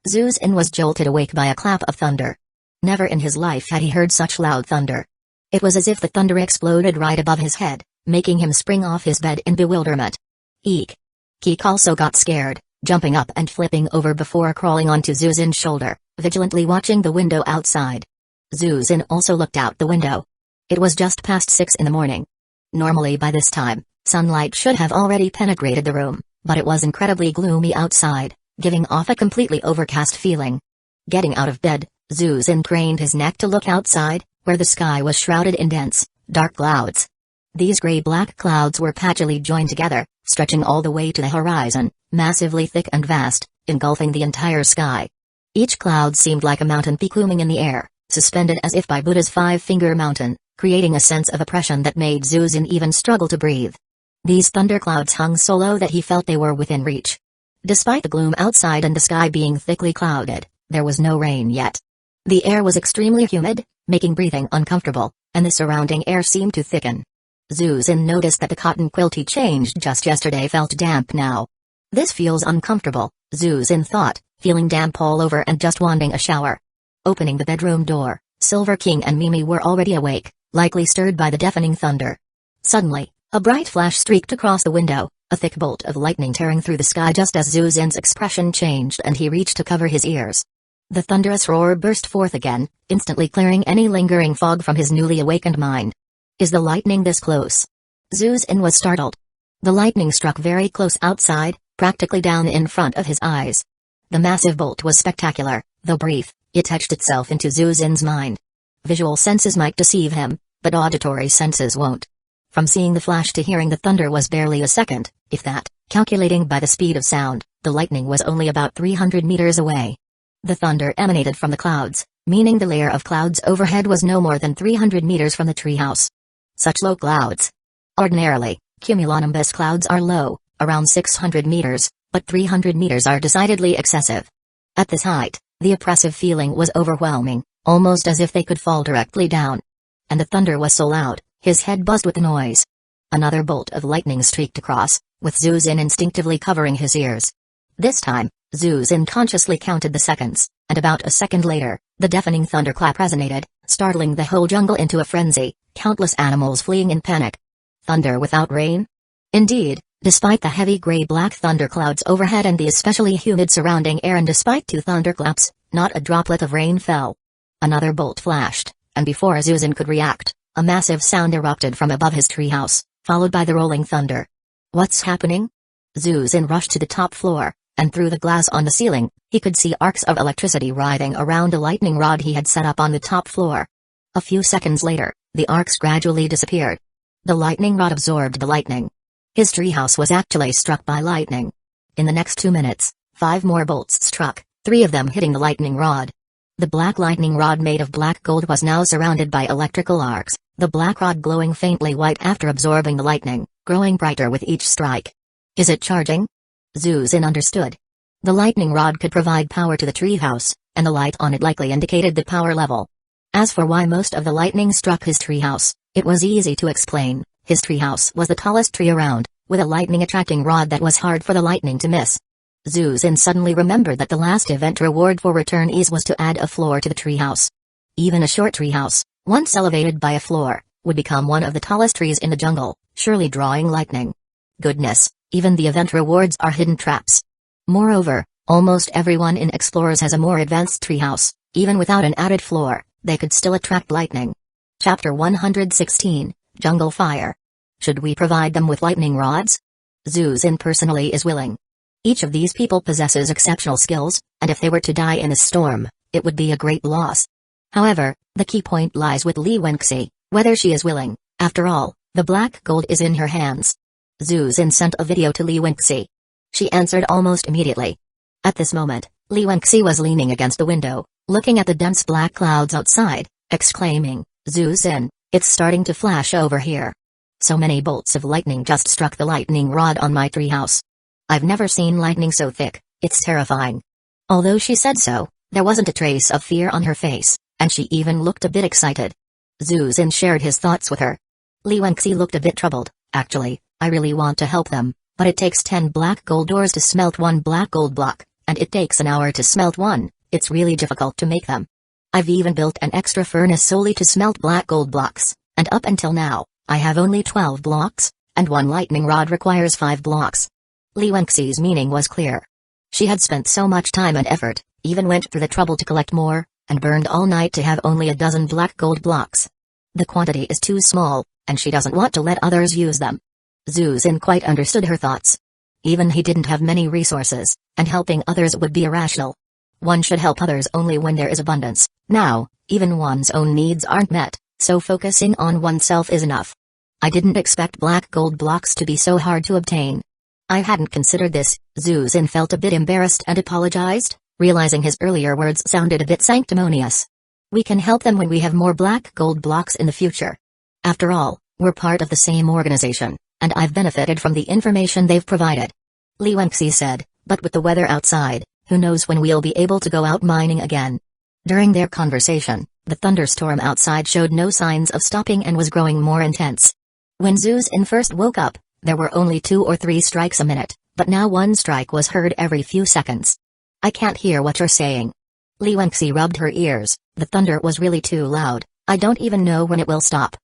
S1: Zhu Xin was jolted awake by a clap of thunder. Never in his life had he heard such loud thunder. It was as if the thunder exploded right above his head, making him spring off his bed in bewilderment. Eek! Keek also got scared, jumping up and flipping over before crawling onto Zhu Xin's shoulder, vigilantly watching the window outside. Zhu Xin also looked out the window. It was just past 6 in the morning. Normally by this time, sunlight should have already penetrated the room, but it was incredibly gloomy outside, giving off a completely overcast feeling. Getting out of bed, Zhu Xin craned his neck to look outside, where the sky was shrouded in dense, dark clouds. These gray-black clouds were patchily joined together, stretching all the way to the horizon, massively thick and vast, engulfing the entire sky. Each cloud seemed like a mountain peak looming in the air, suspended as if by Buddha's five-finger mountain, creating a sense of oppression that made Zuzin even struggle to breathe. These thunderclouds hung so low that he felt they were within reach. Despite the gloom outside and the sky being thickly clouded, there was no rain yet. The air was extremely humid, making breathing uncomfortable, and the surrounding air seemed to thicken. Zuzin noticed that the cotton quilt he changed just yesterday felt damp now. This feels uncomfortable, Zuzin thought, feeling damp all over and just wanting a shower. Opening the bedroom door, Silver King and Mimi were already awake, likely stirred by the deafening thunder. Suddenly, a bright flash streaked across the window, a thick bolt of lightning tearing through the sky just as Zuzin's expression changed and he reached to cover his ears. The thunderous roar burst forth again, instantly clearing any lingering fog from his newly awakened mind. Is the lightning this close? Zuzin was startled. The lightning struck very close outside, practically down in front of his eyes. The massive bolt was spectacular, though brief, it etched itself into Zuzin's mind. Visual senses might deceive him, but auditory senses won't. From seeing the flash to hearing the thunder was barely a second, if that, calculating by the speed of sound, the lightning was only about 300 meters away. The thunder emanated from the clouds, meaning the layer of clouds overhead was no more than 300 meters from the treehouse. Such low clouds. Ordinarily, cumulonimbus clouds are low, around 600 meters, but 300 meters are decidedly excessive. At this height, the oppressive feeling was overwhelming, almost as if they could fall directly down. And the thunder was so loud, his head buzzed with the noise. Another bolt of lightning streaked across, with Zuzin instinctively covering his ears. This time, Zuzin consciously counted the seconds, and about a second later, the deafening thunderclap resonated, startling the whole jungle into a frenzy, countless animals fleeing in panic. Thunder without rain? Indeed, despite the heavy gray-black thunderclouds overhead and the especially humid surrounding air and despite two thunderclaps, not a droplet of rain fell. Another bolt flashed, and before Zuzin could react, a massive sound erupted from above his treehouse, followed by the rolling thunder. What's happening? Zuzin rushed to the top floor, and through the glass on the ceiling, he could see arcs of electricity writhing around a lightning rod he had set up on the top floor. A few seconds later, the arcs gradually disappeared. The lightning rod absorbed the lightning. His treehouse was actually struck by lightning. In the next 2 minutes, 5 more bolts struck, 3 of them hitting the lightning rod. The black lightning rod made of black gold was now surrounded by electrical arcs, the black rod glowing faintly white after absorbing the lightning, growing brighter with each strike. Is it charging? Zuzin understood. The lightning rod could provide power to the treehouse, and the light on it likely indicated the power level. As for why most of the lightning struck his treehouse, it was easy to explain. His treehouse was the tallest tree around, with a lightning-attracting rod that was hard for the lightning to miss. Zuzin suddenly remembered that the last event reward for returnees was to add a floor to the treehouse. Even a short treehouse, once elevated by a floor, would become one of the tallest trees in the jungle, surely drawing lightning. Goodness, even the event rewards are hidden traps. Moreover, almost everyone in Explorers has a more advanced treehouse. Even without an added floor, they could still attract lightning. Chapter 116, Jungle Fire. Should we provide them with lightning rods? Zuzin personally is willing. Each of these people possesses exceptional skills, and if they were to die in a storm, it would be a great loss. However, the key point lies with Li Wenxi, whether she is willing. After all, the black gold is in her hands. Zuzin sent a video to Li Wenxi. She answered almost immediately. At this moment, Li Wenxi was leaning against the window, looking at the dense black clouds outside, exclaiming, "Zuzin, it's starting to flash over here. So many bolts of lightning just struck the lightning rod on my treehouse. I've never seen lightning so thick, it's terrifying." Although she said so, there wasn't a trace of fear on her face, and she even looked a bit excited. Zuzin shared his thoughts with her. Li Wenxi looked a bit troubled. Actually, I really want to help them, but it takes 10 black gold ores to smelt 1 black gold block, and it takes an hour to smelt 1. It's really difficult to make them. I've even built an extra furnace solely to smelt black gold blocks, and up until now, I have only 12 blocks, and 1 lightning rod requires 5 blocks. Li Wenxi's meaning was clear. She had spent so much time and effort, even went through the trouble to collect more, and burned all night to have only a dozen black gold blocks. The quantity is too small, and she doesn't want to let others use them. Zuzin quite understood her thoughts. Even he didn't have many resources, and helping others would be irrational. One should help others only when there is abundance. Now, even one's own needs aren't met, so focusing on oneself is enough. I didn't expect black gold blocks to be so hard to obtain. I hadn't considered this. Zuzin felt a bit embarrassed and apologized. realizing his earlier words sounded a bit sanctimonious. We can help them when we have more black gold blocks in the future. After all, we're part of the same organization, and I've benefited from the information they've provided. Li Wenxi said, but with the weather outside, who knows when we'll be able to go out mining again. During their conversation, the thunderstorm outside showed no signs of stopping and was growing more intense. When Zuzin first woke up, there were only 2 or 3 strikes a minute, but now 1 strike was heard every few seconds. I can't hear what you're saying. Li Wenxi rubbed her ears. The thunder was really too loud. I don't even know when it will stop.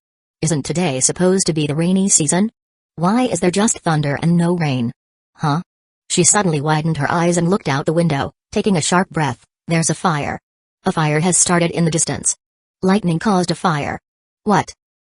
S1: Isn't today supposed to be the rainy season? Why is there just thunder and no rain? Huh? She suddenly widened her eyes and looked out the window, taking a sharp breath. There's a fire. A fire has started in the distance. Lightning caused a fire. What?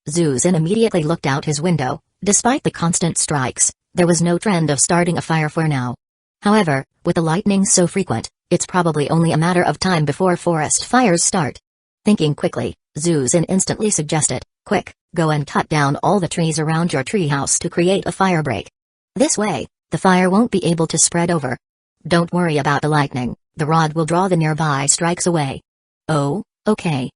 S1: Zuzin immediately looked out his window. Despite the constant strikes, there was no trend of starting a fire for now. However, with the lightning so frequent, it's probably only a matter of time before forest fires start. Thinking quickly, Zuzin instantly suggested, quick, go and cut down all the trees around your treehouse to create a fire break. This way, the fire won't be able to spread over. Don't worry about the lightning, the rod will draw the nearby strikes away. Oh, okay.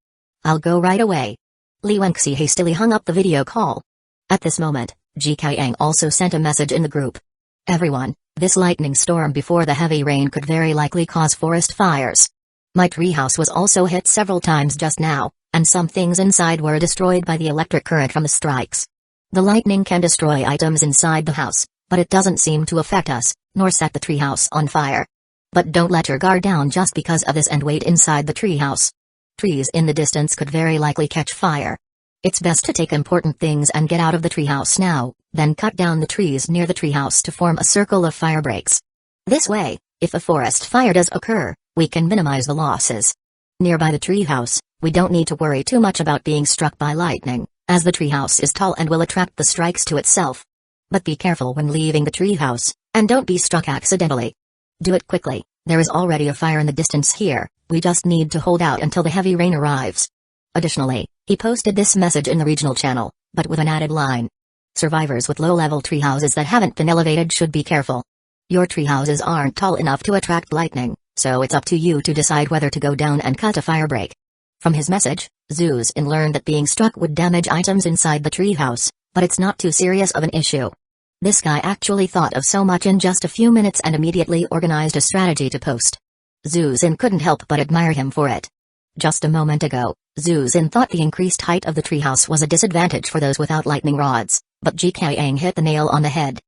S1: I'll go right away. Li Wenxi hastily hung up the video call. At this moment, Ji Qiang also sent a message in the group. Everyone, this lightning storm before the heavy rain could very likely cause forest fires. My treehouse was also hit several times just now, and some things inside were destroyed by the electric current from the strikes. The lightning can destroy items inside the house, but it doesn't seem to affect us, nor set the treehouse on fire. But don't let your guard down just because of this and wait inside the treehouse. Trees in the distance could very likely catch fire. It's best to take important things and get out of the treehouse now, then cut down the trees near the treehouse to form a circle of fire breaks. This way, if a forest fire does occur, we can minimize the losses. Nearby the treehouse, we don't need to worry too much about being struck by lightning, as the treehouse is tall and will attract the strikes to itself. But be careful when leaving the treehouse, and don't be struck accidentally. Do it quickly, there is already a fire in the distance here, we just need to hold out until the heavy rain arrives. Additionally, he posted this message in the regional channel, but with an added line. Survivors with low-level treehouses that haven't been elevated should be careful. Your treehouses aren't tall enough to attract lightning, so it's up to you to decide whether to go down and cut a fire break. From his message, Zuzin learned that being struck would damage items inside the treehouse, but it's not too serious of an issue. This guy actually thought of so much in just a few minutes and immediately organized a strategy to post. Zuzin couldn't help but admire him for it. Just a moment ago, Zuzin thought the increased height of the treehouse was a disadvantage for those without lightning rods, but Ji Qiang hit the nail on the head.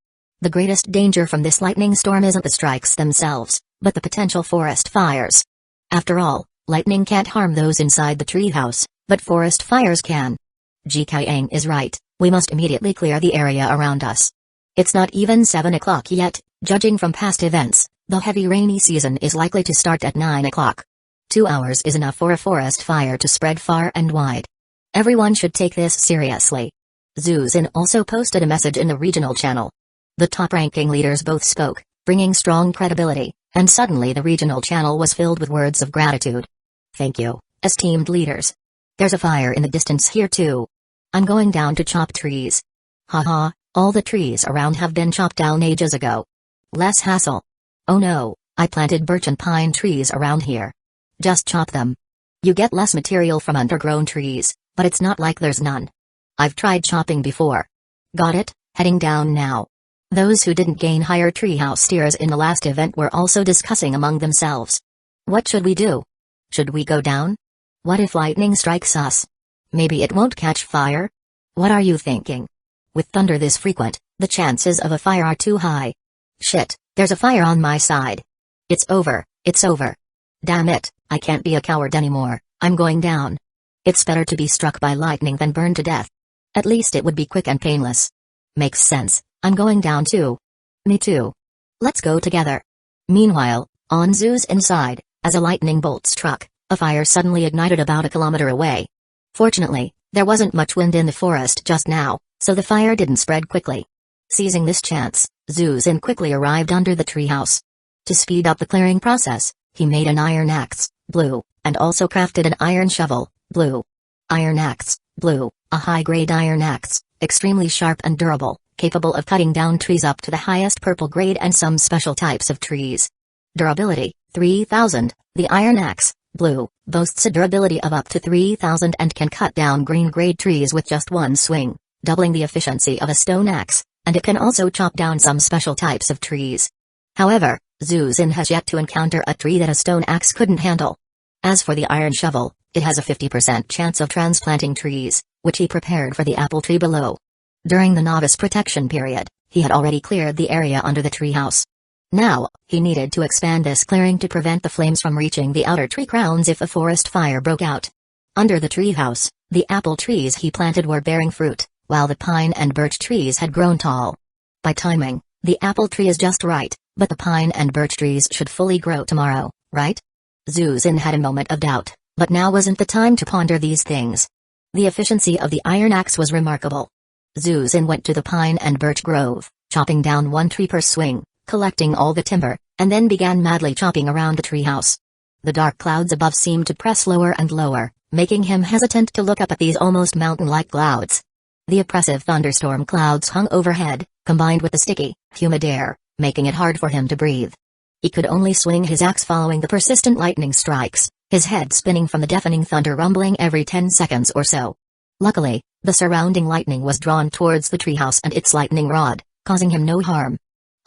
S1: The greatest danger from this lightning storm isn't the strikes themselves, but the potential forest fires. After all, lightning can't harm those inside the treehouse, but forest fires can. Ji Qiang is right, we must immediately clear the area around us. It's not even 7 o'clock yet, judging from past events, the heavy rainy season is likely to start at 9 o'clock. 2 hours is enough for a forest fire to spread far and wide. Everyone should take this seriously. Zuzin also posted a message in the regional channel. The top-ranking leaders both spoke, bringing strong credibility, and suddenly the regional channel was filled with words of gratitude. Thank you, esteemed leaders. There's a fire in the distance here too. I'm going down to chop trees. Haha, all the trees around have been chopped down ages ago. Less hassle. Oh no, I planted birch and pine trees around here. Just chop them. You get less material from undergrown trees, but it's not like there's none. I've tried chopping before. Got it, heading down now. Those who didn't gain higher treehouse tiers in the last event were also discussing among themselves. What should we do? Should we go down? What if lightning strikes us? Maybe it won't catch fire? What are you thinking? With thunder this frequent, the chances of a fire are too high. Shit, there's a fire on my side. It's over, it's over. Damn it, I can't be a coward anymore, I'm going down. It's better to be struck by lightning than burned to death. At least it would be quick and painless. Makes sense, I'm going down too. Me too. Let's go together. Meanwhile, on Zoo's inside, as a lightning bolt struck, a fire suddenly ignited about a kilometer away. Fortunately, there wasn't much wind in the forest just now, so the fire didn't spread quickly. Seizing this chance, Zuzin quickly arrived under the treehouse. To speed up the clearing process, he made an iron axe, blue, and also crafted an iron shovel, blue. Iron axe, blue, a high-grade iron axe, extremely sharp and durable, capable of cutting down trees up to the highest purple grade and some special types of trees. Durability, 3,000. The iron axe, blue, boasts a durability of up to 3,000 and can cut down green-grade trees with just one swing, doubling the efficiency of a stone axe, and it can also chop down some special types of trees. However, Zuzin has yet to encounter a tree that a stone axe couldn't handle. As for the iron shovel, it has a 50% chance of transplanting trees, which he prepared for the apple tree below. During the novice protection period, he had already cleared the area under the treehouse. Now, he needed to expand this clearing to prevent the flames from reaching the outer tree crowns if a forest fire broke out. Under the treehouse, the apple trees he planted were bearing fruit, while the pine and birch trees had grown tall. By timing, the apple tree is just right, but the pine and birch trees should fully grow tomorrow, right? Zuzin had a moment of doubt, but now wasn't the time to ponder these things. The efficiency of the iron axe was remarkable. Zuzin went to the pine and birch grove, chopping down one tree per swing, collecting all the timber, and then began madly chopping around the treehouse. The dark clouds above seemed to press lower and lower, making him hesitant to look up at these almost mountain-like clouds. The oppressive thunderstorm clouds hung overhead, combined with the sticky, humid air, making it hard for him to breathe. He could only swing his axe following the persistent lightning strikes, his head spinning from the deafening thunder rumbling every 10 seconds or so. Luckily, the surrounding lightning was drawn towards the treehouse and its lightning rod, causing him no harm.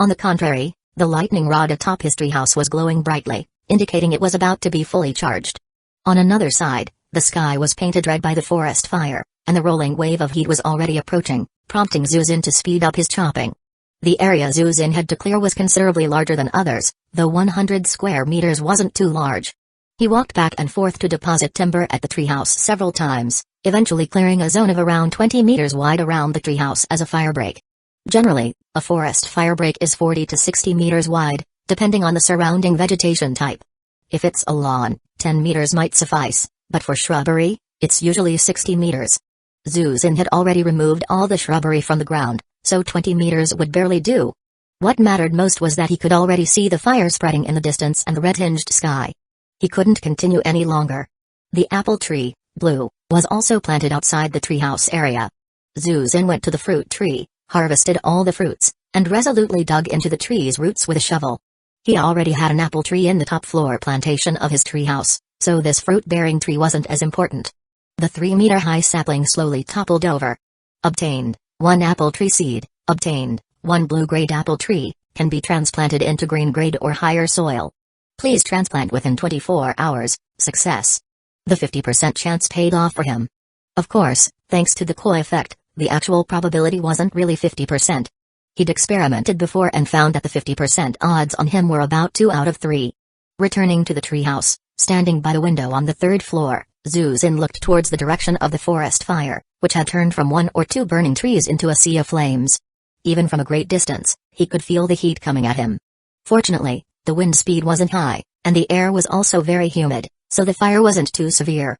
S1: On the contrary, the lightning rod atop his treehouse was glowing brightly, indicating it was about to be fully charged. On another side, the sky was painted red by the forest fire, and the rolling wave of heat was already approaching, prompting Zuzin to speed up his chopping. The area Zuzin had to clear was considerably larger than others, though 100 square meters wasn't too large. He walked back and forth to deposit timber at the treehouse several times, eventually clearing a zone of around 20 meters wide around the treehouse as a firebreak. Generally, a forest firebreak is 40 to 60 meters wide, depending on the surrounding vegetation type. If it's a lawn, 10 meters might suffice, but for shrubbery, it's usually 60 meters. Zuzin had already removed all the shrubbery from the ground, so 20 meters would barely do. What mattered most was that he could already see the fire spreading in the distance and the red-tinged sky. He couldn't continue any longer. The apple tree, blue, was also planted outside the treehouse area. Zuzin went to the fruit tree, harvested all the fruits, and resolutely dug into the tree's roots with a shovel. He already had an apple tree in the top floor plantation of his treehouse, so this fruit-bearing tree wasn't as important. The 3-meter-high sapling slowly toppled over. Obtained. 1 apple tree seed. Obtained. 1 blue-grade apple tree, can be transplanted into green-grade or higher soil. Please transplant within 24 hours, success. The 50% chance paid off for him. Of course, thanks to the Coy effect, the actual probability wasn't really 50%. He'd experimented before and found that the 50% odds on him were about 2 out of 3. Returning to the treehouse, standing by the window on the 3rd floor, Zuzin looked towards the direction of the forest fire, which had turned from 1 or 2 burning trees into a sea of flames. Even from a great distance, he could feel the heat coming at him. Fortunately, the wind speed wasn't high, and the air was also very humid, so the fire wasn't too severe.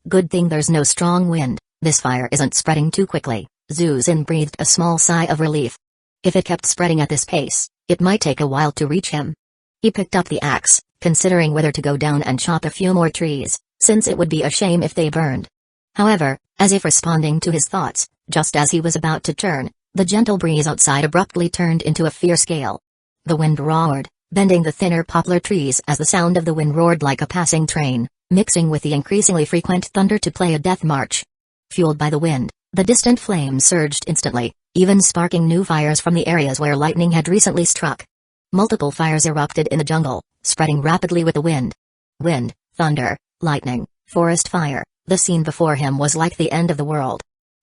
S1: Good thing there's no strong wind, this fire isn't spreading too quickly. Zuzin breathed a small sigh of relief. If it kept spreading at this pace, it might take a while to reach him. He picked up the axe, considering whether to go down and chop a few more trees, since it would be a shame if they burned. However, as if responding to his thoughts, just as he was about to turn, the gentle breeze outside abruptly turned into a fierce gale. The wind roared, bending the thinner poplar trees as the sound of the wind roared like a passing train, mixing with the increasingly frequent thunder to play a death march. Fueled by the wind, the distant flames surged instantly, even sparking new fires from the areas where lightning had recently struck. Multiple fires erupted in the jungle, spreading rapidly with the wind. Wind, thunder, lightning, forest fire, the scene before him was like the end of the world.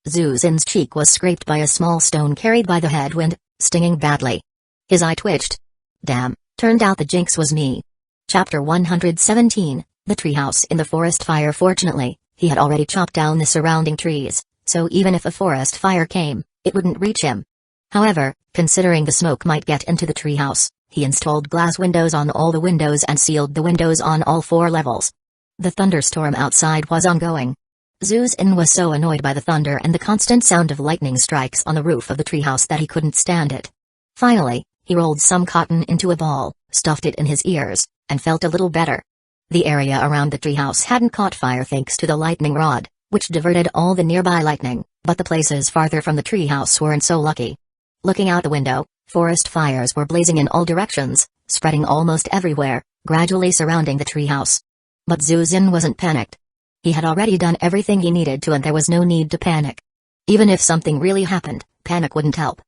S1: Zuzin's cheek was scraped by a small stone carried by the headwind, stinging badly. His eye twitched. Damn, turned out the jinx was me. Chapter 117, The Treehouse in the Forest Fire. Fortunately, he had already chopped down the surrounding trees, so even if a forest fire came, it wouldn't reach him. However, considering the smoke might get into the treehouse, he installed glass windows on all the windows and sealed the windows on all 4 levels. The thunderstorm outside was ongoing. Zuzin was so annoyed by the thunder and the constant sound of lightning strikes on the roof of the treehouse that he couldn't stand it. Finally, he rolled some cotton into a ball, stuffed it in his ears, and felt a little better. The area around the treehouse hadn't caught fire thanks to the lightning rod, which diverted all the nearby lightning, but the places farther from the treehouse weren't so lucky. Looking out the window, forest fires were blazing in all directions, spreading almost everywhere, gradually surrounding the treehouse. But Zuzin wasn't panicked. He had already done everything he needed to and there was no need to panic. Even if something really happened, panic wouldn't help.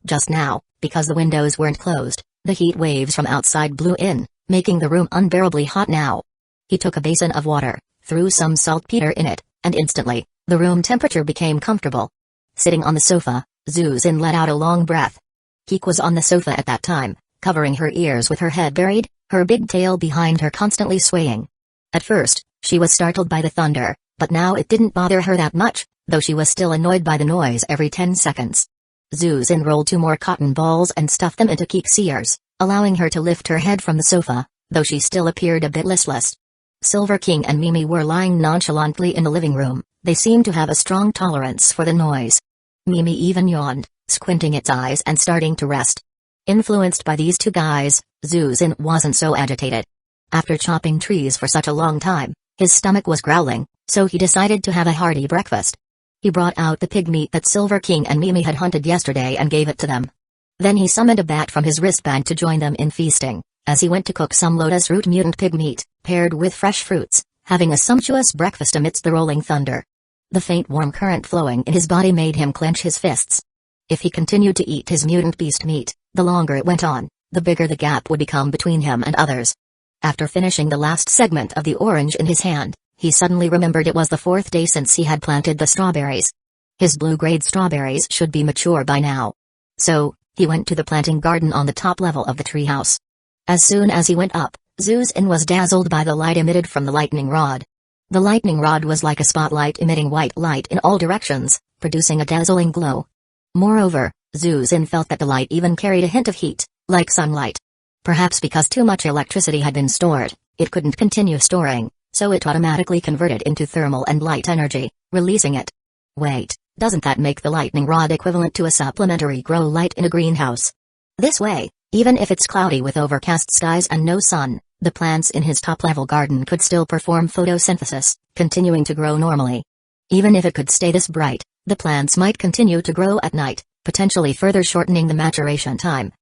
S1: Just now, because the windows weren't closed, the heat waves from outside blew in, making the room unbearably hot now. He took a basin of water, threw some saltpeter in it, and instantly, the room temperature became comfortable. Sitting on the sofa, Zuzin let out a long breath. Kik was on the sofa at that time, covering her ears with her head buried, her big tail behind her constantly swaying. At first, she was startled by the thunder, but now it didn't bother her that much, though she was still annoyed by the noise every 10 seconds. Zuzin rolled 2 more cotton balls and stuffed them into Kik's ears, allowing her to lift her head from the sofa, though she still appeared a bit listless. Silver King and Mimi were lying nonchalantly in the living room. They seemed to have a strong tolerance for the noise. Mimi even yawned, squinting its eyes and starting to rest. Influenced by these 2 guys, Zuzin wasn't so agitated. After chopping trees for such a long time, his stomach was growling, so he decided to have a hearty breakfast. He brought out the pig meat that Silver King and Mimi had hunted yesterday and gave it to them. Then he summoned a bat from his wristband to join them in feasting, as he went to cook some lotus root mutant pig meat, paired with fresh fruits, having a sumptuous breakfast amidst the rolling thunder. The faint warm current flowing in his body made him clench his fists. If he continued to eat his mutant beast meat, the longer it went on, the bigger the gap would become between him and others. After finishing the last segment of the orange in his hand, he suddenly remembered it was the 4th day since he had planted the strawberries. His blue-grade strawberries should be mature by now. So, he went to the planting garden on the top level of the treehouse. As soon as he went up, Zuzin was dazzled by the light emitted from the lightning rod. The lightning rod was like a spotlight emitting white light in all directions, producing a dazzling glow. Moreover, Zuzin felt that the light even carried a hint of heat, like sunlight. Perhaps because too much electricity had been stored, it couldn't continue storing, so it automatically converted into thermal and light energy, releasing it. Wait, doesn't that make the lightning rod equivalent to a supplementary grow light in a greenhouse? This way, even if it's cloudy with overcast skies and no sun, the plants in his top-level garden could still perform photosynthesis, continuing to grow normally. Even if it could stay this bright, the plants might continue to grow at night, potentially further shortening the maturation time.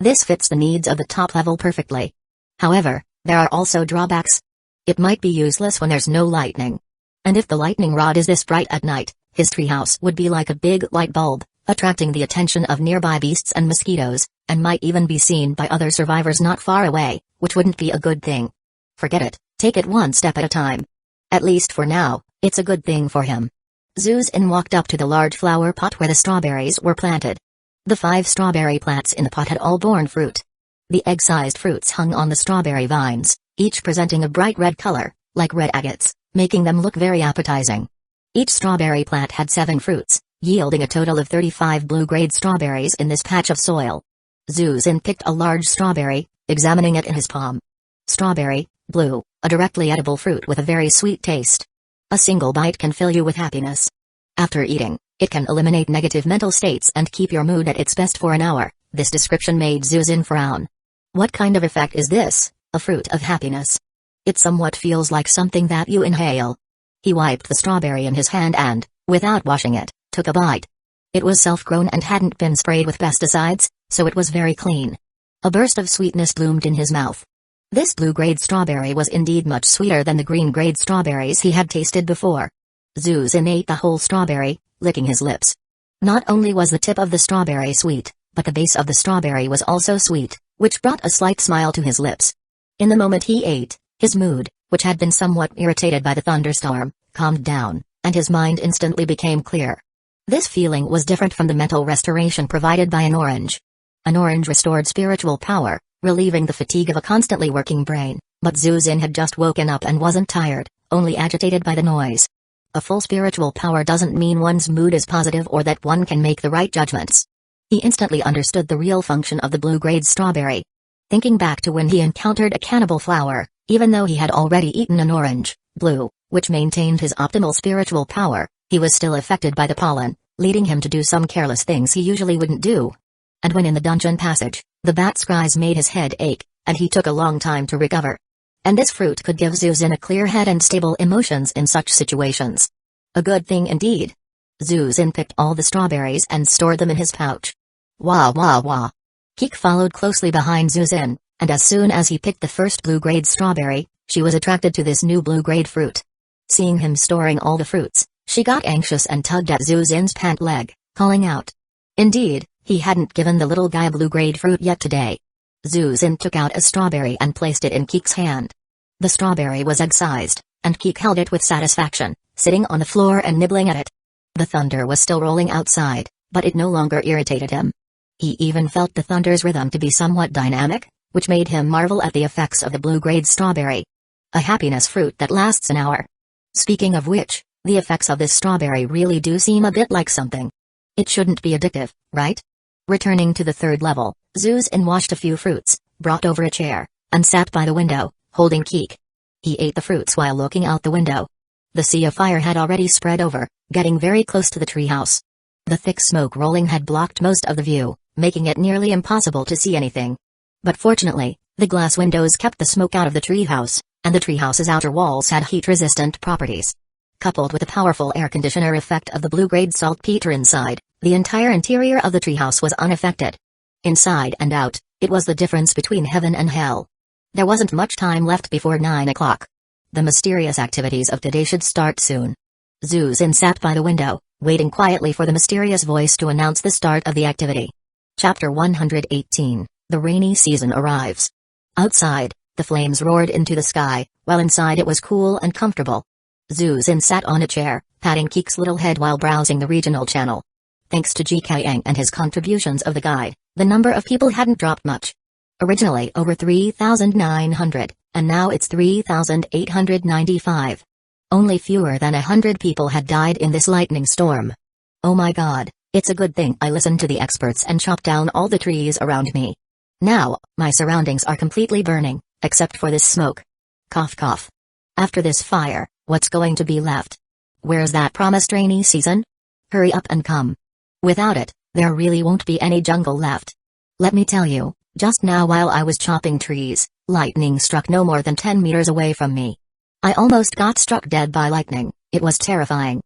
S1: This fits the needs of the top level perfectly. However, there are also drawbacks. It might be useless when there's no lightning. And if the lightning rod is this bright at night, his treehouse would be like a big light bulb, attracting the attention of nearby beasts and mosquitoes, and might even be seen by other survivors not far away, which wouldn't be a good thing. Forget it, take it one step at a time. At least for now, it's a good thing for him. Zuzin walked up to the large flower pot where the strawberries were planted. The 5 strawberry plants in the pot had all borne fruit. The egg-sized fruits hung on the strawberry vines, each presenting a bright red color, like red agates, making them look very appetizing. Each strawberry plant had 7 fruits, yielding a total of 35 blue-grade strawberries in this patch of soil. Zuzin picked a large strawberry, examining it in his palm. Strawberry, blue, a directly edible fruit with a very sweet taste. A single bite can fill you with happiness. After eating, it can eliminate negative mental states and keep your mood at its best for an hour. This description made Zuzin frown. What kind of effect is this, a fruit of happiness? It somewhat feels like something that you inhale. He wiped the strawberry in his hand and, without washing it, took a bite. It was self-grown and hadn't been sprayed with pesticides, so it was very clean. A burst of sweetness bloomed in his mouth. This blue-grade strawberry was indeed much sweeter than the green-grade strawberries he had tasted before. Zuzin ate the whole strawberry, licking his lips. Not only was the tip of the strawberry sweet, but the base of the strawberry was also sweet, which brought a slight smile to his lips. In the moment he ate, his mood, which had been somewhat irritated by the thunderstorm, calmed down, and his mind instantly became clear. This feeling was different from the mental restoration provided by an orange. An orange restored spiritual power, relieving the fatigue of a constantly working brain, but Zuzin had just woken up and wasn't tired, only agitated by the noise. A full spiritual power doesn't mean one's mood is positive or that one can make the right judgments. He instantly understood the real function of the blue-grade strawberry. Thinking back to when he encountered a cannibal flower, even though he had already eaten an orange, blue, which maintained his optimal spiritual power, he was still affected by the pollen, leading him to do some careless things he usually wouldn't do. And when in the dungeon passage, the bat's cries made his head ache, and he took a long time to recover. And this fruit could give Zuzin a clear head and stable emotions in such situations. A good thing indeed. Zuzin picked all the strawberries and stored them in his pouch. Wah wah wah. Kik followed closely behind Zuzin, And as soon as he picked the first blue-grade strawberry, she was attracted to this new blue-grade fruit. Seeing him storing all the fruits, she got anxious and tugged at Zhu Xin's pant leg, calling out. Indeed, he hadn't given the little guy blue-grade fruit yet today. Zhu Xin took out a strawberry and placed it in Keek's hand. The strawberry was egg-sized, and Keek held it with satisfaction, sitting on the floor and nibbling at it. The thunder was still rolling outside, but it no longer irritated him. He even felt the thunder's rhythm to be somewhat dynamic, which made him marvel at the effects of the blue-grade strawberry. A happiness fruit that lasts an hour. Speaking of which, the effects of this strawberry really do seem a bit like something. It shouldn't be addictive, right? Returning to the third level, Zhu Xin washed a few fruits, brought over a chair, and sat by the window, holding Keek. He ate the fruits while looking out the window. The sea of fire had already spread over, getting very close to the treehouse. The thick smoke rolling had blocked most of the view, making it nearly impossible to see anything. But fortunately, the glass windows kept the smoke out of the treehouse, and the treehouse's outer walls had heat-resistant properties. Coupled with the powerful air conditioner effect of the blue-grade saltpeter inside, the entire interior of the treehouse was unaffected. Inside and out, it was the difference between heaven and hell. There wasn't much time left before 9 o'clock. The mysterious activities of today should start soon. Zhu Xin sat by the window, waiting quietly for the mysterious voice to announce the start of the activity. Chapter 118, The Rainy Season Arrives. Outside, the flames roared into the sky, while inside it was cool and comfortable. Zhu Xin sat on a chair, patting Keek's little head while browsing the regional channel. Thanks to Ji Kang and his contributions of the guide, the number of people hadn't dropped much. Originally over 3,900, and now it's 3,895. Only fewer than 100 people had died in this lightning storm. Oh my god, it's a good thing I listened to the experts and chopped down all the trees around me. Now, my surroundings are completely burning, except for this smoke. Cough cough. After this fire, what's going to be left? Where's that promised rainy season? Hurry up and come. Without it, there really won't be any jungle left. Let me tell you, just now while I was chopping trees, lightning struck no more than 10 meters away from me. I almost got struck dead by lightning. It was terrifying.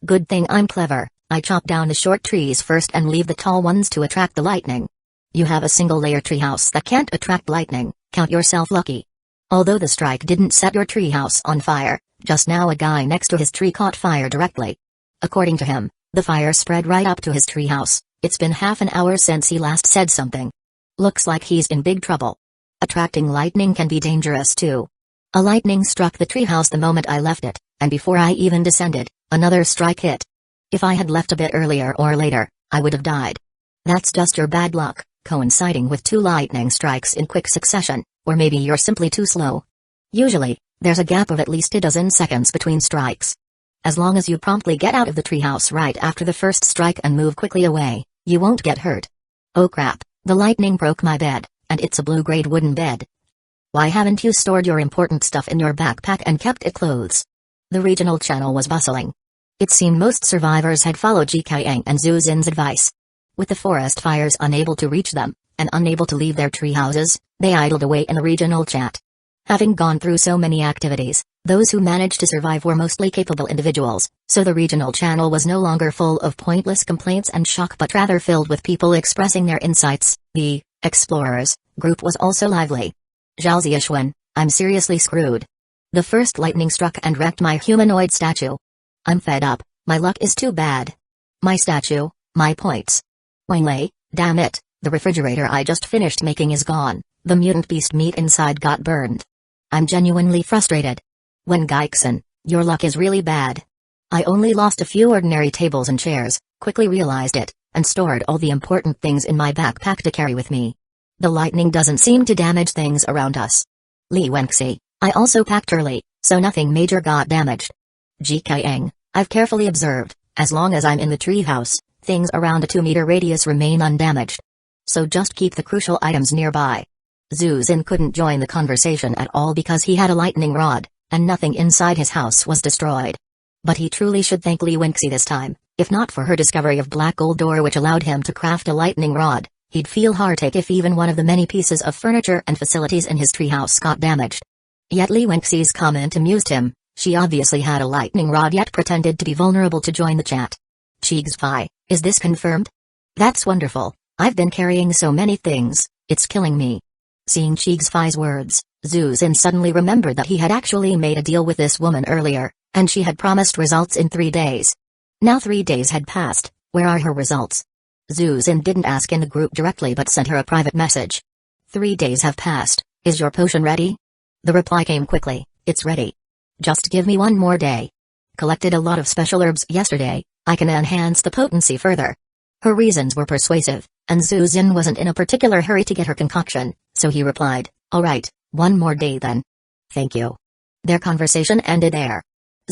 S1: Good thing I'm clever, I chop down the short trees first and leave the tall ones to attract the lightning. You have a single-layer treehouse that can't attract lightning, count yourself lucky. Although the strike didn't set your treehouse on fire, just now a guy next to his tree caught fire directly. According to him, the fire spread right up to his treehouse. It's been half an hour since he last said something. Looks like he's in big trouble. Attracting lightning can be dangerous too. A lightning struck the treehouse the moment I left it, and before I even descended, another strike hit. If I had left a bit earlier or later, I would have died. That's just your bad luck, coinciding with 2 lightning strikes in quick succession, or maybe you're simply too slow. Usually, there's a gap of at least a dozen seconds between strikes. As long as you promptly get out of the treehouse right after the first strike and move quickly away, you won't get hurt. Oh crap, the lightning broke my bed, and it's a blue-grade wooden bed. Why haven't you stored your important stuff in your backpack and kept it close? The regional channel was bustling. It seemed most survivors had followed Ji Kang and Zhu Xin's advice. With the forest fires unable to reach them, and unable to leave their tree houses, they idled away in the regional chat. Having gone through so many activities, those who managed to survive were mostly capable individuals, so the regional channel was no longer full of pointless complaints and shock but rather filled with people expressing their insights. The explorers group was also lively. Zhao Zixuan, I'm seriously screwed. The first lightning struck and wrecked my humanoid statue. I'm fed up, my luck is too bad. My statue, my points. Wang Lei, damn it, the refrigerator I just finished making is gone, the mutant beast meat inside got burned. I'm genuinely frustrated. Wen Gaixin, your luck is really bad. I only lost a few ordinary tables and chairs, quickly realized it, and stored all the important things in my backpack to carry with me. The lightning doesn't seem to damage things around us. Li Wenxi, I also packed early, so nothing major got damaged. Ji Kang, I've carefully observed, as long as I'm in the treehouse, things around a 2-meter radius remain undamaged. So just keep the crucial items nearby. Zhu Xin couldn't join the conversation at all because he had a lightning rod, and nothing inside his house was destroyed. But he truly should thank Li Wenxi this time. If not for her discovery of black gold ore which allowed him to craft a lightning rod, he'd feel heartache if even one of the many pieces of furniture and facilities in his treehouse got damaged. Yet Li Wenxi's comment amused him. She obviously had a lightning rod yet pretended to be vulnerable to join the chat. Chig's-fi, is this confirmed? That's wonderful. I've been carrying so many things, it's killing me. Seeing Chig's words, Zhu Xin suddenly remembered that he had actually made a deal with this woman earlier, and she had promised results in 3 days. Now 3 days had passed. Where are her results? Zhu Xin didn't ask in the group directly but sent her a private message. 3 days have passed. Is your potion ready? The reply came quickly. It's ready. Just give me 1 more day. Collected a lot of special herbs yesterday. I can enhance the potency further. Her reasons were persuasive, and Zhu Xin wasn't in a particular hurry to get her concoction, so he replied, all right, 1 more day then. Thank you. Their conversation ended there.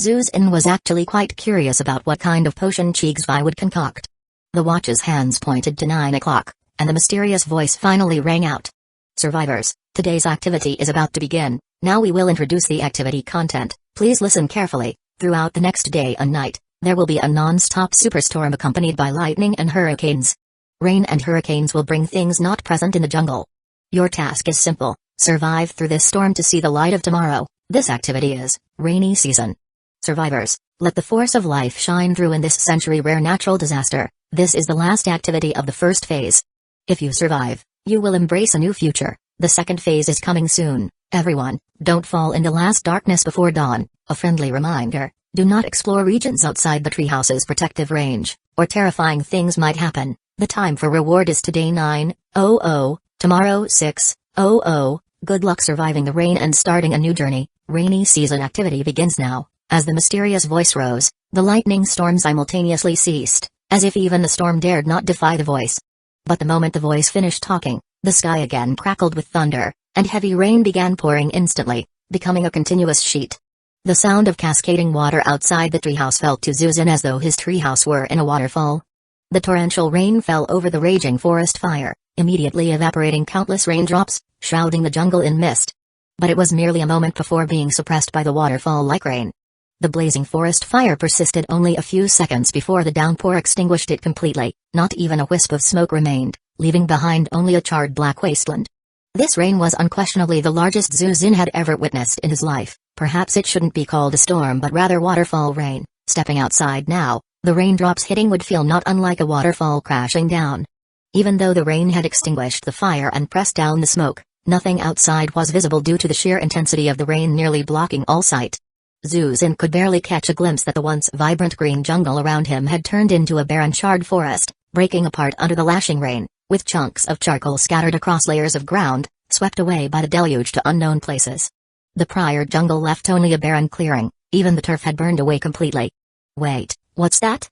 S1: Zhu Xin was actually quite curious about what kind of potion Chig's would concoct. The watch's hands pointed to 9 o'clock, and the mysterious voice finally rang out. Survivors, today's activity is about to begin. Now we will introduce the activity content. Please listen carefully. Throughout the next day and night, there will be a non-stop superstorm accompanied by lightning and hurricanes. Rain and hurricanes will bring things not present in the jungle. Your task is simple: survive through this storm to see the light of tomorrow. This activity is rainy season. Survivors, let the force of life shine through in this century-rare natural disaster. This is the last activity of the first phase. If you survive, you will embrace a new future. The second phase is coming soon. Everyone, don't fall in the last darkness before dawn. A friendly reminder: do not explore regions outside the treehouse's protective range, or terrifying things might happen. The time for reward is today 9:00, tomorrow 6:00. Good luck surviving the rain and starting a new journey. Rainy season activity begins now. As the mysterious voice rose, the lightning storm simultaneously ceased, as if even the storm dared not defy the voice. But the moment the voice finished talking, the sky again crackled with thunder, and heavy rain began pouring instantly, becoming a continuous sheet. The sound of cascading water outside the treehouse felt to Zhu Xin as though his treehouse were in a waterfall. The torrential rain fell over the raging forest fire, immediately evaporating countless raindrops, shrouding the jungle in mist. But it was merely a moment before being suppressed by the waterfall-like rain. The blazing forest fire persisted only a few seconds before the downpour extinguished it completely. Not even a wisp of smoke remained, leaving behind only a charred black wasteland. This rain was unquestionably the largest Zhu Xin had ever witnessed in his life. Perhaps it shouldn't be called a storm but rather waterfall rain. Stepping outside now, the raindrops hitting would feel not unlike a waterfall crashing down. Even though the rain had extinguished the fire and pressed down the smoke, nothing outside was visible due to the sheer intensity of the rain nearly blocking all sight. Zhu Xin could barely catch a glimpse that the once vibrant green jungle around him had turned into a barren charred forest, breaking apart under the lashing rain, with chunks of charcoal scattered across layers of ground, swept away by the deluge to unknown places. The prior jungle left only a barren clearing. Even the turf had burned away completely. Wait, what's that?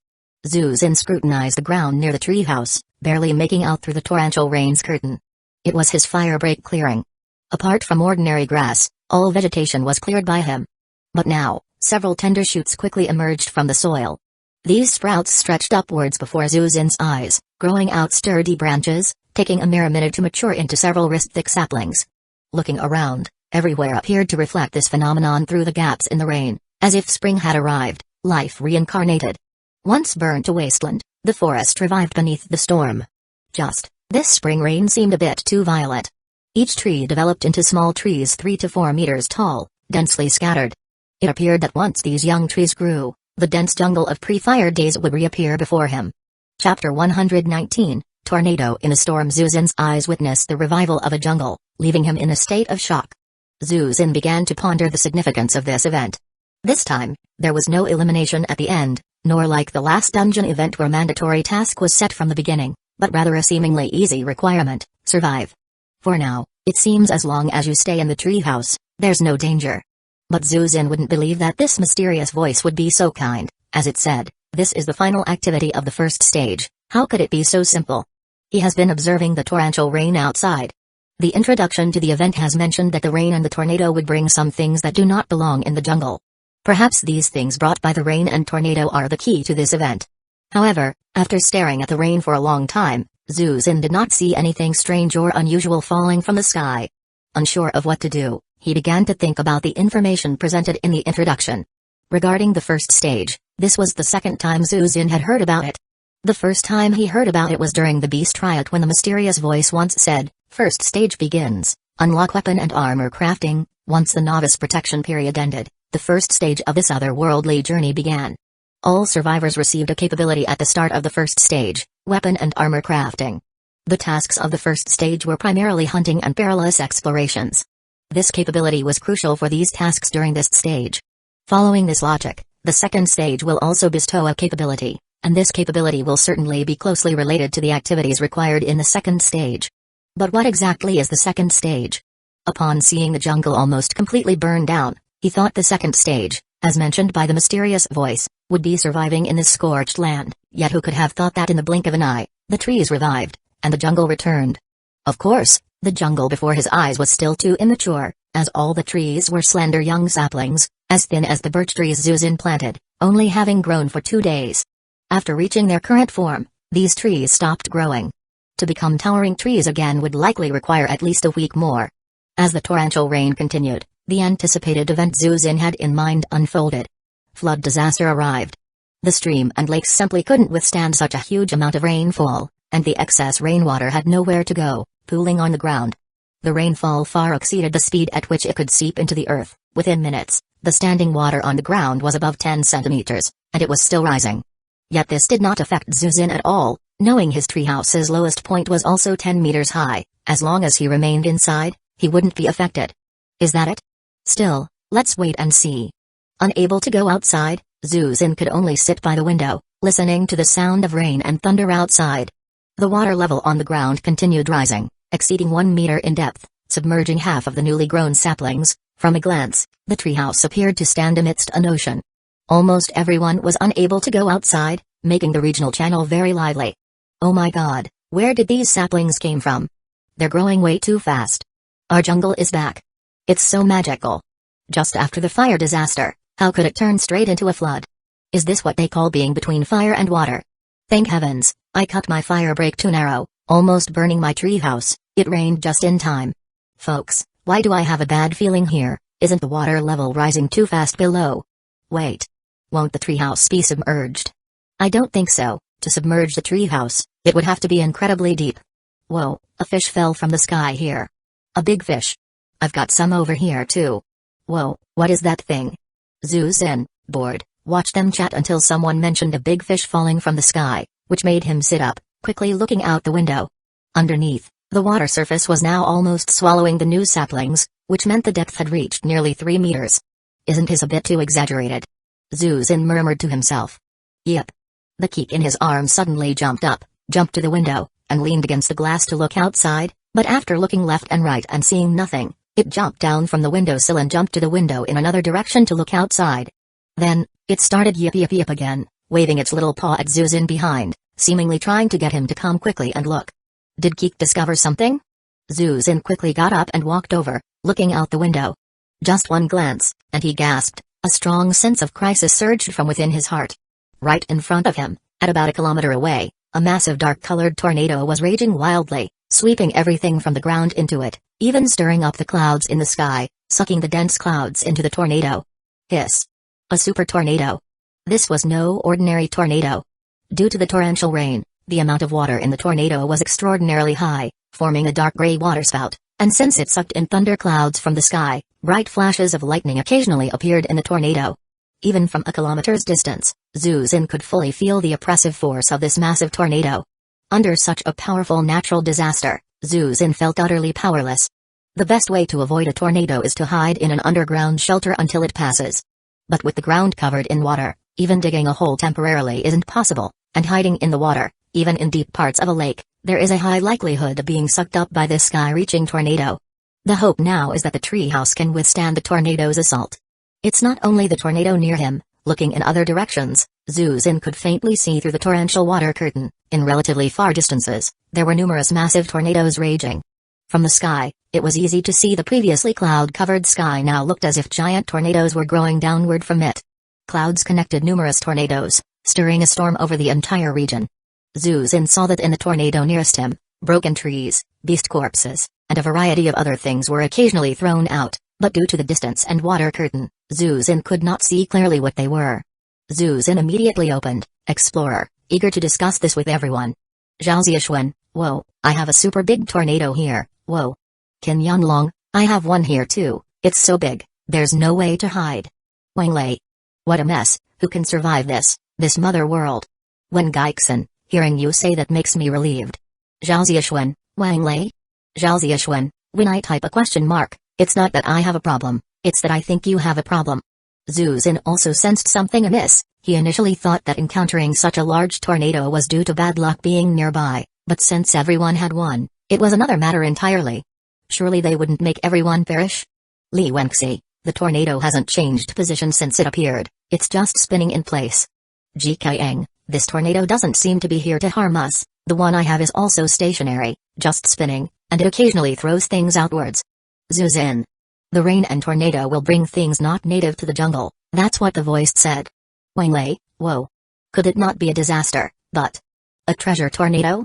S1: Zhu Xin scrutinized the ground near the treehouse, barely making out through the torrential rain's curtain. It was his firebreak clearing. Apart from ordinary grass, all vegetation was cleared by him. But now, several tender shoots quickly emerged from the soil. These sprouts stretched upwards before Zhu Xin's eyes, growing out sturdy branches, taking a mere minute to mature into several wrist-thick saplings. Looking around, everywhere appeared to reflect this phenomenon through the gaps in the rain, as if spring had arrived, life reincarnated. Once burnt to wasteland, the forest revived beneath the storm. This spring rain seemed a bit too violent. Each tree developed into small trees 3 to 4 meters tall, densely scattered. It appeared that once these young trees grew, the dense jungle of pre-fire days would reappear before him. Chapter 119, Tornado in a Storm. Zhu Xin's eyes witnessed the revival of a jungle, leaving him in a state of shock. Zhu Xin began to ponder the significance of this event. This time, there was no elimination at the end, nor like the last dungeon event where mandatory task was set from the beginning, but rather a seemingly easy requirement: survive. For now, it seems as long as you stay in the treehouse, there's no danger. But Zhu Xin wouldn't believe that this mysterious voice would be so kind, as it said, this is the final activity of the first stage. How could it be so simple? He has been observing the torrential rain outside. The introduction to the event has mentioned that the rain and the tornado would bring some things that do not belong in the jungle. Perhaps these things brought by the rain and tornado are the key to this event. However, after staring at the rain for a long time, Zhu Xin did not see anything strange or unusual falling from the sky. Unsure of what to do, he began to think about the information presented in the introduction. Regarding the first stage, this was the second time Zhu Xin had heard about it. The first time he heard about it was during the beast riot when the mysterious voice once said, "First stage begins. Unlock weapon and armor crafting." Once the novice protection period ended, the first stage of this otherworldly journey began. All survivors received a capability at the start of the first stage: weapon and armor crafting. The tasks of the first stage were primarily hunting and perilous explorations. This capability was crucial for these tasks during this stage. Following this logic, the second stage will also bestow a capability, and this capability will certainly be closely related to the activities required in the second stage. But what exactly is the second stage? Upon seeing the jungle almost completely burned down, he thought the second stage, as mentioned by the mysterious voice, would be surviving in this scorched land, yet who could have thought that in the blink of an eye, the trees revived, and the jungle returned? Of course, the jungle before his eyes was still too immature, as all the trees were slender young saplings, as thin as the birch trees Zuzin planted, only having grown for 2 days. After reaching their current form, these trees stopped growing. To become towering trees again would likely require at least a week more. As the torrential rain continued, the anticipated event Zuzin had in mind unfolded. Flood disaster arrived. The stream and lakes simply couldn't withstand such a huge amount of rainfall, and the excess rainwater had nowhere to go, pooling on the ground. The rainfall far exceeded the speed at which it could seep into the earth. Within minutes, the standing water on the ground was above 10 centimeters, and it was still rising. Yet this did not affect Zuzin at all, knowing his treehouse's lowest point was also 10 meters high. As long as he remained inside, he wouldn't be affected. Is that it? Still, let's wait and see. Unable to go outside, Zuzin could only sit by the window, listening to the sound of rain and thunder outside. The water level on the ground continued rising, exceeding 1 meter in depth, submerging half of the newly grown saplings. From a glance, the treehouse appeared to stand amidst an ocean. Almost everyone was unable to go outside, making the regional channel very lively. Oh my god, where did these saplings came from? They're growing way too fast. Our jungle is back. It's so magical. Just after the fire disaster, how could it turn straight into a flood? Is this what they call being between fire and water? Thank heavens, I cut my fire break too narrow, almost burning my treehouse. It rained just in time. Folks, why do I have a bad feeling here? Isn't the water level rising too fast below? Wait. Won't the treehouse be submerged? I don't think so. To submerge the treehouse, it would have to be incredibly deep. Whoa, a fish fell from the sky here. A big fish. I've got some over here too. Whoa, what is that thing? Zuzin, bored, watched them chat until someone mentioned a big fish falling from the sky, which made him sit up, quickly looking out the window. Underneath, the water surface was now almost swallowing the new saplings, which meant the depth had reached nearly 3 meters. Isn't this a bit too exaggerated? Zuzin murmured to himself. Yep. The geek in his arm suddenly jumped up, jumped to the window, and leaned against the glass to look outside, but after looking left and right and seeing nothing, it jumped down from the windowsill and jumped to the window in another direction to look outside. Then, it started yip yip yip again, waving its little paw at Zuzin behind, seemingly trying to get him to come quickly and look. Did Geek discover something? Zuzin quickly got up and walked over, looking out the window. Just one glance, and he gasped. A strong sense of crisis surged from within his heart. Right in front of him, at about a kilometer away, a massive dark-colored tornado was raging wildly, sweeping everything from the ground into it, even stirring up the clouds in the sky, sucking the dense clouds into the tornado. Hiss. A super tornado. This was no ordinary tornado. Due to the torrential rain, the amount of water in the tornado was extraordinarily high, forming a dark gray waterspout, and since it sucked in thunder clouds from the sky, bright flashes of lightning occasionally appeared in the tornado. Even from a kilometer's distance, Zuzin could fully feel the oppressive force of this massive tornado. Under such a powerful natural disaster, Zuzin felt utterly powerless. The best way to avoid a tornado is to hide in an underground shelter until it passes. But with the ground covered in water, even digging a hole temporarily isn't possible, and hiding in the water, even in deep parts of a lake, there is a high likelihood of being sucked up by this sky-reaching tornado. The hope now is that the treehouse can withstand the tornado's assault. It's not only the tornado near him. Looking in other directions, Zuzin could faintly see through the torrential water curtain. In relatively far distances, there were numerous massive tornadoes raging. From the sky, it was easy to see the previously cloud-covered sky now looked as if giant tornadoes were growing downward from it. Clouds connected numerous tornadoes, stirring a storm over the entire region. Zuzin saw that in the tornado nearest him, broken trees, beast corpses, and a variety of other things were occasionally thrown out, but due to the distance and water curtain, Zuzin could not see clearly what they were. Zuzin immediately opened Explorer, eager to discuss this with everyone. Zhao Zixuan, whoa, I have a super big tornado here, whoa. Qin Yanlong, I have one here too, it's so big, there's no way to hide. Wang Lei. What a mess, who can survive this mother world? Wen Geixin, hearing you say that makes me relieved. Zhao Zixuan, Wang Lei? Zhao Zixuan, when I type a question mark, it's not that I have a problem, it's that I think you have a problem. Zhu Xin also sensed something amiss. He initially thought that encountering such a large tornado was due to bad luck being nearby, but since everyone had won, it was another matter entirely. Surely they wouldn't make everyone perish? Li Wenxi, the tornado hasn't changed position since it appeared, it's just spinning in place. Ji Qiang, this tornado doesn't seem to be here to harm us, the one I have is also stationary, just spinning, and it occasionally throws things outwards. Zhu Xin. The rain and tornado will bring things not native to the jungle, that's what the voice said. Wang Lei, whoa. Could it not be a disaster, but a treasure tornado?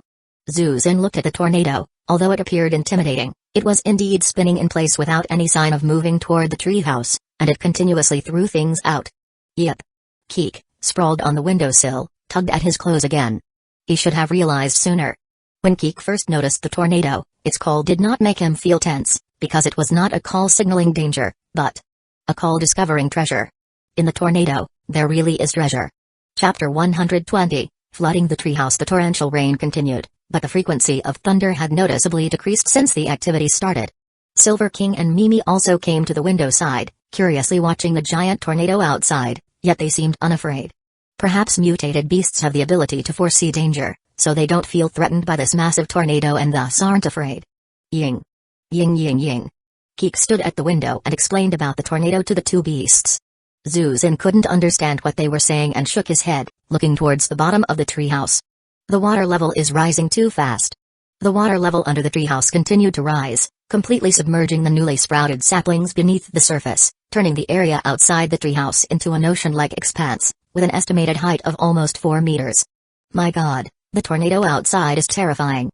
S1: Zhu Xin looked at the tornado, although it appeared intimidating, it was indeed spinning in place without any sign of moving toward the treehouse, and it continuously threw things out. Yep. Keek, sprawled on the windowsill, tugged at his clothes again. He should have realized sooner. When Keek first noticed the tornado, its call did not make him feel tense, because it was not a call signaling danger, but a call discovering treasure. In the tornado, there really is treasure. Chapter 120, Flooding the Treehouse. The torrential rain continued, but the frequency of thunder had noticeably decreased since the activity started. Silver King and Mimi also came to the window side, curiously watching the giant tornado outside, yet they seemed unafraid. Perhaps mutated beasts have the ability to foresee danger, so they don't feel threatened by this massive tornado and thus aren't afraid. Ying. Ying ying ying. Keek stood at the window and explained about the tornado to the two beasts. Zhu Xin couldn't understand what they were saying and shook his head, looking towards the bottom of the treehouse. The water level is rising too fast. The water level under the treehouse continued to rise, completely submerging the newly sprouted saplings beneath the surface, turning the area outside the treehouse into an ocean-like expanse, with an estimated height of almost 4 meters. My God, the tornado outside is terrifying.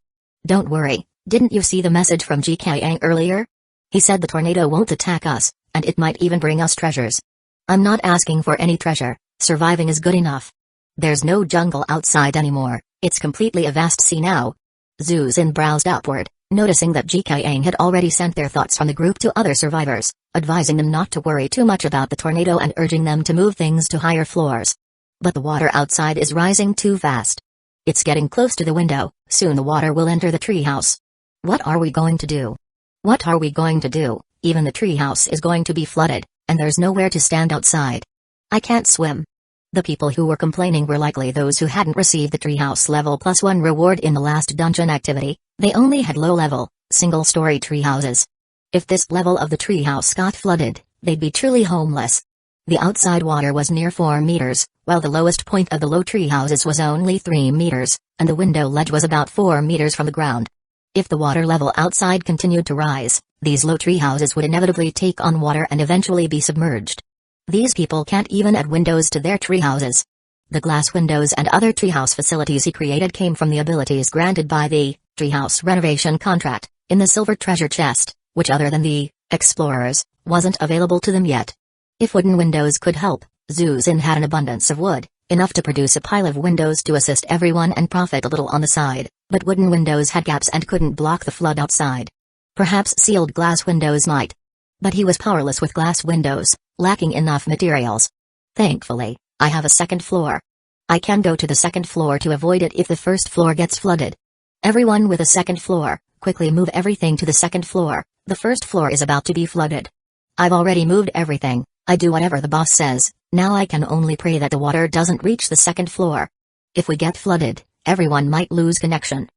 S1: Don't worry, didn't you see the message from Ji Qiang earlier? He said the tornado won't attack us, and it might even bring us treasures. I'm not asking for any treasure, surviving is good enough. There's no jungle outside anymore, it's completely a vast sea now. Zhu Xin browsed upward, noticing that Ji Qiang had already sent their thoughts from the group to other survivors, advising them not to worry too much about the tornado and urging them to move things to higher floors. But the water outside is rising too fast. It's getting close to the window, soon the water will enter the treehouse. What are we going to do? What are we going to do? Even the treehouse is going to be flooded, and there's nowhere to stand outside. I can't swim. The people who were complaining were likely those who hadn't received the treehouse level +1 reward in the last dungeon activity. They only had low-level, single-story treehouses. If this level of the treehouse got flooded, they'd be truly homeless. The outside water was near 4 meters, while the lowest point of the low treehouses was only 3 meters, and the window ledge was about 4 meters from the ground. If the water level outside continued to rise, these low treehouses would inevitably take on water and eventually be submerged. These people can't even add windows to their treehouses. The glass windows and other treehouse facilities he created came from the abilities granted by the treehouse renovation contract, in the silver treasure chest, which other than the explorers, wasn't available to them yet. If wooden windows could help, Zhu Xin had an abundance of wood, enough to produce a pile of windows to assist everyone and profit a little on the side, but wooden windows had gaps and couldn't block the flood outside. Perhaps sealed glass windows might. But he was powerless with glass windows, lacking enough materials. Thankfully, I have a second floor. I can go to the second floor to avoid it if the first floor gets flooded. Everyone with a second floor, quickly move everything to the second floor, the first floor is about to be flooded. I've already moved everything, I do whatever the boss says, now I can only pray that the water doesn't reach the second floor. If we get flooded, everyone might lose connection.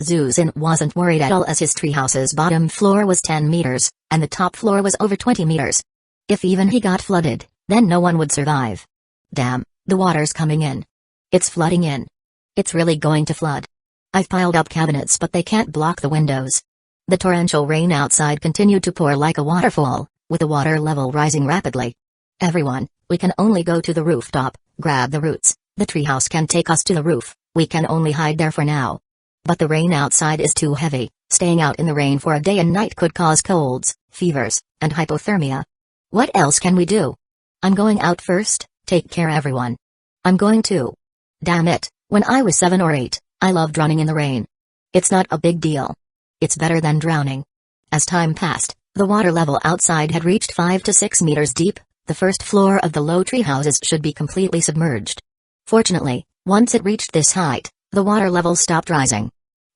S1: Zhu Xin wasn't worried at all as his treehouse's bottom floor was 10 meters, and the top floor was over 20 meters. If even he got flooded, then no one would survive. Damn, the water's coming in. It's flooding in. It's really going to flood. I've piled up cabinets but they can't block the windows. The torrential rain outside continued to pour like a waterfall, with the water level rising rapidly. Everyone, we can only go to the rooftop, grab the roots, the treehouse can take us to the roof, we can only hide there for now. But the rain outside is too heavy, staying out in the rain for a day and night could cause colds, fevers, and hypothermia. What else can we do? I'm going out first, take care everyone. I'm going to. Damn it, when I was 7 or 8, I loved running in the rain. It's not a big deal. It's better than drowning. As time passed, the water level outside had reached 5 to 6 meters deep, the first floor of the low tree houses should be completely submerged. Fortunately, once it reached this height, the water level stopped rising.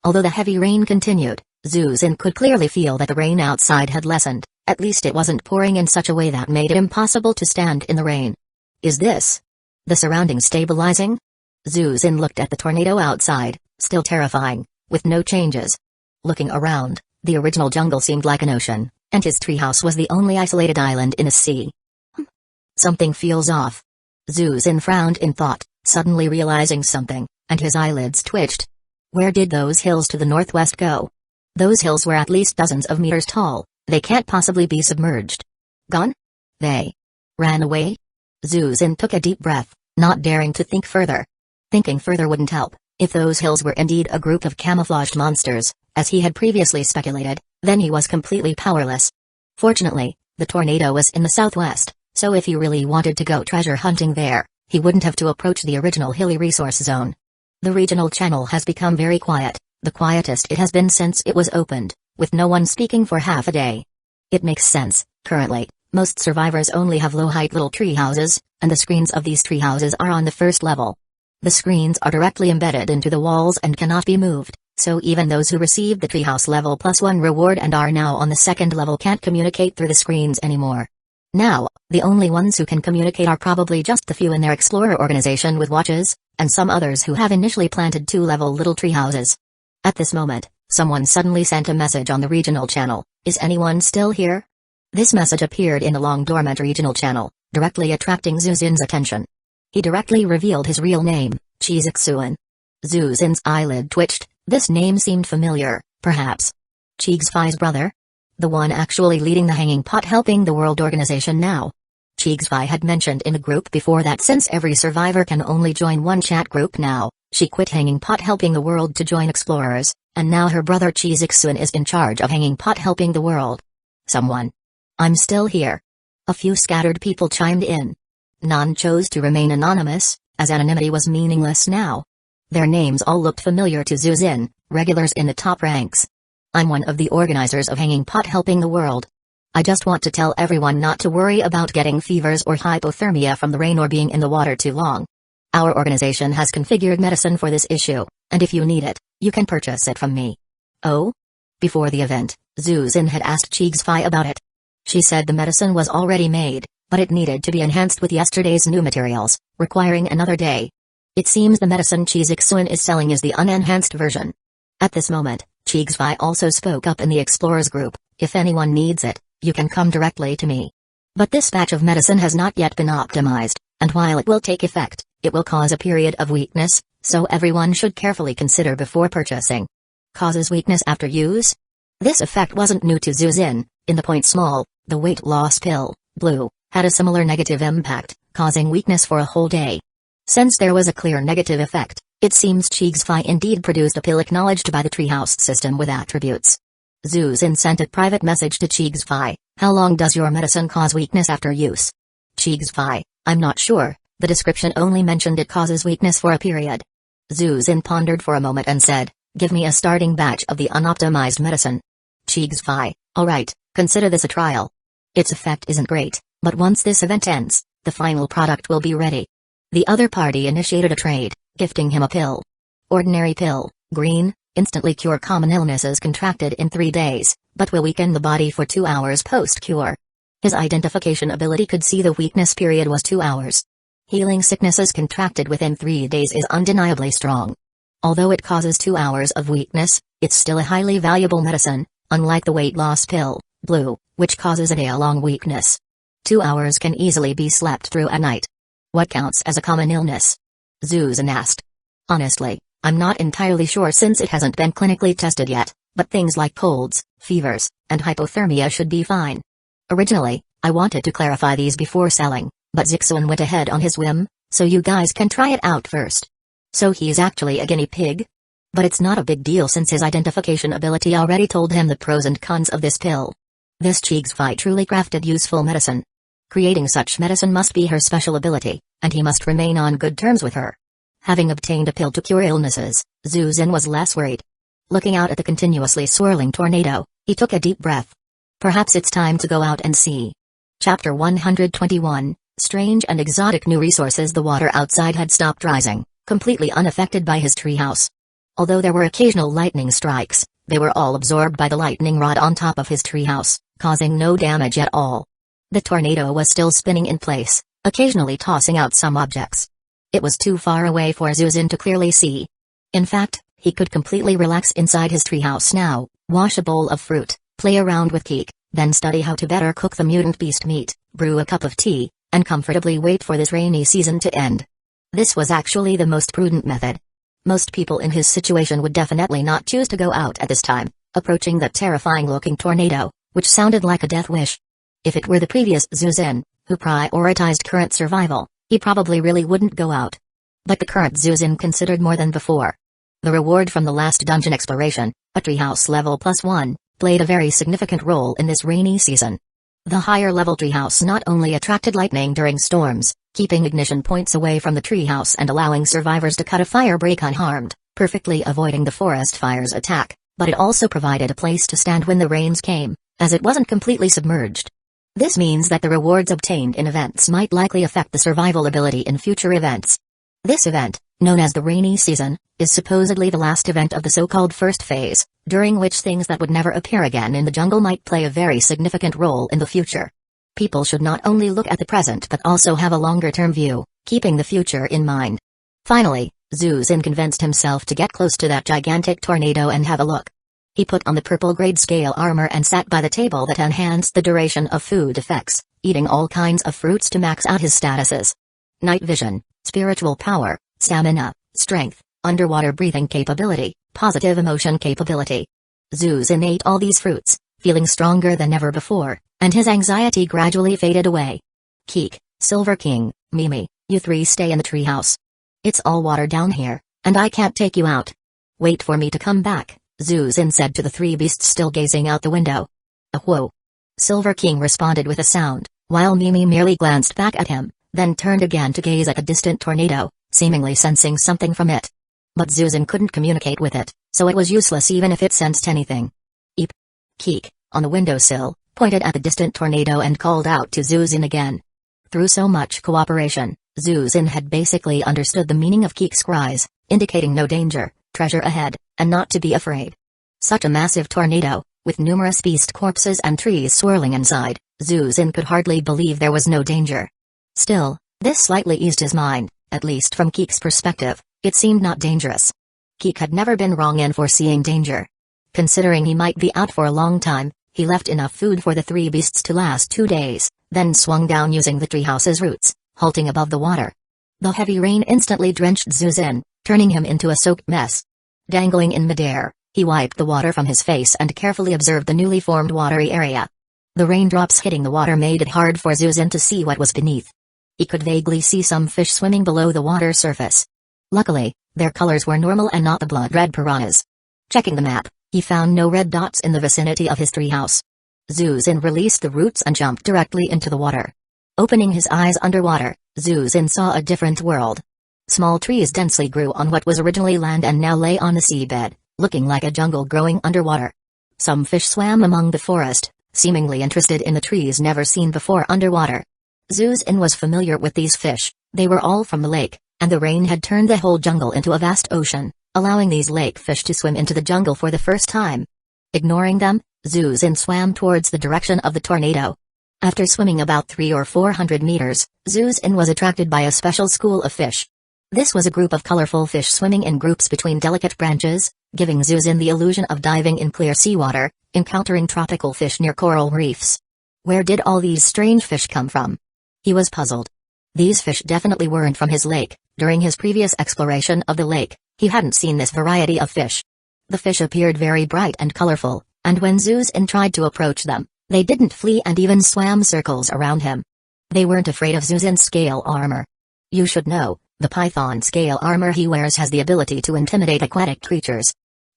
S1: Although the heavy rain continued, Zhu Xin could clearly feel that the rain outside had lessened. At least it wasn't pouring in such a way that made it impossible to stand in the rain. Is this the surroundings stabilizing? Zhu Xin looked at the tornado outside, still terrifying, with no changes. Looking around, the original jungle seemed like an ocean, and his treehouse was the only isolated island in a sea. Something feels off. Zhu Xin frowned in thought, suddenly realizing something, and his eyelids twitched. Where did those hills to the northwest go? Those hills were at least dozens of meters tall. They can't possibly be submerged. Gone? They ran away? Zhu Xin took a deep breath, not daring to think further. Thinking further wouldn't help. If those hills were indeed a group of camouflaged monsters, as he had previously speculated, then he was completely powerless. Fortunately, the tornado was in the southwest, so if he really wanted to go treasure hunting there, he wouldn't have to approach the original hilly resource zone. The regional channel has become very quiet, the quietest it has been since it was opened, with no one speaking for half a day. It makes sense. Currently, most survivors only have low-height little tree houses, and the screens of these tree houses are on the first level. The screens are directly embedded into the walls and cannot be moved, so even those who received the treehouse level +1 reward and are now on the second level can't communicate through the screens anymore. Now, the only ones who can communicate are probably just the few in their explorer organization with watches, and some others who have initially planted 2-level little tree houses. At this moment, someone suddenly sent a message on the regional channel. Is anyone still here? This message appeared in the long dormant regional channel, directly attracting Zhu Xin's attention. He directly revealed his real name, Xisuan. Zhu Xin's eyelid twitched. This name seemed familiar, perhaps. Qig's brother? The one actually leading the Hanging Pot Helping the World organization now. Qig's had mentioned in a group before that since every survivor can only join one chat group now, she quit Hanging Pot Helping the World to join Explorers, and now her brother Xisuan is in charge of Hanging Pot Helping the World. Someone. I'm still here. A few scattered people chimed in. None chose to remain anonymous, as anonymity was meaningless now. Their names all looked familiar to Zhu Xin, regulars in the top ranks. I'm one of the organizers of Hanging Pot Helping the World. I just want to tell everyone not to worry about getting fevers or hypothermia from the rain or being in the water too long. Our organization has configured medicine for this issue, and if you need it, you can purchase it from me. Oh? Before the event, Zhu Xin had asked Qig's about it. She said the medicine was already made, but it needed to be enhanced with yesterday's new materials, requiring another day. It seems the medicine Xisuan is selling is the unenhanced version. At this moment, Qig's also spoke up in the Explorers group. If anyone needs it, you can come directly to me. But this batch of medicine has not yet been optimized, and while it will take effect, it will cause a period of weakness, so everyone should carefully consider before purchasing. Causes weakness after use? This effect wasn't new to Zhu Xin. In the point small, the weight loss pill, blue, had a similar negative impact, causing weakness for a whole day. Since there was a clear negative effect, it seems Qig's indeed produced a pill acknowledged by the treehouse system with attributes. Zhu Xin sent a private message to Qig's How long does your medicine cause weakness after use? Qig's I'm not sure, the description only mentioned it causes weakness for a period. Zhu Xin pondered for a moment and said, give me a starting batch of the unoptimized medicine. Qig's alright, consider this a trial. Its effect isn't great, but once this event ends, the final product will be ready. The other party initiated a trade, gifting him a pill. Ordinary pill, green, instantly cure common illnesses contracted in 3 days, but will weaken the body for 2 hours post-cure. His identification ability could see the weakness period was 2 hours. Healing sicknesses contracted within 3 days is undeniably strong. Although it causes 2 hours of weakness, it's still a highly valuable medicine, unlike the weight loss pill, blue, which causes a day-long weakness. 2 hours can easily be slept through at night. What counts as a common illness? Zhu Xin asked. Honestly, I'm not entirely sure since it hasn't been clinically tested yet, but things like colds, fevers, and hypothermia should be fine. Originally, I wanted to clarify these before selling, but Xisuan went ahead on his whim, so you guys can try it out first. So he's actually a guinea pig? But it's not a big deal since his identification ability already told him the pros and cons of this pill. This Qig's truly crafted useful medicine. Creating such medicine must be her special ability, and he must remain on good terms with her. Having obtained a pill to cure illnesses, Zhu Xin was less worried. Looking out at the continuously swirling tornado, he took a deep breath. Perhaps it's time to go out and see. Chapter 121, Strange and Exotic New Resources. The water outside had stopped rising, completely unaffected by his treehouse. Although there were occasional lightning strikes, they were all absorbed by the lightning rod on top of his treehouse, causing no damage at all. The tornado was still spinning in place, occasionally tossing out some objects. It was too far away for Zuzin to clearly see. In fact, he could completely relax inside his treehouse now, wash a bowl of fruit, play around with Keek, then study how to better cook the mutant beast meat, brew a cup of tea, and comfortably wait for this rainy season to end. This was actually the most prudent method. Most people in his situation would definitely not choose to go out at this time, approaching that terrifying-looking tornado, which sounded like a death wish. If it were the previous Zuzin, who prioritized current survival, he probably really wouldn't go out. But the current Zuzin considered more than before. The reward from the last dungeon exploration, a treehouse level +1, played a very significant role in this rainy season. The higher-level treehouse not only attracted lightning during storms, keeping ignition points away from the treehouse and allowing survivors to cut a fire break unharmed, perfectly avoiding the forest fire's attack, but it also provided a place to stand when the rains came, as it wasn't completely submerged. This means that the rewards obtained in events might likely affect the survival ability in future events. This event, known as the rainy season, is supposedly the last event of the so-called first phase, during which things that would never appear again in the jungle might play a very significant role in the future. People should not only look at the present but also have a longer-term view, keeping the future in mind. Finally, Zuzin convinced himself to get close to that gigantic tornado and have a look. He put on the purple grade scale armor and sat by the table that enhanced the duration of food effects, eating all kinds of fruits to max out his statuses. Night vision, spiritual power, stamina, strength, underwater breathing capability, positive emotion capability. Zuzin ate all these fruits, feeling stronger than ever before, and his anxiety gradually faded away. Keek, Silver King, Mimi, you three stay in the treehouse. It's all water down here, and I can't take you out. Wait for me to come back, Zuzin said to the three beasts still gazing out the window. Whoa. Silver King responded with a sound, while Mimi merely glanced back at him, then turned again to gaze at the distant tornado, seemingly sensing something from it. But Zuzin couldn't communicate with it, so it was useless even if it sensed anything. Eep. Keek, on the windowsill, pointed at the distant tornado and called out to Zuzin again. Through so much cooperation, Zuzin had basically understood the meaning of Keek's cries, indicating no danger, treasure ahead, and not to be afraid. Such a massive tornado, with numerous beast corpses and trees swirling inside, Zuzin could hardly believe there was no danger. Still, this slightly eased his mind, at least from Keek's perspective. It seemed not dangerous. Keek had never been wrong in foreseeing danger. Considering he might be out for a long time, he left enough food for the three beasts to last 2 days, then swung down using the treehouse's roots, halting above the water. The heavy rain instantly drenched Zuzin, turning him into a soaked mess. Dangling in midair, he wiped the water from his face and carefully observed the newly formed watery area. The raindrops hitting the water made it hard for Zuzin to see what was beneath. He could vaguely see some fish swimming below the water surface. Luckily, their colors were normal and not the blood-red piranhas. Checking the map, he found no red dots in the vicinity of his treehouse. Zuzin released the roots and jumped directly into the water. Opening his eyes underwater, Zuzin saw a different world. Small trees densely grew on what was originally land and now lay on the seabed, looking like a jungle growing underwater. Some fish swam among the forest, seemingly interested in the trees never seen before underwater. Zuzin was familiar with these fish, they were all from the lake, and the rain had turned the whole jungle into a vast ocean, allowing these lake fish to swim into the jungle for the first time. Ignoring them, Zuzin swam towards the direction of the tornado. After swimming about 300 or 400 meters, Zuzin was attracted by a special school of fish. This was a group of colorful fish swimming in groups between delicate branches, giving Zuzin the illusion of diving in clear seawater, encountering tropical fish near coral reefs. Where did all these strange fish come from? He was puzzled. These fish definitely weren't from his lake. During his previous exploration of the lake, he hadn't seen this variety of fish. The fish appeared very bright and colorful, and when Zuzin tried to approach them, they didn't flee and even swam circles around him. They weren't afraid of Zuzin's scale armor. You should know, the python scale armor he wears has the ability to intimidate aquatic creatures.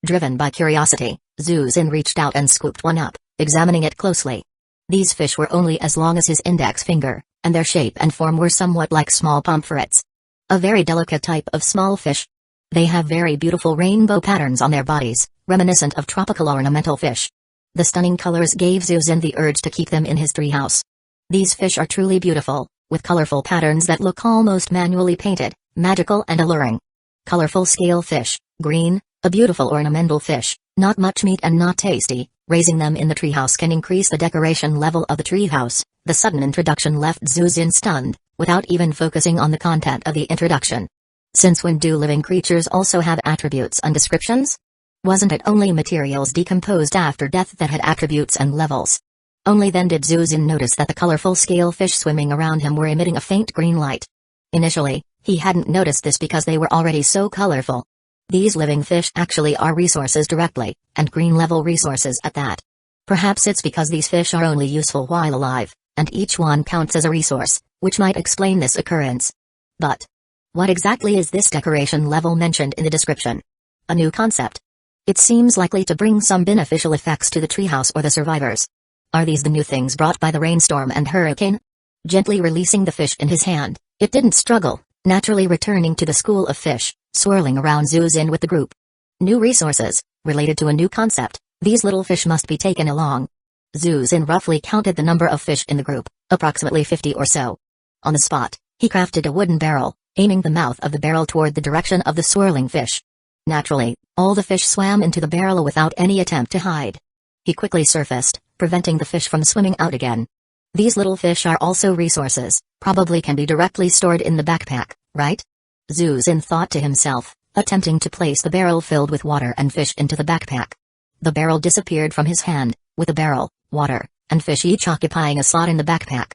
S1: Driven by curiosity, Zuzin reached out and scooped one up, examining it closely. These fish were only as long as his index finger, and their shape and form were somewhat like small pomfrets. A very delicate type of small fish. They have very beautiful rainbow patterns on their bodies, reminiscent of tropical ornamental fish. The stunning colors gave Zuzin the urge to keep them in his treehouse. These fish are truly beautiful, with colorful patterns that look almost manually painted, magical and alluring. Colorful scale fish, green, A beautiful ornamental fish, not much meat and not tasty. Raising them in the treehouse can increase the decoration level of the treehouse. The sudden introduction left Zuzin stunned, without even focusing on the content of the introduction. Since when do living creatures also have attributes and descriptions? Wasn't it only materials decomposed after death that had attributes and levels? Only then did Zuzin notice that the colorful scale fish swimming around him were emitting a faint green light. Initially, he hadn't noticed this because they were already so colorful. These living fish actually are resources directly, and green-level resources at that. Perhaps it's because these fish are only useful while alive, and each one counts as a resource, which might explain this occurrence. But what exactly is this decoration level mentioned in the description? A new concept. It seems likely to bring some beneficial effects to the treehouse or the survivors. Are these the new things brought by the rainstorm and hurricane? Gently releasing the fish in his hand, it didn't struggle, naturally returning to the school of fish, swirling around Zuzin with the group. New resources, related to a new concept, these little fish must be taken along. Zuzin roughly counted the number of fish in the group, approximately 50 or so. On the spot, he crafted a wooden barrel, aiming the mouth of the barrel toward the direction of the swirling fish. Naturally, all the fish swam into the barrel without any attempt to hide. He quickly surfaced, preventing the fish from swimming out again. These little fish are also resources, probably can be directly stored in the backpack, right? Zuzin thought to himself, attempting to place the barrel filled with water and fish into the backpack. The barrel disappeared from his hand, with the barrel, water, and fish each occupying a slot in the backpack.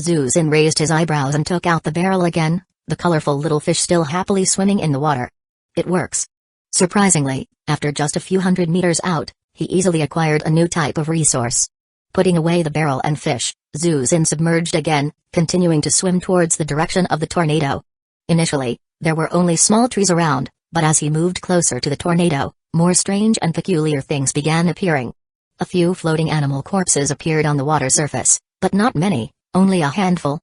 S1: Zuzin raised his eyebrows and took out the barrel again, the colorful little fish still happily swimming in the water. It works. Surprisingly, after just a few hundred meters out, he easily acquired a new type of resource. Putting away the barrel and fish, Zuzin submerged again, continuing to swim towards the direction of the tornado. Initially, there were only small trees around, but as he moved closer to the tornado, more strange and peculiar things began appearing. A few floating animal corpses appeared on the water surface, but not many, only a handful.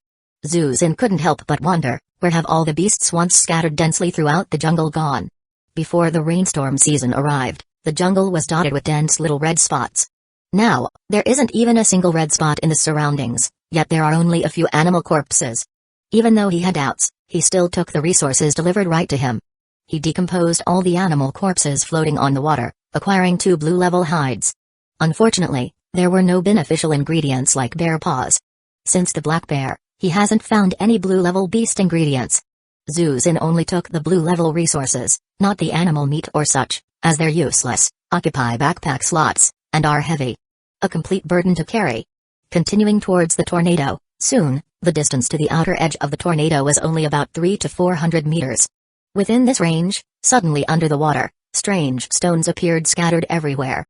S1: Zuzin couldn't help but wonder, where have all the beasts once scattered densely throughout the jungle gone? Before the rainstorm season arrived, the jungle was dotted with dense little red spots. Now, there isn't even a single red spot in the surroundings, yet there are only a few animal corpses. Even though he had doubts, he still took the resources delivered right to him. He decomposed all the animal corpses floating on the water, acquiring 2 blue-level hides. Unfortunately, there were no beneficial ingredients like bear paws. Since the black bear, he hasn't found any blue-level beast ingredients. Zuzin only took the blue-level resources, not the animal meat or such, as they're useless, occupy backpack slots, and are heavy. A complete burden to carry. Continuing towards the tornado, soon, the distance to the outer edge of the tornado was only about 300 to 400 meters. Within this range, suddenly under the water, strange stones appeared scattered everywhere.